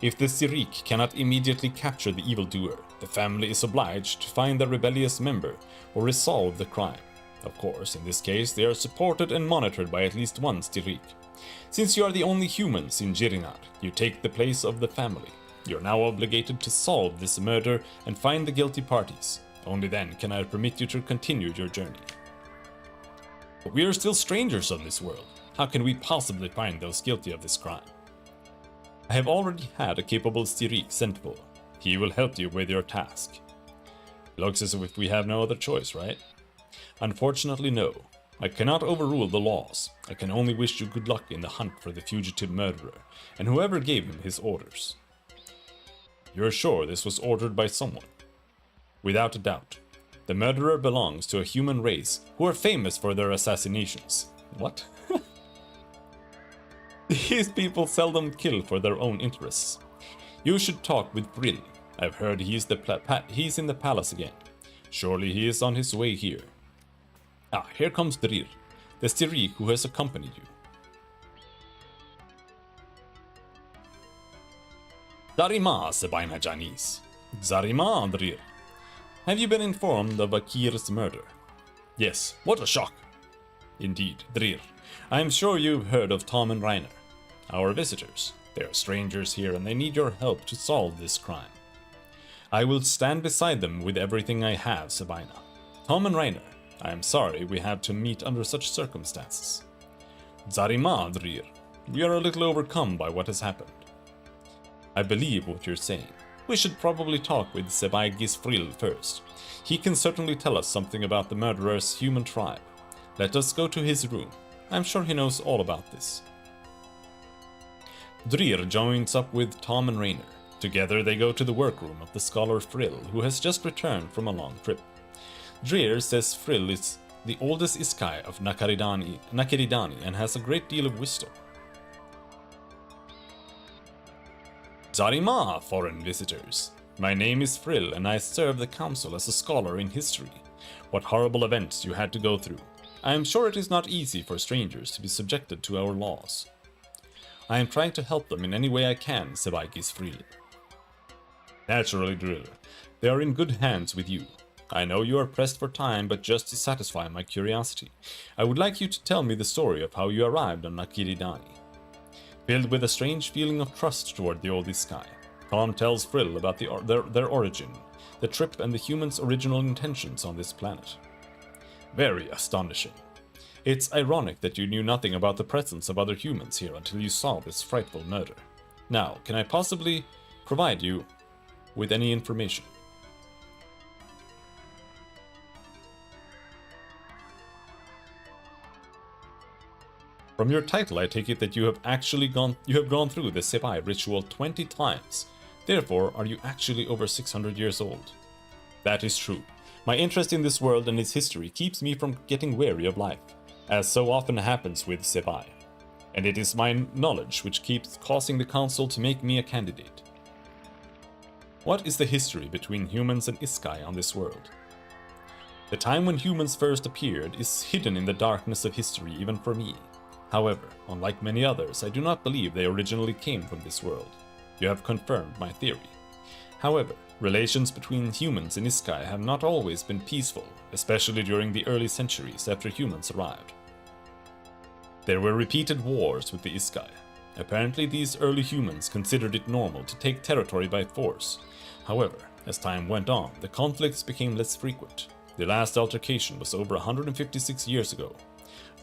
If the Sirik cannot immediately capture the evildoer, the family is obliged to find the rebellious member or resolve the crime. Of course, in this case, they are supported and monitored by at least one Sirik. Since you are the only humans in Jirinat, you take the place of the family. You are now obligated to solve this murder and find the guilty parties. Only then can I permit you to continue your journey. But we are still strangers on this world. How can we possibly find those guilty of this crime? I have already had a capable Sirik sent for. He will help you with your task. Looks as if we have no other choice, right? Unfortunately, no. I cannot overrule the laws. I can only wish you good luck in the hunt for the fugitive murderer, and whoever gave him his orders. You're sure this was ordered by someone? Without a doubt. The murderer belongs to a human race who are famous for their assassinations. What? These people seldom kill for their own interests. You should talk with Brill. I've heard he's in the palace again. Surely he is on his way here. Ah, here comes Drir, the Sirik who has accompanied you. Darima, Sebaina Janis. Zarima, Drir. Have you been informed of Akir's murder? Yes, what a shock. Indeed, Drir. I am sure you've heard of Tom and Reiner. Our visitors. They are strangers here and they need your help to solve this crime. I will stand beside them with everything I have, Sabina. Tom and Reiner, I am sorry we have to meet under such circumstances. Zarima, Drir. We are a little overcome by what has happened. I believe what you're saying. We should probably talk with Sebai Gisfril first. He can certainly tell us something about the murderer's human tribe. Let us go to his room. I'm sure he knows all about this. Drir joins up with Tom and Reiner. Together they go to the workroom of the scholar Frill, who has just returned from a long trip. Drir says Frill is the oldest Iskai of Nakiridani and has a great deal of wisdom. Zarima, foreign visitors. My name is Frill and I serve the council as a scholar in history. What horrible events you had to go through. I am sure it is not easy for strangers to be subjected to our laws. I am trying to help them in any way I can, Sebai Gisfril. Naturally, Driller. They are in good hands with you. I know you are pressed for time, but just to satisfy my curiosity, I would like you to tell me the story of how you arrived on Nakiridani. Filled with a strange feeling of trust toward the old Iskai, Tom tells Frill about their origin, the trip and the humans' original intentions on this planet. Very astonishing. It's ironic that you knew nothing about the presence of other humans here until you saw this frightful murder. Now, can I possibly provide you with any information? From your title, I take it that you have gone through the Sebai ritual 20 times. Therefore, are you actually over 600 years old? That is true. My interest in this world and its history keeps me from getting weary of life, as so often happens with Sebai. And it is my knowledge which keeps causing the council to make me a candidate. What is the history between humans and Iskai on this world? The time when humans first appeared is hidden in the darkness of history even for me. However, unlike many others, I do not believe they originally came from this world. You have confirmed my theory. However, relations between humans and Iskai have not always been peaceful, especially during the early centuries after humans arrived. There were repeated wars with the Iskai. Apparently, these early humans considered it normal to take territory by force. However, as time went on, the conflicts became less frequent. The last altercation was over 156 years ago.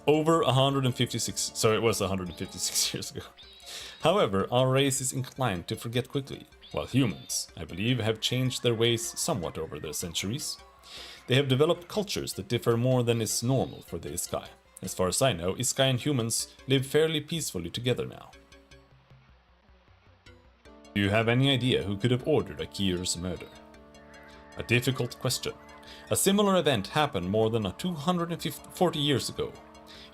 Over 156, so it was 156 years ago. However, our race is inclined to forget quickly, while humans, I believe, have changed their ways somewhat over the centuries. They have developed cultures that differ more than is normal for the Iskai. As far as I know, Iskai and humans live fairly peacefully together now. Do you have any idea who could have ordered Akir's murder? A difficult question. A similar event happened more than 240 years ago.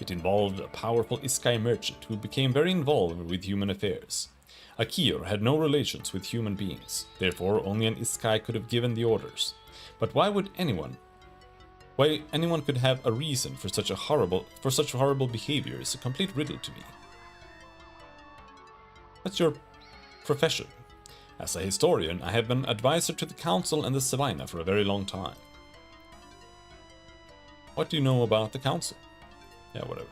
It involved a powerful Iskai merchant who became very involved with human affairs. Akir had no relations with human beings, therefore only an Iskai could have given the orders. But why anyone could have a reason for such horrible behavior is a complete riddle to me. What's your profession? As a historian, I have been advisor to the council and the Savina for a very long time. What do you know about the council? Yeah, whatever.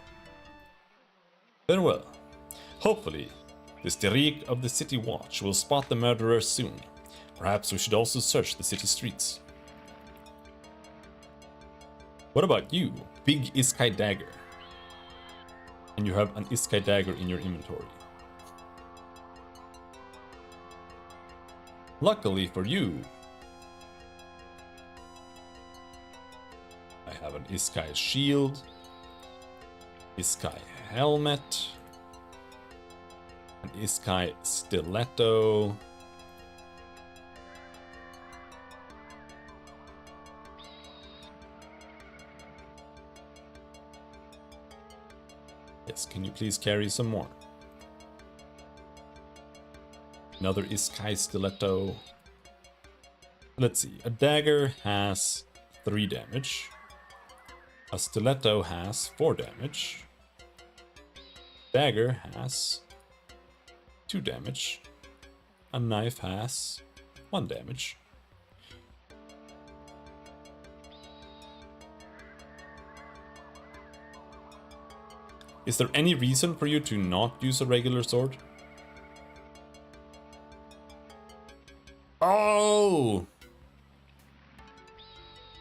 Very well. Hopefully, the Styrik of the City Watch will spot the murderer soon. Perhaps we should also search the city streets. What about you, Big Iskai Dagger? And you have an Iskai Dagger in your inventory. Luckily for you, I have an Iskai Shield, Iskai Helmet, an Iskai Stiletto, yes, can you please carry some more? Another Iskai Stiletto. Let's see, a dagger has 3 damage. A stiletto has 4 damage. Dagger has 2 damage. A knife has 1 damage. Is there any reason for you to not use a regular sword? Oh!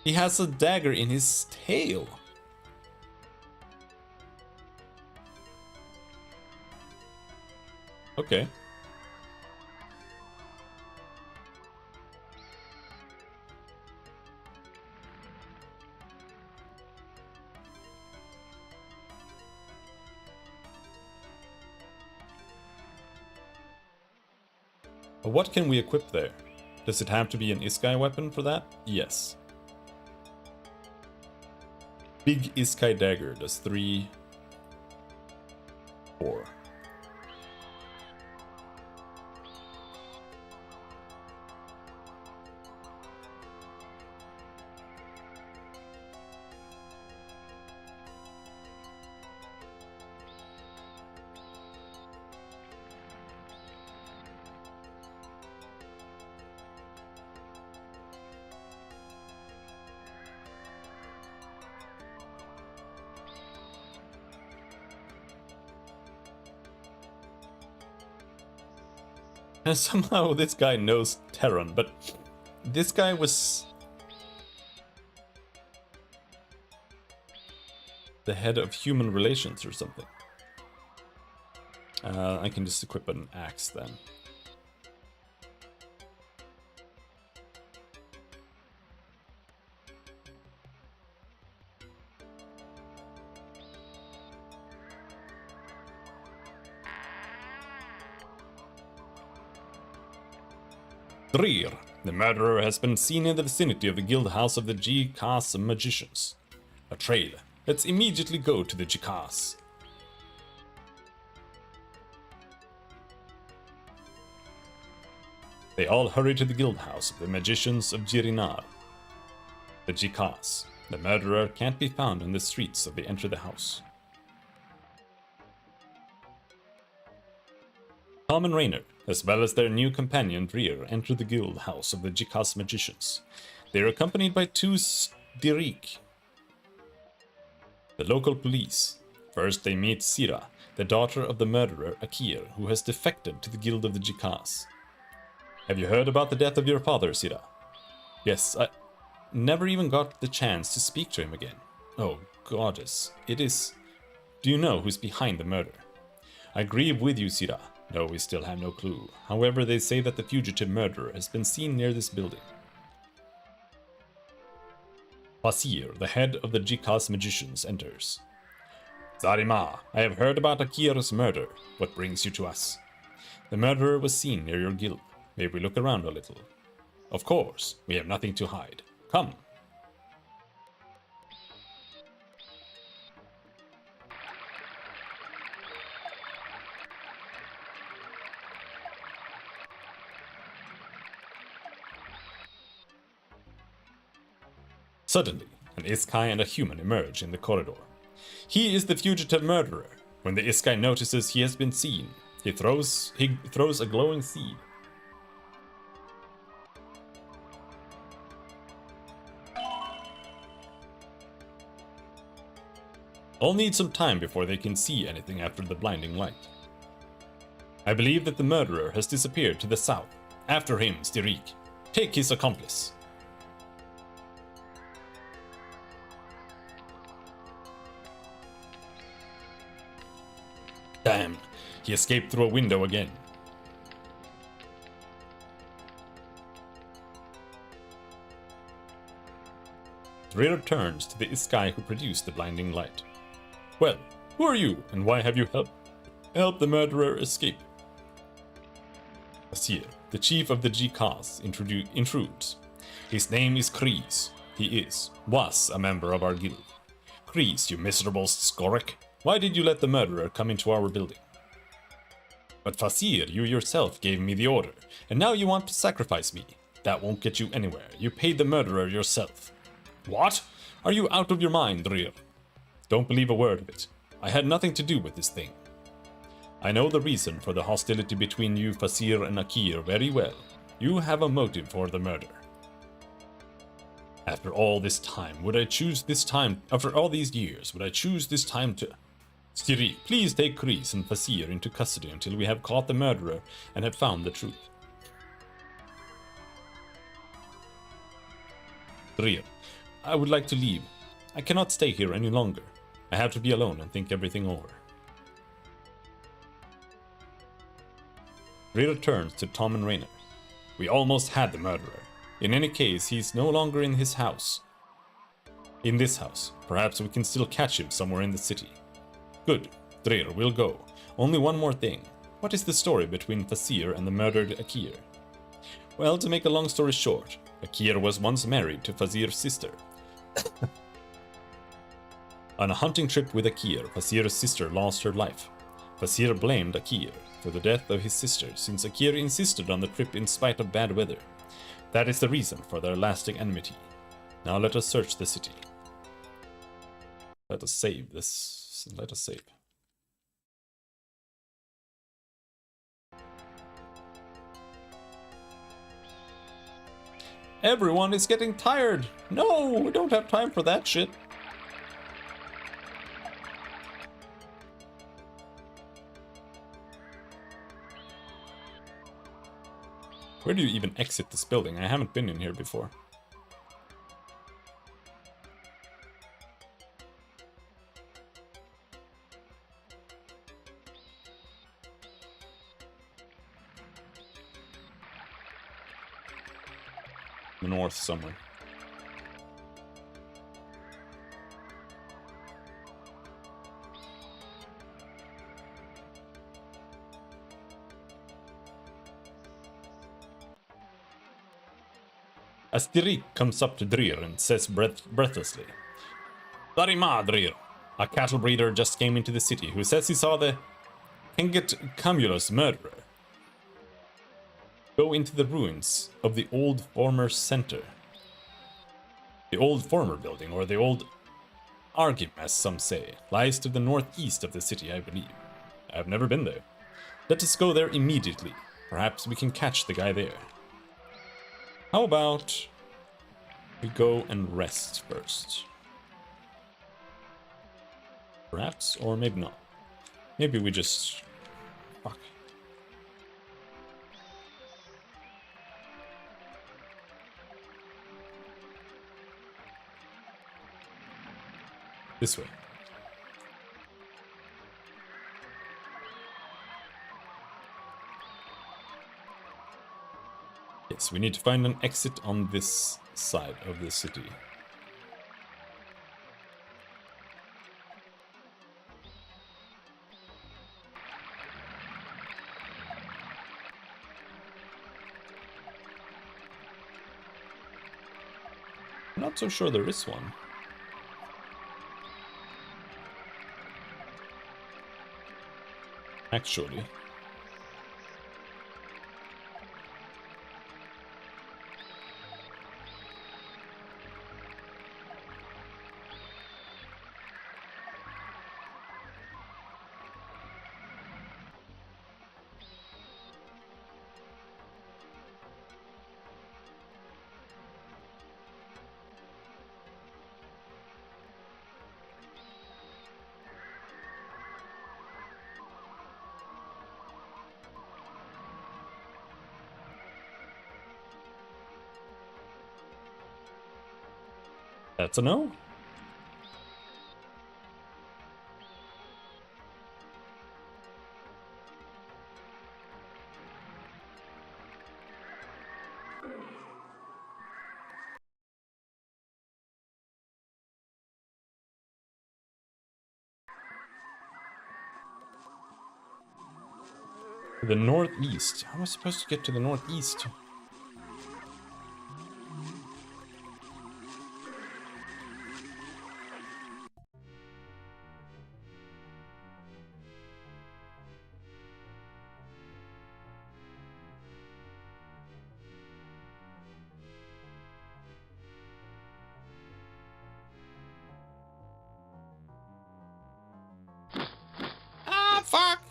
He has a dagger in his tail. Okay. What can we equip there? Does it have to be an Iskai weapon for that? Yes. Big Iskai Dagger does 3, 4. And somehow this guy knows Terran, but this guy was the head of human relations or something. I can just equip an axe then. Drir, the murderer has been seen in the vicinity of the guild house of the Jikas magicians. A trail. Let's immediately go to the Jikas. They all hurry to the guild house of the magicians of Jirinar. The Jikas. The murderer can't be found in the streets, so they enter the house. Tom and Raynor, as well as their new companion Drir, enter the guild house of the Jikas magicians. They are accompanied by 2 Styrik, the local police. First they meet Sira, the daughter of the murderer Akir, who has defected to the guild of the Jikas. Have you heard about the death of your father, Sira? Yes, I never even got the chance to speak to him again. Oh, goddess, it is... Do you know who's behind the murder? I grieve with you, Sira. No, we still have no clue. However, they say that the fugitive murderer has been seen near this building. Pasir, the head of the Jikas magicians, enters. Zarima, I have heard about Akira's murder. What brings you to us? The murderer was seen near your guild. May we look around a little? Of course, we have nothing to hide. Come. Suddenly, an Iskai and a human emerge in the corridor. He is the fugitive murderer. When the Iskai notices he has been seen, he throws a glowing seed. All need some time before they can see anything after the blinding light. I believe that the murderer has disappeared to the south. After him, Styrik. Take his accomplice. Damn, he escaped through a window again. Rear turns to the Iskai who produced the blinding light. Well, who are you, and why have you helped the murderer escape? Asir, the chief of the G-Cause, intrudes. His name is Kreese. He was a member of our guild. Kreese, you miserable Skorek. Why did you let the murderer come into our building? But Fasir, you yourself gave me the order, and now you want to sacrifice me. That won't get you anywhere. You paid the murderer yourself. What? Are you out of your mind, Rir? Don't believe a word of it. I had nothing to do with this thing. I know the reason for the hostility between you, Fasir and Akir, very well. You have a motive for the murder. After all this time, after all these years, would I choose this time to... Styrik, please take Kreese and Fasir into custody until we have caught the murderer and have found the truth. Rir, I would like to leave. I cannot stay here any longer. I have to be alone and think everything over. Rir turns to Tom and Raynor. We almost had the murderer. In any case, he's no longer in his house. In this house. Perhaps we can still catch him somewhere in the city. Good. Rir, we'll go. Only one more thing. What is the story between Fasir and the murdered Akir? Well, to make a long story short, Akir was once married to Fasir's sister. On a hunting trip with Akir, Fasir's sister lost her life. Fasir blamed Akir for the death of his sister, since Akir insisted on the trip in spite of bad weather. That is the reason for their lasting enmity. Now let us search the city. Let us save this. Let us save. Everyone is getting tired. No, we don't have time for that shit. Where do you even exit this building? I haven't been in here before. North somewhere. Styrik comes up to Drir and says breathlessly, Darima, Drir. A cattle breeder just came into the city who says he saw the Henget Camulus murderer go into the ruins of the old former center. The old former building, or the old Argim, as some say, lies to the northeast of the city, I believe. I have never been there. Let us go there immediately. Perhaps we can catch the guy there. How about we go and rest first? Perhaps, or maybe not. Maybe we just... Fuck. This way. Yes, we need to find an exit on this side of the city. I'm not so sure there is one. Actually. That's a no. The northeast. How am I supposed to get to the northeast? Ah, fuck!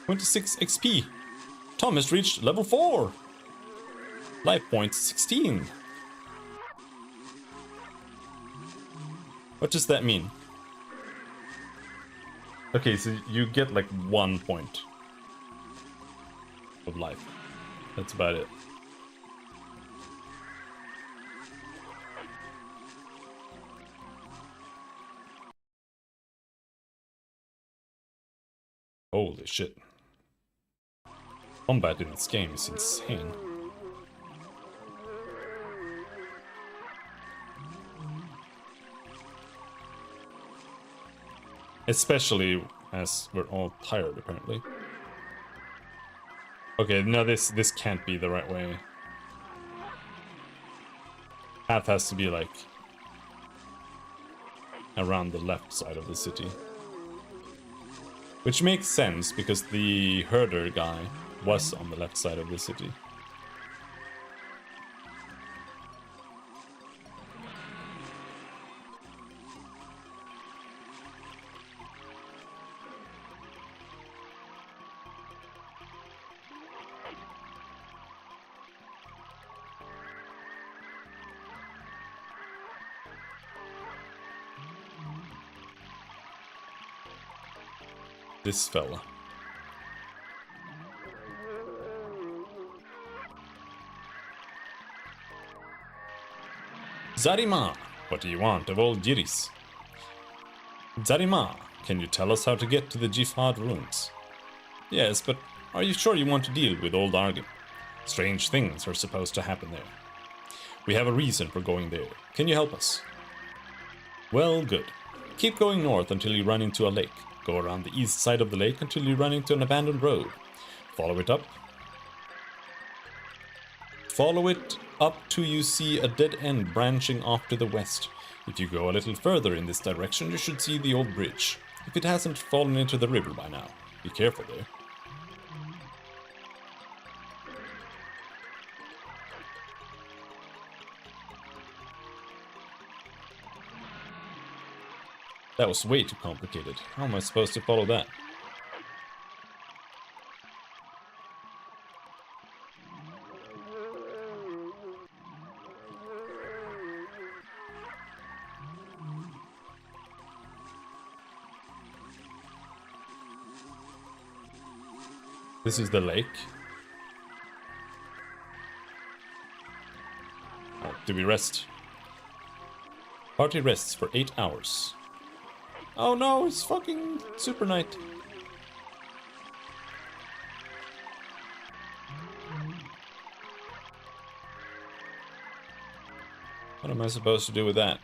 $26 XP. Tom has reached level 4. Life points 16. What does that mean? Okay, so you get like 1 point of life. That's about it. Holy shit. Combat in this game is insane. Especially as we're all tired, apparently. Okay, no, this can't be the right way. Path has to be, like, around the left side of the city. Which makes sense, because the herder guy was on the left side of the city. This fella. Zarima, what do you want of old Giris? Zarima, can you tell us how to get to the Jihad ruins? Yes, but are you sure you want to deal with old Albion? Strange things are supposed to happen there. We have a reason for going there. Can you help us? Well, good. Keep going north until you run into a lake. Go around the east side of the lake until you run into an abandoned road. Follow it up. Follow it up till you see a dead end branching off to the west. If you go a little further in this direction, you should see the old bridge. If it hasn't fallen into the river by now, be careful there. That was way too complicated. How am I supposed to follow that? This is the lake. Do we rest? Party rests for 8 hours. Oh no, it's fucking Super Night. What am I supposed to do with that?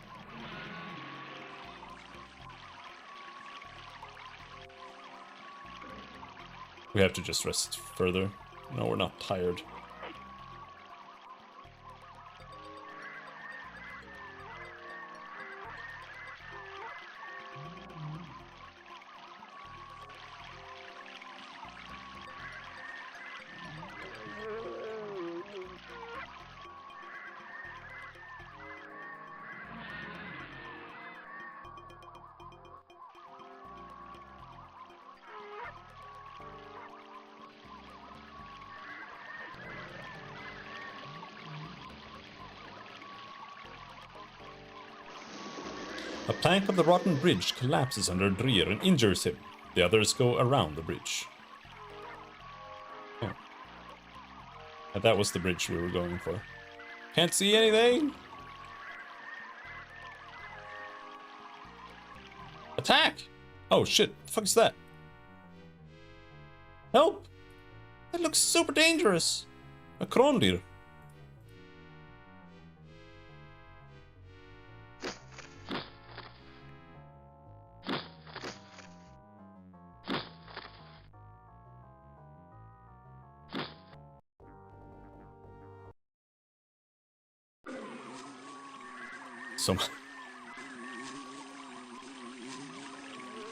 We have to just rest further. No, we're not tired. A plank of the rotten bridge collapses under Drir and injures him. The others go around the bridge. Yeah. And that was the bridge we were going for. Can't see anything! Attack! Oh shit, the fuck is that? Help! That looks super dangerous! A Krondir.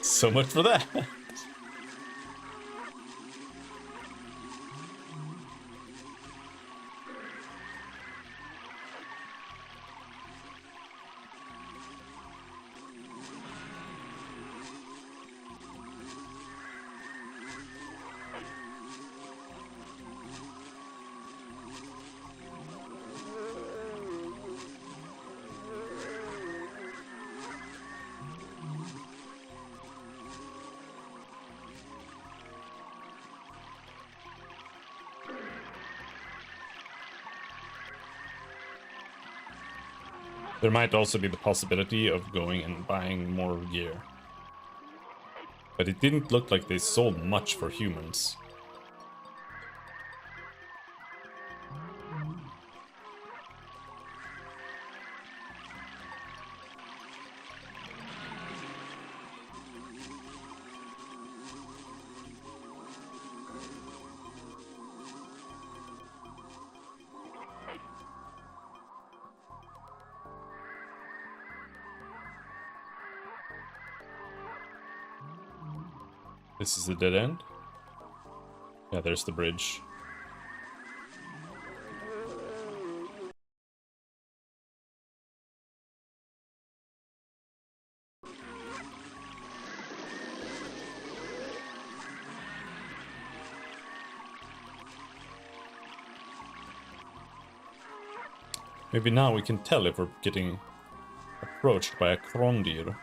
So much for that. There might also be the possibility of going and buying more gear. But it didn't look like they sold much for humans. This is a dead end? Yeah, there's the bridge. Maybe now we can tell if we're getting approached by a Krondir.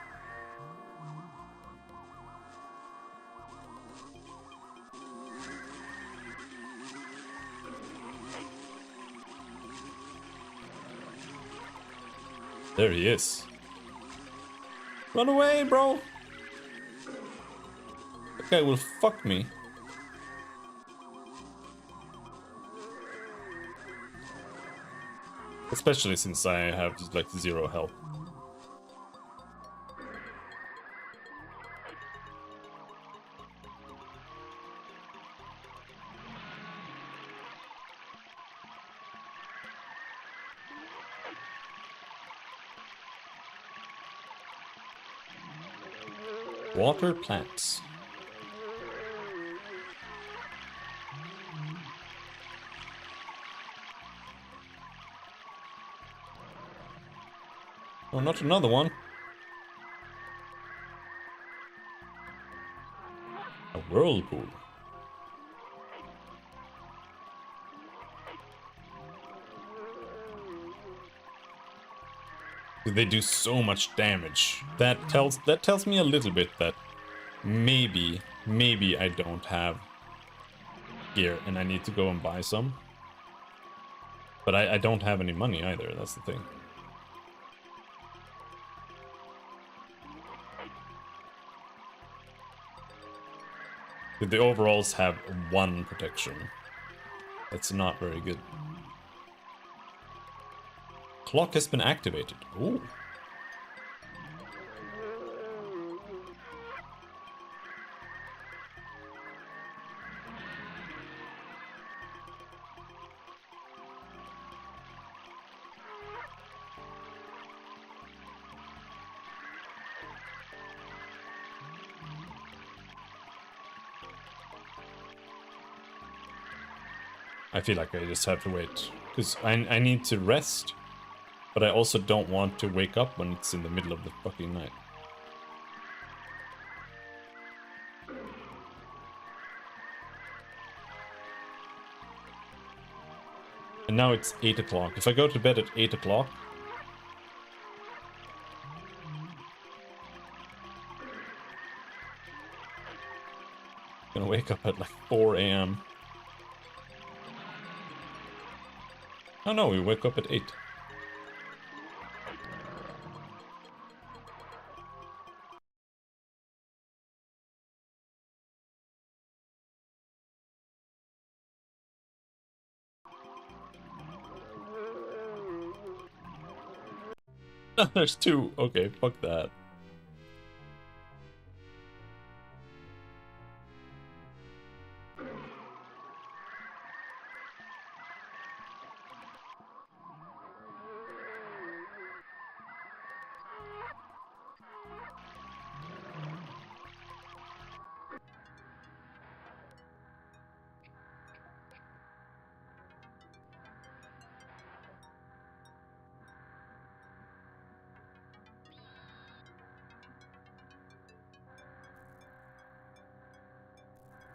There he is. Run away, bro! That guy will fuck me. Especially since I have like 0 health. Water plants. Oh, not another one. A whirlpool. They do so much damage. That tells me a little bit that maybe I don't have gear and I need to go and buy some. But I don't have any money either, that's the thing. The overalls have 1 protection. That's not very good. Clock has been activated. Ooh. I feel like I just have to wait, because I need to rest, but I also don't want to wake up when it's in the middle of the fucking night. And now it's 8 o'clock. If I go to bed at 8 o'clock, gonna wake up at like 4 a.m. Oh no, we wake up at 8. There's 2. Okay, fuck that.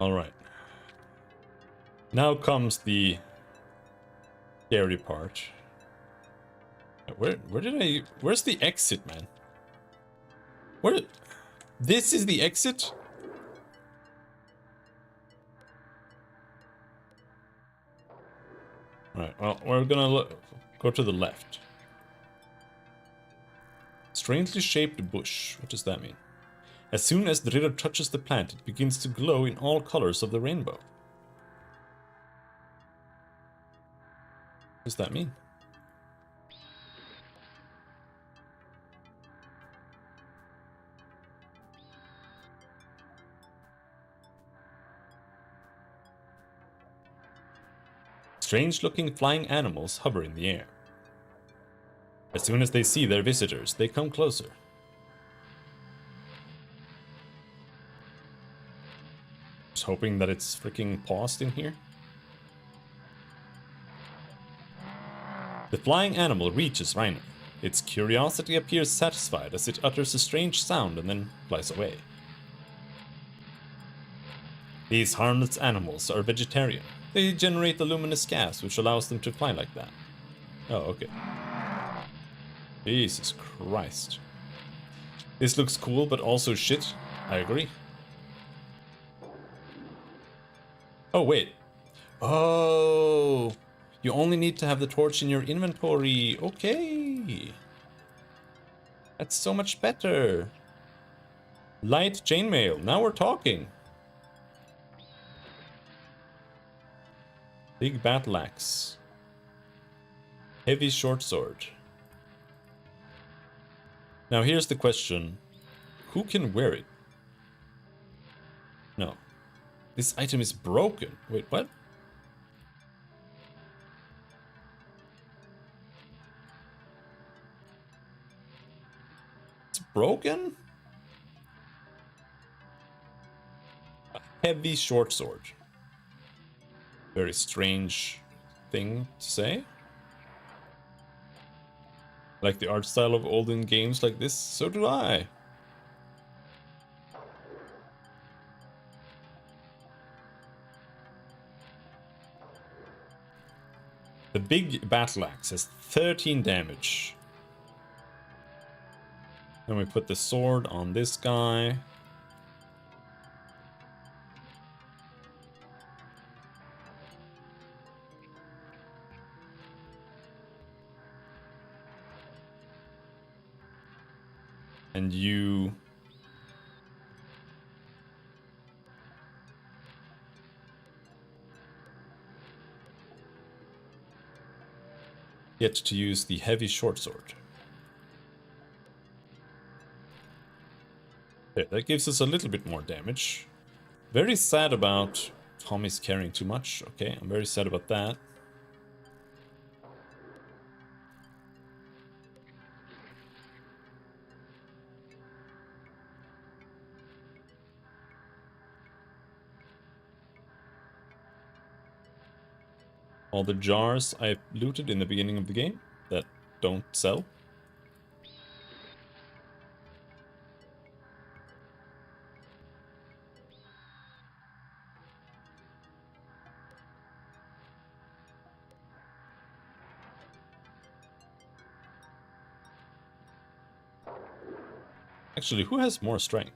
Alright. Now comes the scary part. Where did I... Where's the exit, man? Where... This is the exit? Alright, well, we're gonna go to the left. Strangely shaped bush. What does that mean? As soon as the ritter touches the plant, it begins to glow in all colors of the rainbow. What does that mean? Strange-looking flying animals hover in the air. As soon as they see their visitors, they come closer. Just hoping that it's freaking paused in here. The flying animal reaches Reiner. Its curiosity appears satisfied as it utters a strange sound and then flies away. These harmless animals are vegetarian. They generate a luminous gas which allows them to fly like that. Oh, okay. Jesus Christ. This looks cool, but also shit. I agree. Oh, wait. Oh, you only need to have the torch in your inventory. Okay. That's so much better. Light chainmail. Now we're talking. Big battle axe. Heavy short sword. Now here's the question. Who can wear it? No. This item is broken. Wait, what? It's broken? A heavy short sword. Very strange thing to say. Like the art style of olden games like this, so do I. The big battle axe has 13 damage. Then we put the sword on this guy. And you... get to use the heavy short sword. Okay, that gives us a little bit more damage. Very sad about Tommy's carrying too much. Okay, I'm very sad about that. All the jars I looted in the beginning of the game that don't sell. Actually, who has more strength?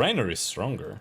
Reiner is stronger.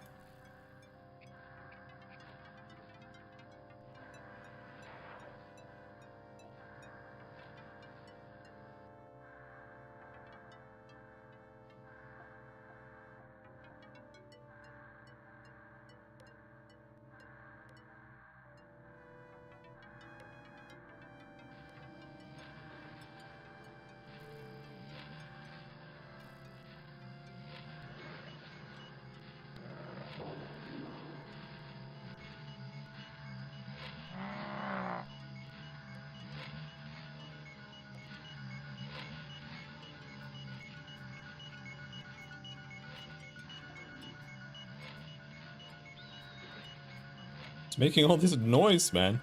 It's making all this noise, man.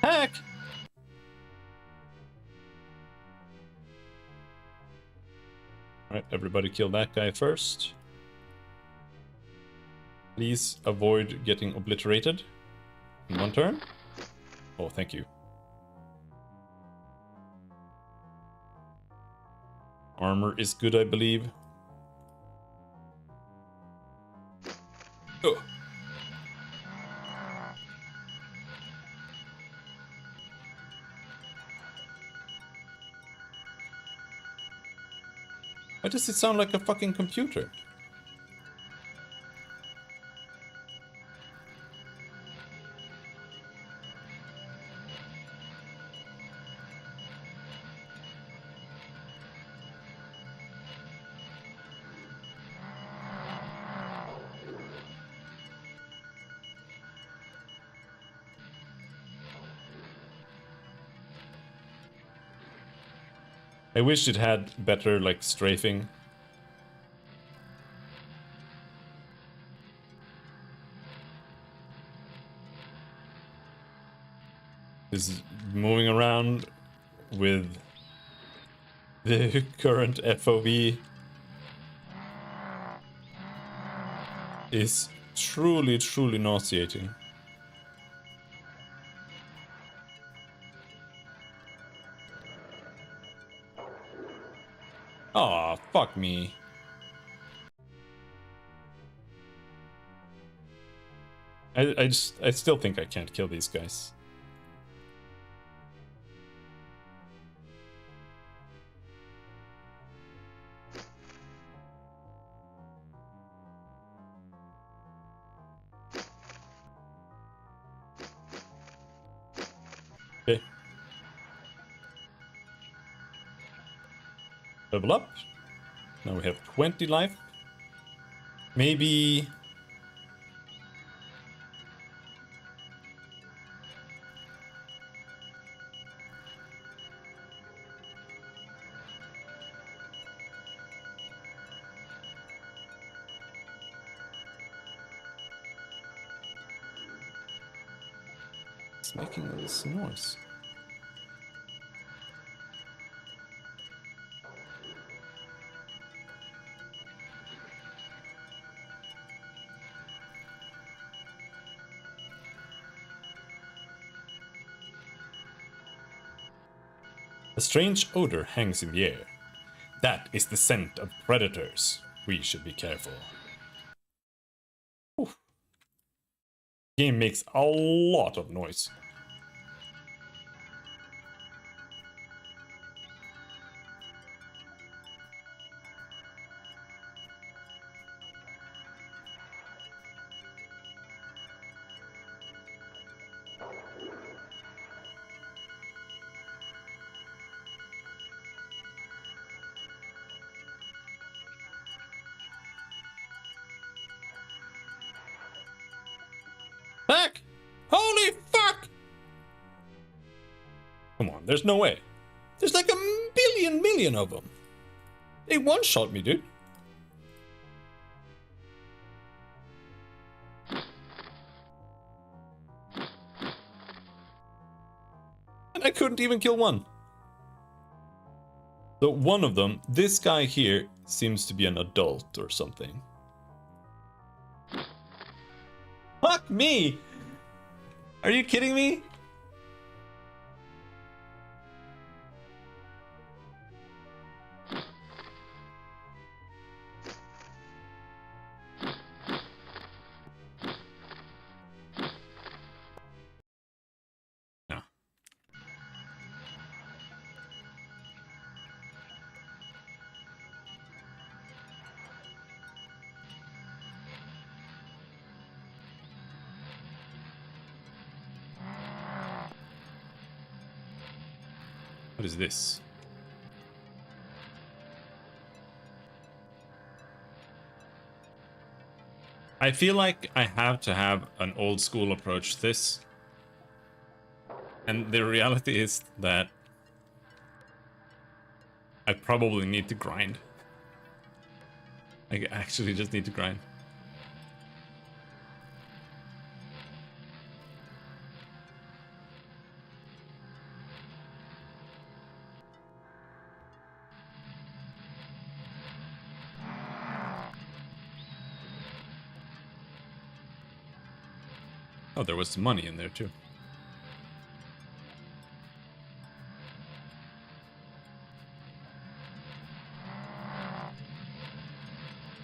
Heck! Alright, everybody kill that guy first. Please avoid getting obliterated in one turn. Oh, thank you. Armor is good, I believe. Oh. Why does it sound like a fucking computer? I wish it had better, like, strafing. Is moving around with the current FOV is truly, truly nauseating. Aw, fuck me. I still think I can't kill these guys. Okay. Level up. Now we have 20 life. Maybe... it's making all this noise. A strange odor hangs in the air. That is the scent of predators. We should be careful. Oof. Game makes a lot of noise. Fuck! Holy fuck! Come on, there's no way. There's like a million of them. They one-shot me, dude. And I couldn't even kill one. So one of them, this guy here, seems to be an adult or something. Fuck me! Are you kidding me? No. What is this? I feel like I have to have an old school approach to this. And the reality is that I probably need to grind. I actually just need to grind. Oh, there was some money in there too.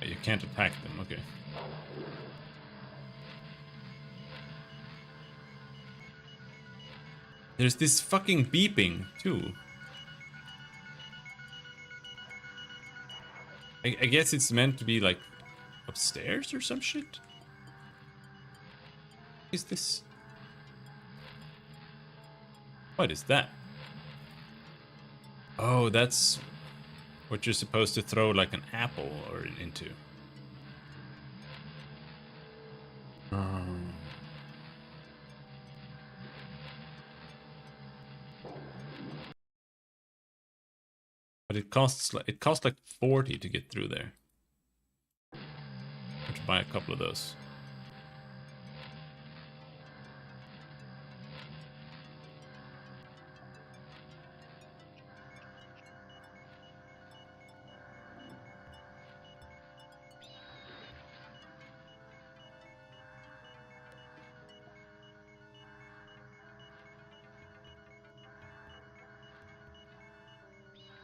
You can't attack them, okay. There's this fucking beeping too. I guess it's meant to be like upstairs or some shit? Is this? What is that? Oh, that's what you're supposed to throw like an apple or into. But it costs like 40 to get through there. I should buy a couple of those.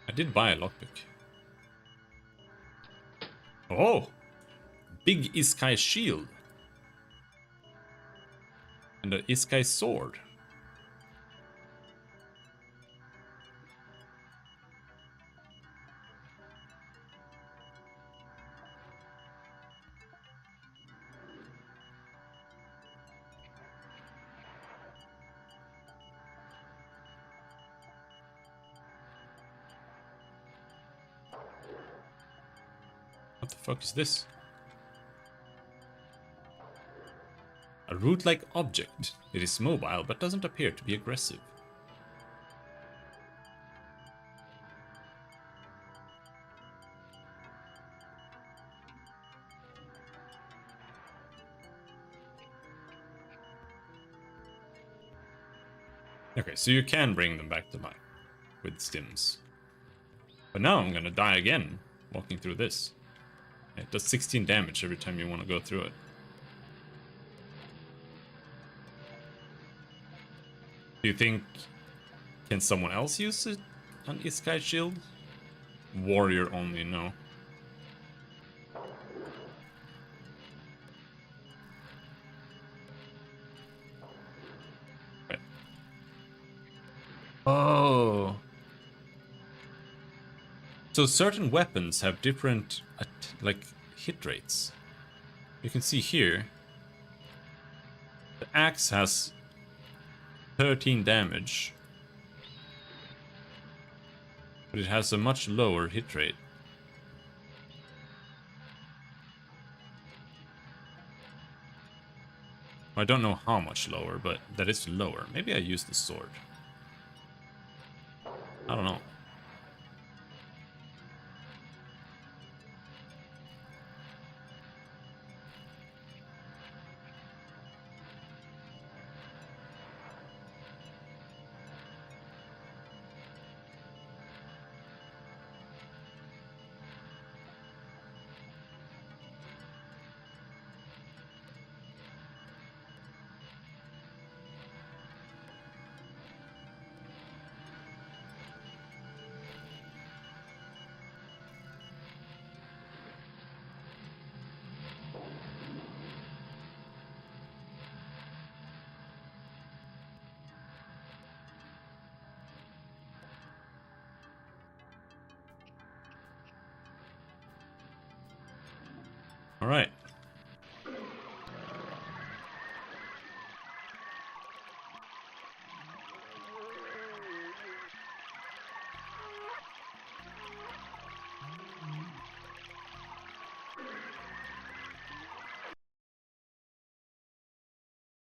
I did buy a lockpick. Oh! Big Iskai shield. And an Iskai sword. What the fuck is this? A root-like object. It is mobile, but doesn't appear to be aggressive. Okay, so you can bring them back to life with stims. But now I'm gonna die again walking through this. It does 16 damage every time you want to go through it. Do you think... Can someone else use it on Iskai shield? Warrior only, no. Right. Oh. So certain weapons have different, like, hit rates. You can see here. The axe has 13 damage. But it has a much lower hit rate. I don't know how much lower, but that is lower. Maybe I use the sword. I don't know. Alright.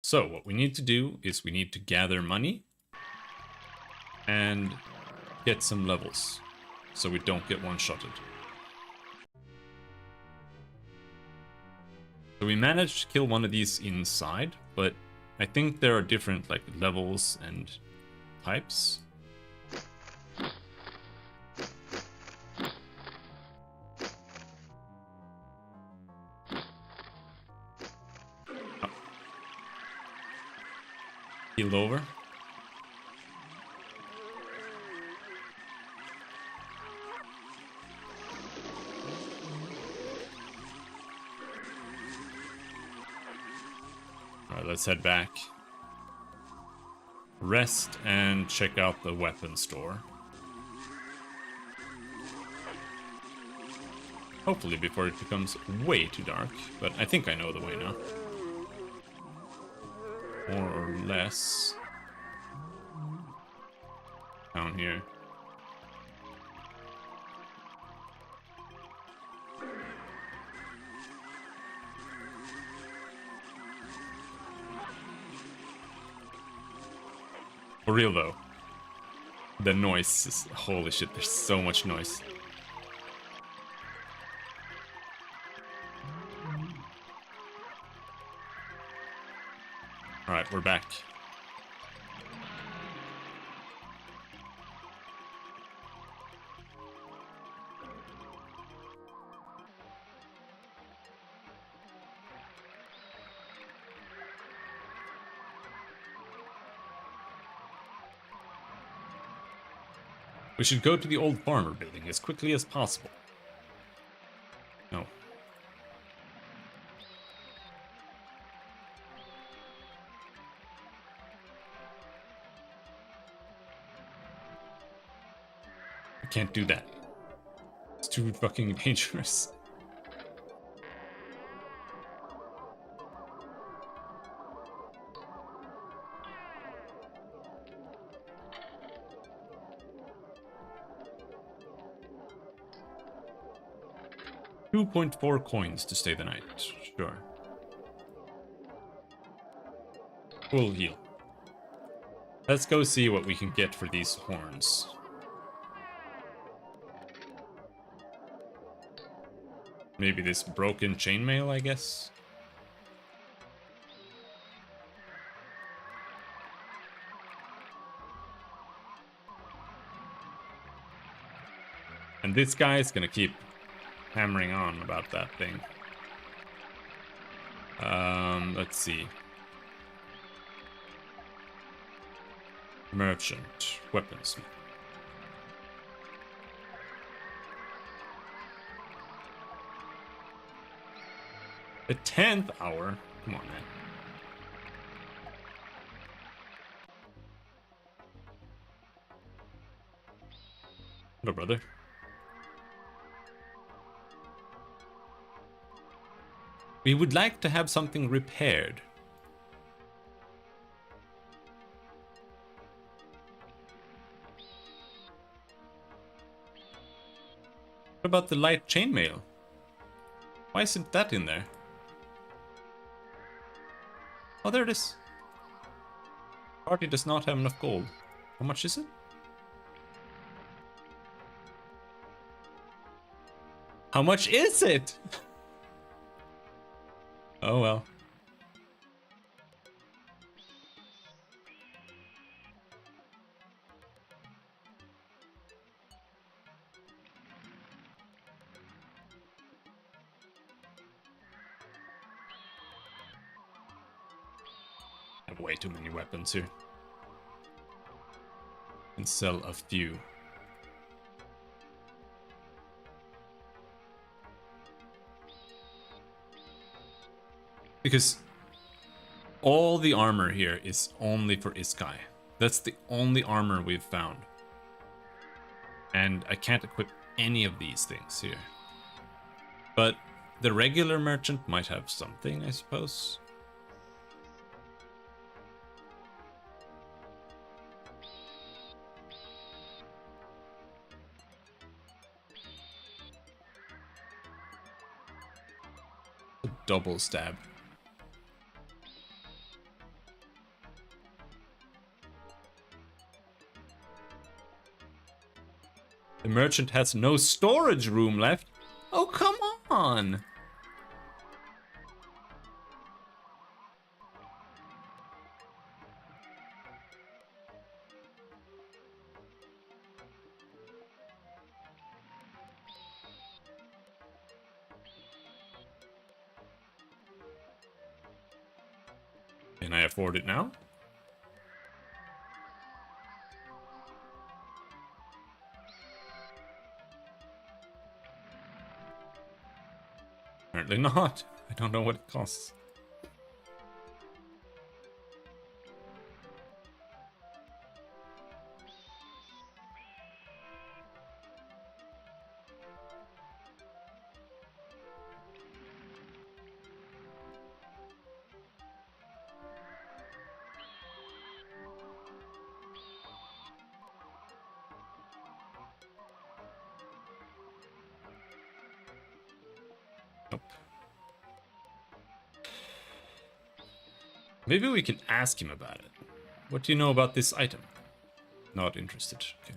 So what we need to do is we need to gather money and get some levels so we don't get one-shotted. So we managed to kill one of these inside, but I think there are different like levels and types. Oh. Healed over. Alright, let's head back. Rest and check out the weapon store. Hopefully before it becomes way too dark, but I think I know the way now. More or less. Down here. For real though, the noise is, holy shit, there's so much noise. Alright, we're back. We should go to the old farmer building as quickly as possible. No. I can't do that. It's too fucking dangerous. $2.4 coins to stay the night. Sure. Full heal. Let's go see what we can get for these horns. Maybe this broken chainmail, I guess? And this guy is gonna keep hammering on about that thing. Let's see. Merchant, weaponsmith. The 10th hour? Come on, man. Hello, brother. We would like to have something repaired. What about the light chainmail? Why isn't that in there? Oh, there it is. Party does not have enough gold. How much is it? How much is it? Oh well. I have way too many weapons here. And sell a few. Because all the armor here is only for Iskai. That's the only armor we've found. And I can't equip any of these things here. But The regular merchant might have something, I suppose. A double stab. The merchant has no storage room left. Oh, come on! Can I afford it now? Apparently not. I don't know what it costs. Nope. Maybe we can ask him about it. What do you know about this item? Not interested. Okay.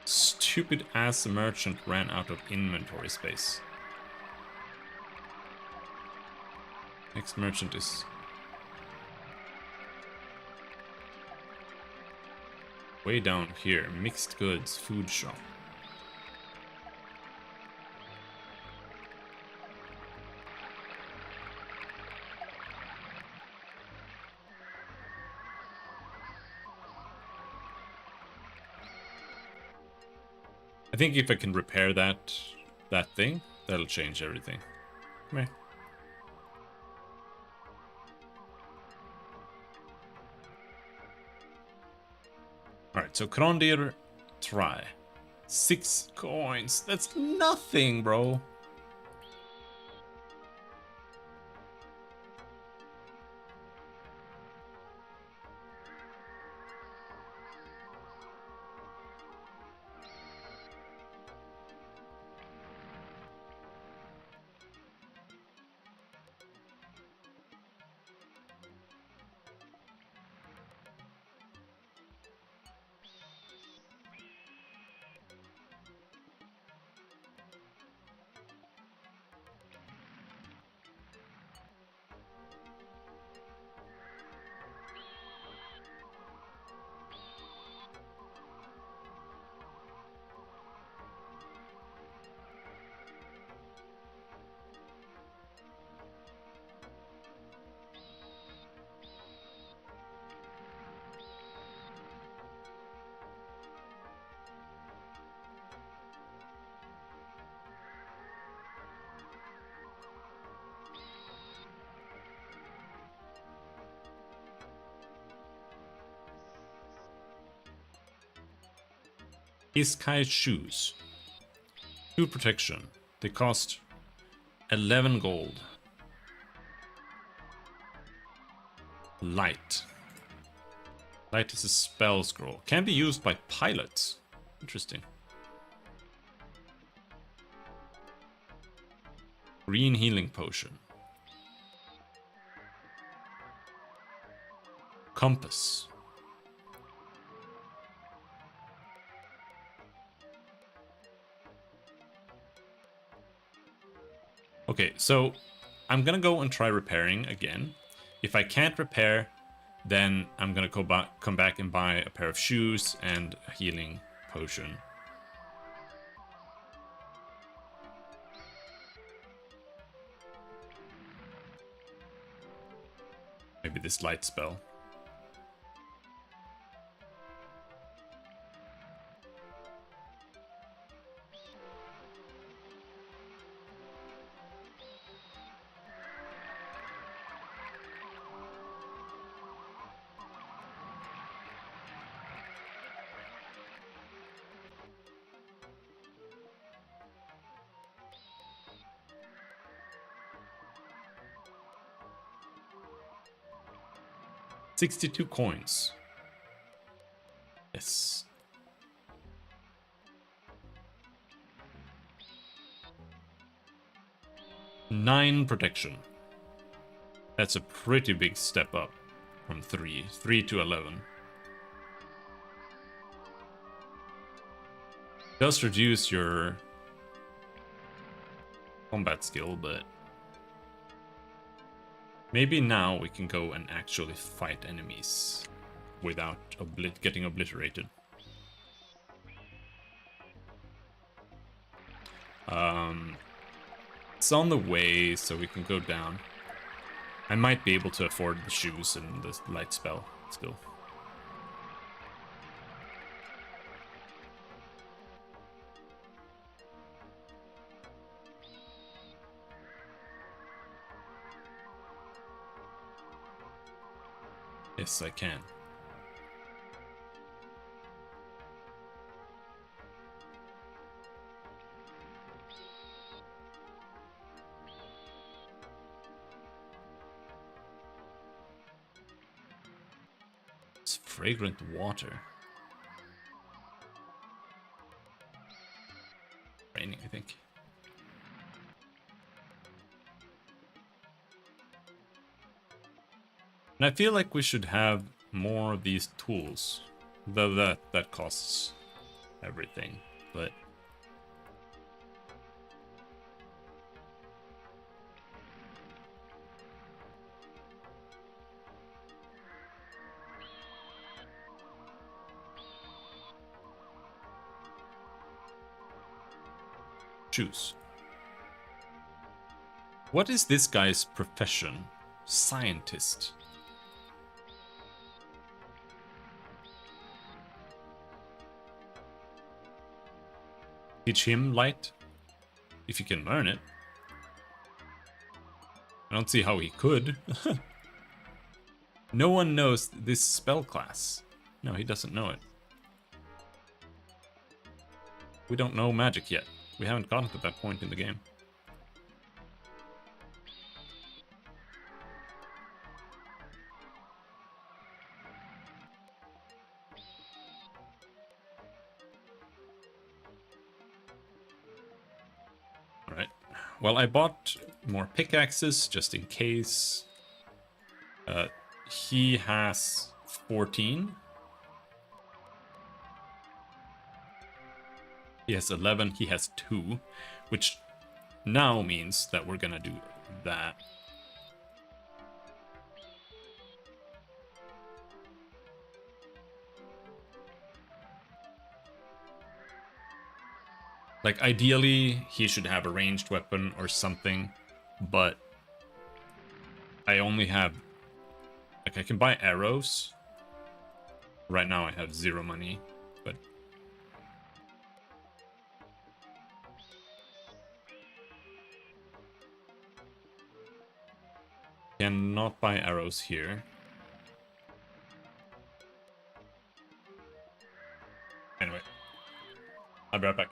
Stupid ass merchant ran out of inventory space. Next merchant is... way down here. Mixed goods, food shop. I think if I can repair that thing, that'll change everything. Come here. Alright, so Krondir, try. 6 coins. That's nothing, bro. Iskai's shoes. 2 protection. They cost 11 gold. Light. Light is a spell scroll. Can be used by pilots. Interesting. Green healing potion. Compass. Okay, so I'm gonna go and try repairing again. If I can't repair, then I'm gonna come back and buy a pair of shoes and a healing potion. Maybe this light spell. 62 coins. Yes. Nine protection. That's a pretty big step up from 3. 3 to 11. Does reduce your combat skill, but maybe now we can go and actually fight enemies without getting obliterated. It's on the way, so we can go down. I might be able to afford the shoes and the light spell still. Yes, I can. It's fragrant water. Raining, I think. And I feel like we should have more of these tools. Though that costs everything, but choose. What is this guy's profession? Scientist. Teach him light? If you can learn it. I don't see how he could. No one knows this spell class. No, he doesn't know it. We don't know magic yet. We haven't gotten to that point in the game. Alright. Well, I bought more pickaxes just in case. He has 14. He has 11. He has 2. Which now means that we're gonna do that. Like, ideally, he should have a ranged weapon or something, but I only have... Like, I can buy arrows. Right now I have 0 money, but... Cannot buy arrows here. Anyway. I'll be right back.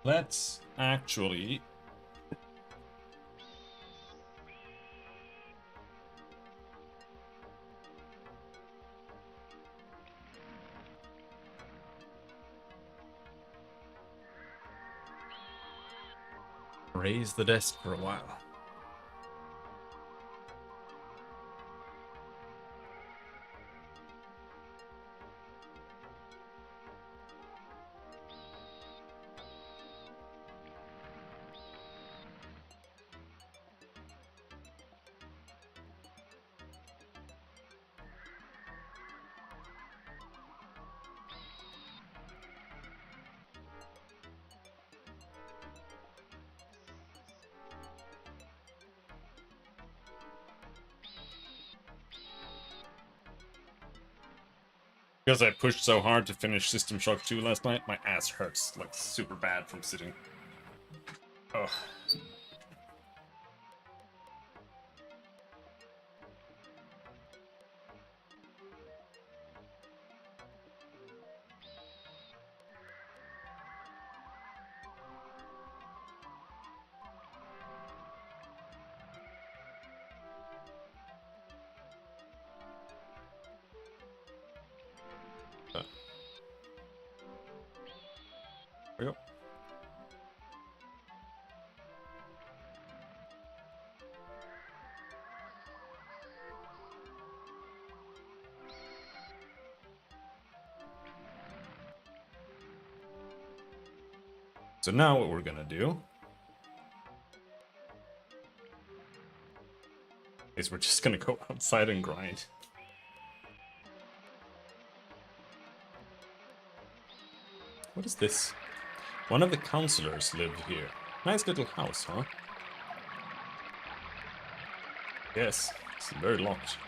Let's actually... raise the desk for a while. Because I pushed so hard to finish System Shock 2 last night, my ass hurts like super bad from sitting. Ugh. There we go. So now what we're gonna do is we're just gonna go outside and grind. What is this? One of the counselors live here. Nice little house, huh? Yes, it's very locked.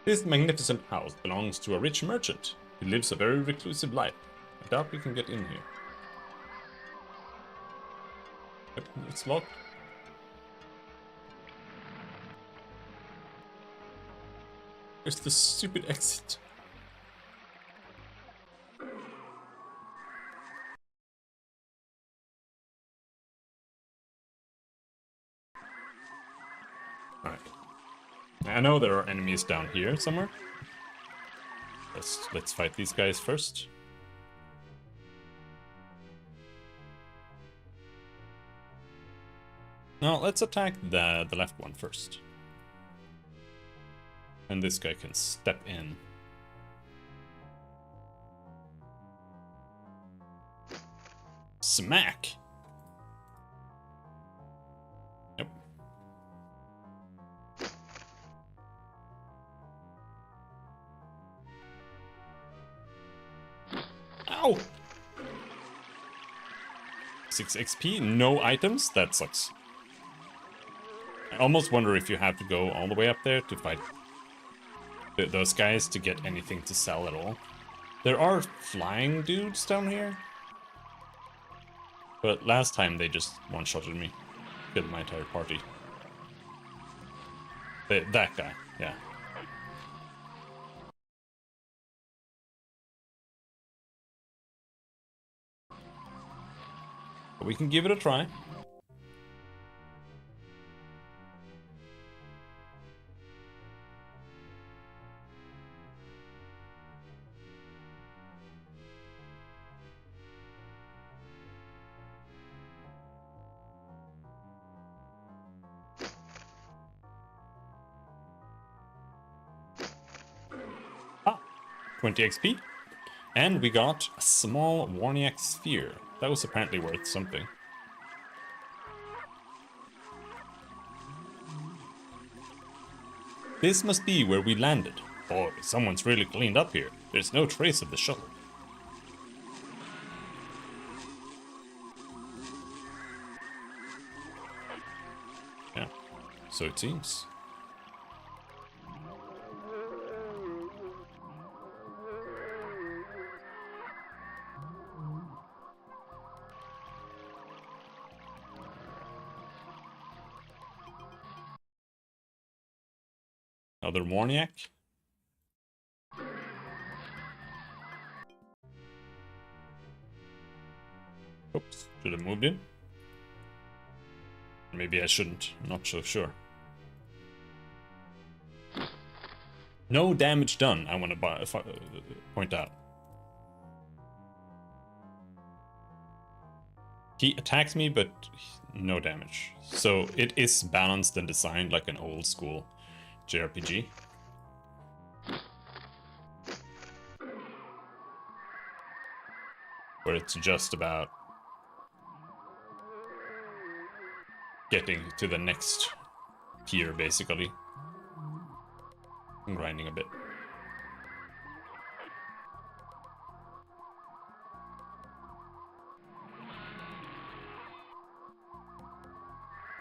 This magnificent house belongs to a rich merchant. He lives a very reclusive life. I doubt we can get in here. Yep, it's locked. Where's the stupid exit? Alright. I know there are enemies down here somewhere. Let's fight these guys first. Now let's attack the left one first. And this guy can step in. Smack! Yep. Ow! 6 XP, no items? That sucks. I almost wonder if you have to go all the way up there to fight those guys to get anything to sell at all. There are flying dudes down here. But last time they just one-shotted me. Killed my entire party. That guy, yeah. But we can give it a try. Ah, 20 XP. And we got a small Warniac sphere. That was apparently worth something. This must be where we landed. Boy, someone's really cleaned up here. There's no trace of the shuttle. Yeah, so it seems. Another Morniac. Oops, should have moved in. Maybe I shouldn't, I'm not so sure. No damage done, I want to point out. He attacks me, but no damage. So it is balanced and designed like an old school JRPG. Where it's just about getting to the next tier, basically. I'm grinding a bit.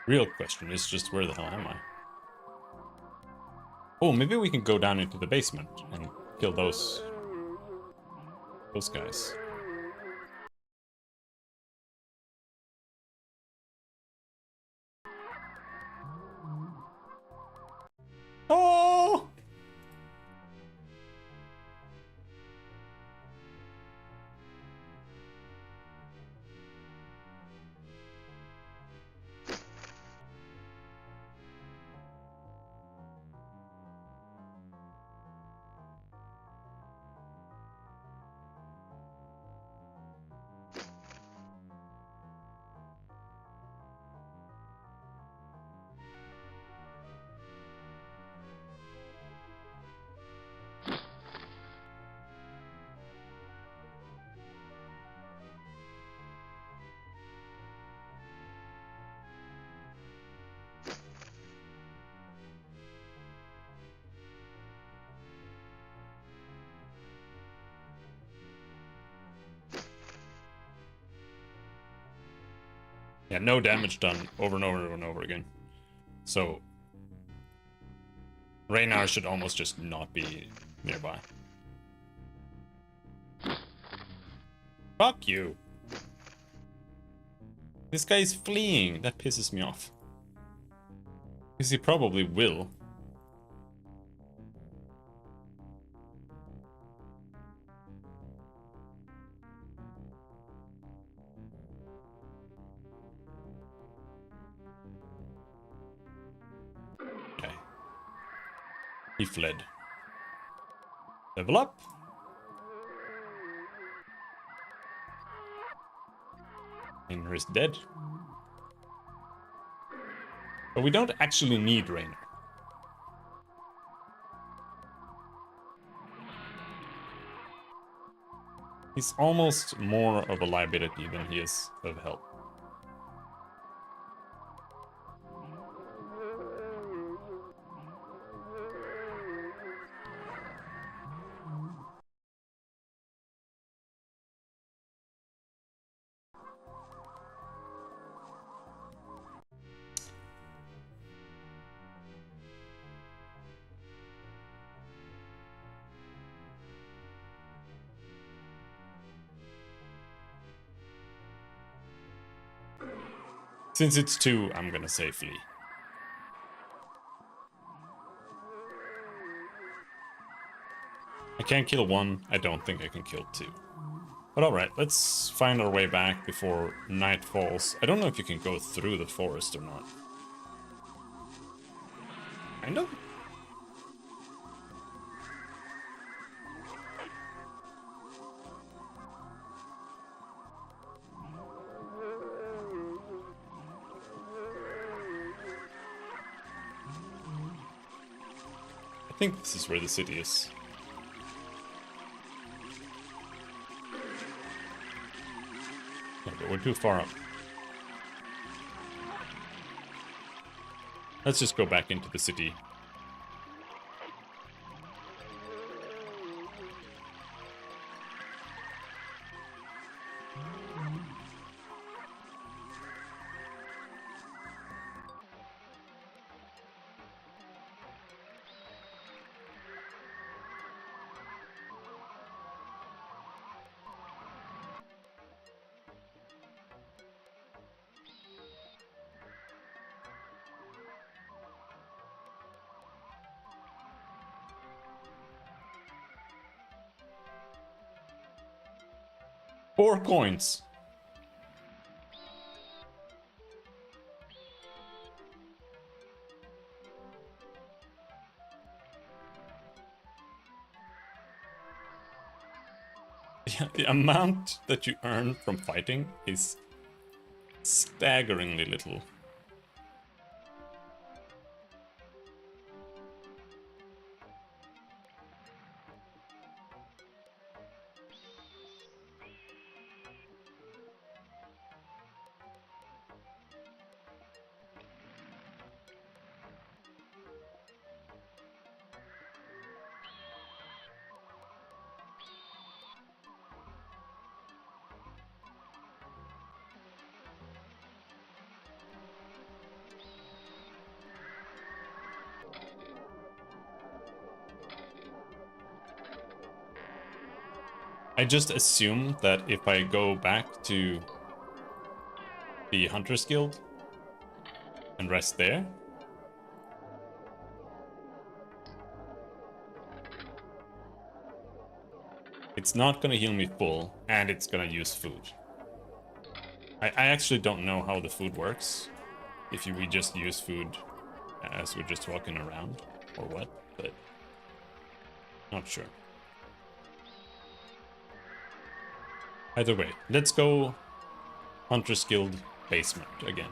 Real question is just where the hell am I? Oh, maybe we can go down into the basement and kill those guys. Oh! Yeah, no damage done over and over and over again. So Raynar should almost just not be nearby. Fuck you. This guy is fleeing. That pisses me off. Because he probably will. Okay. He fled. Level up. Raynor is dead. But we don't actually need Raynor. He's almost more of a liability than he is of help. Since it's 2, I'm gonna say flee. I can't kill 1, I don't think I can kill 2. But alright, let's find our way back before night falls. I don't know if you can go through the forest or not. Kind of? I think this is where the city is. Yeah, but we're too far up. Let's just go back into the city. 4 coins. Yeah, the amount that you earn from fighting is staggeringly little. I just assume that if I go back to the Hunter's Guild and rest there, it's not gonna heal me full, and it's gonna use food. I actually don't know how the food works. If we just use food as we're just walking around, or what, but not sure. Either way, let's go Hunter's Guild basement again.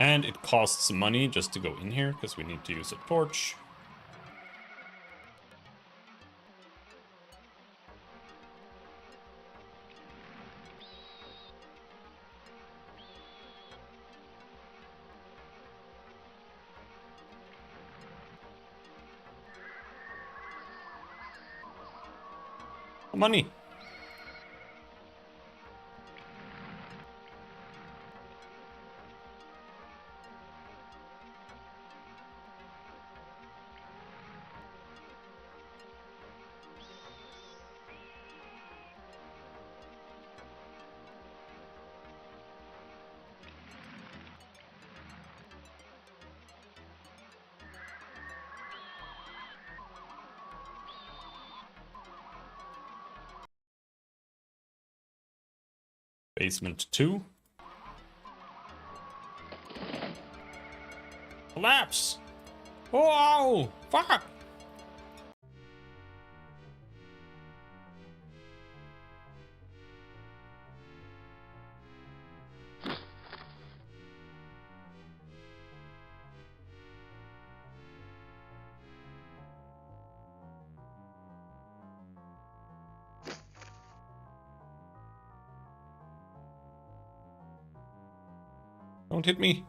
And it costs money just to go in here, because we need to use a torch. Money! Basement 2. Collapse! Whoa! Fuck! Don't hit me.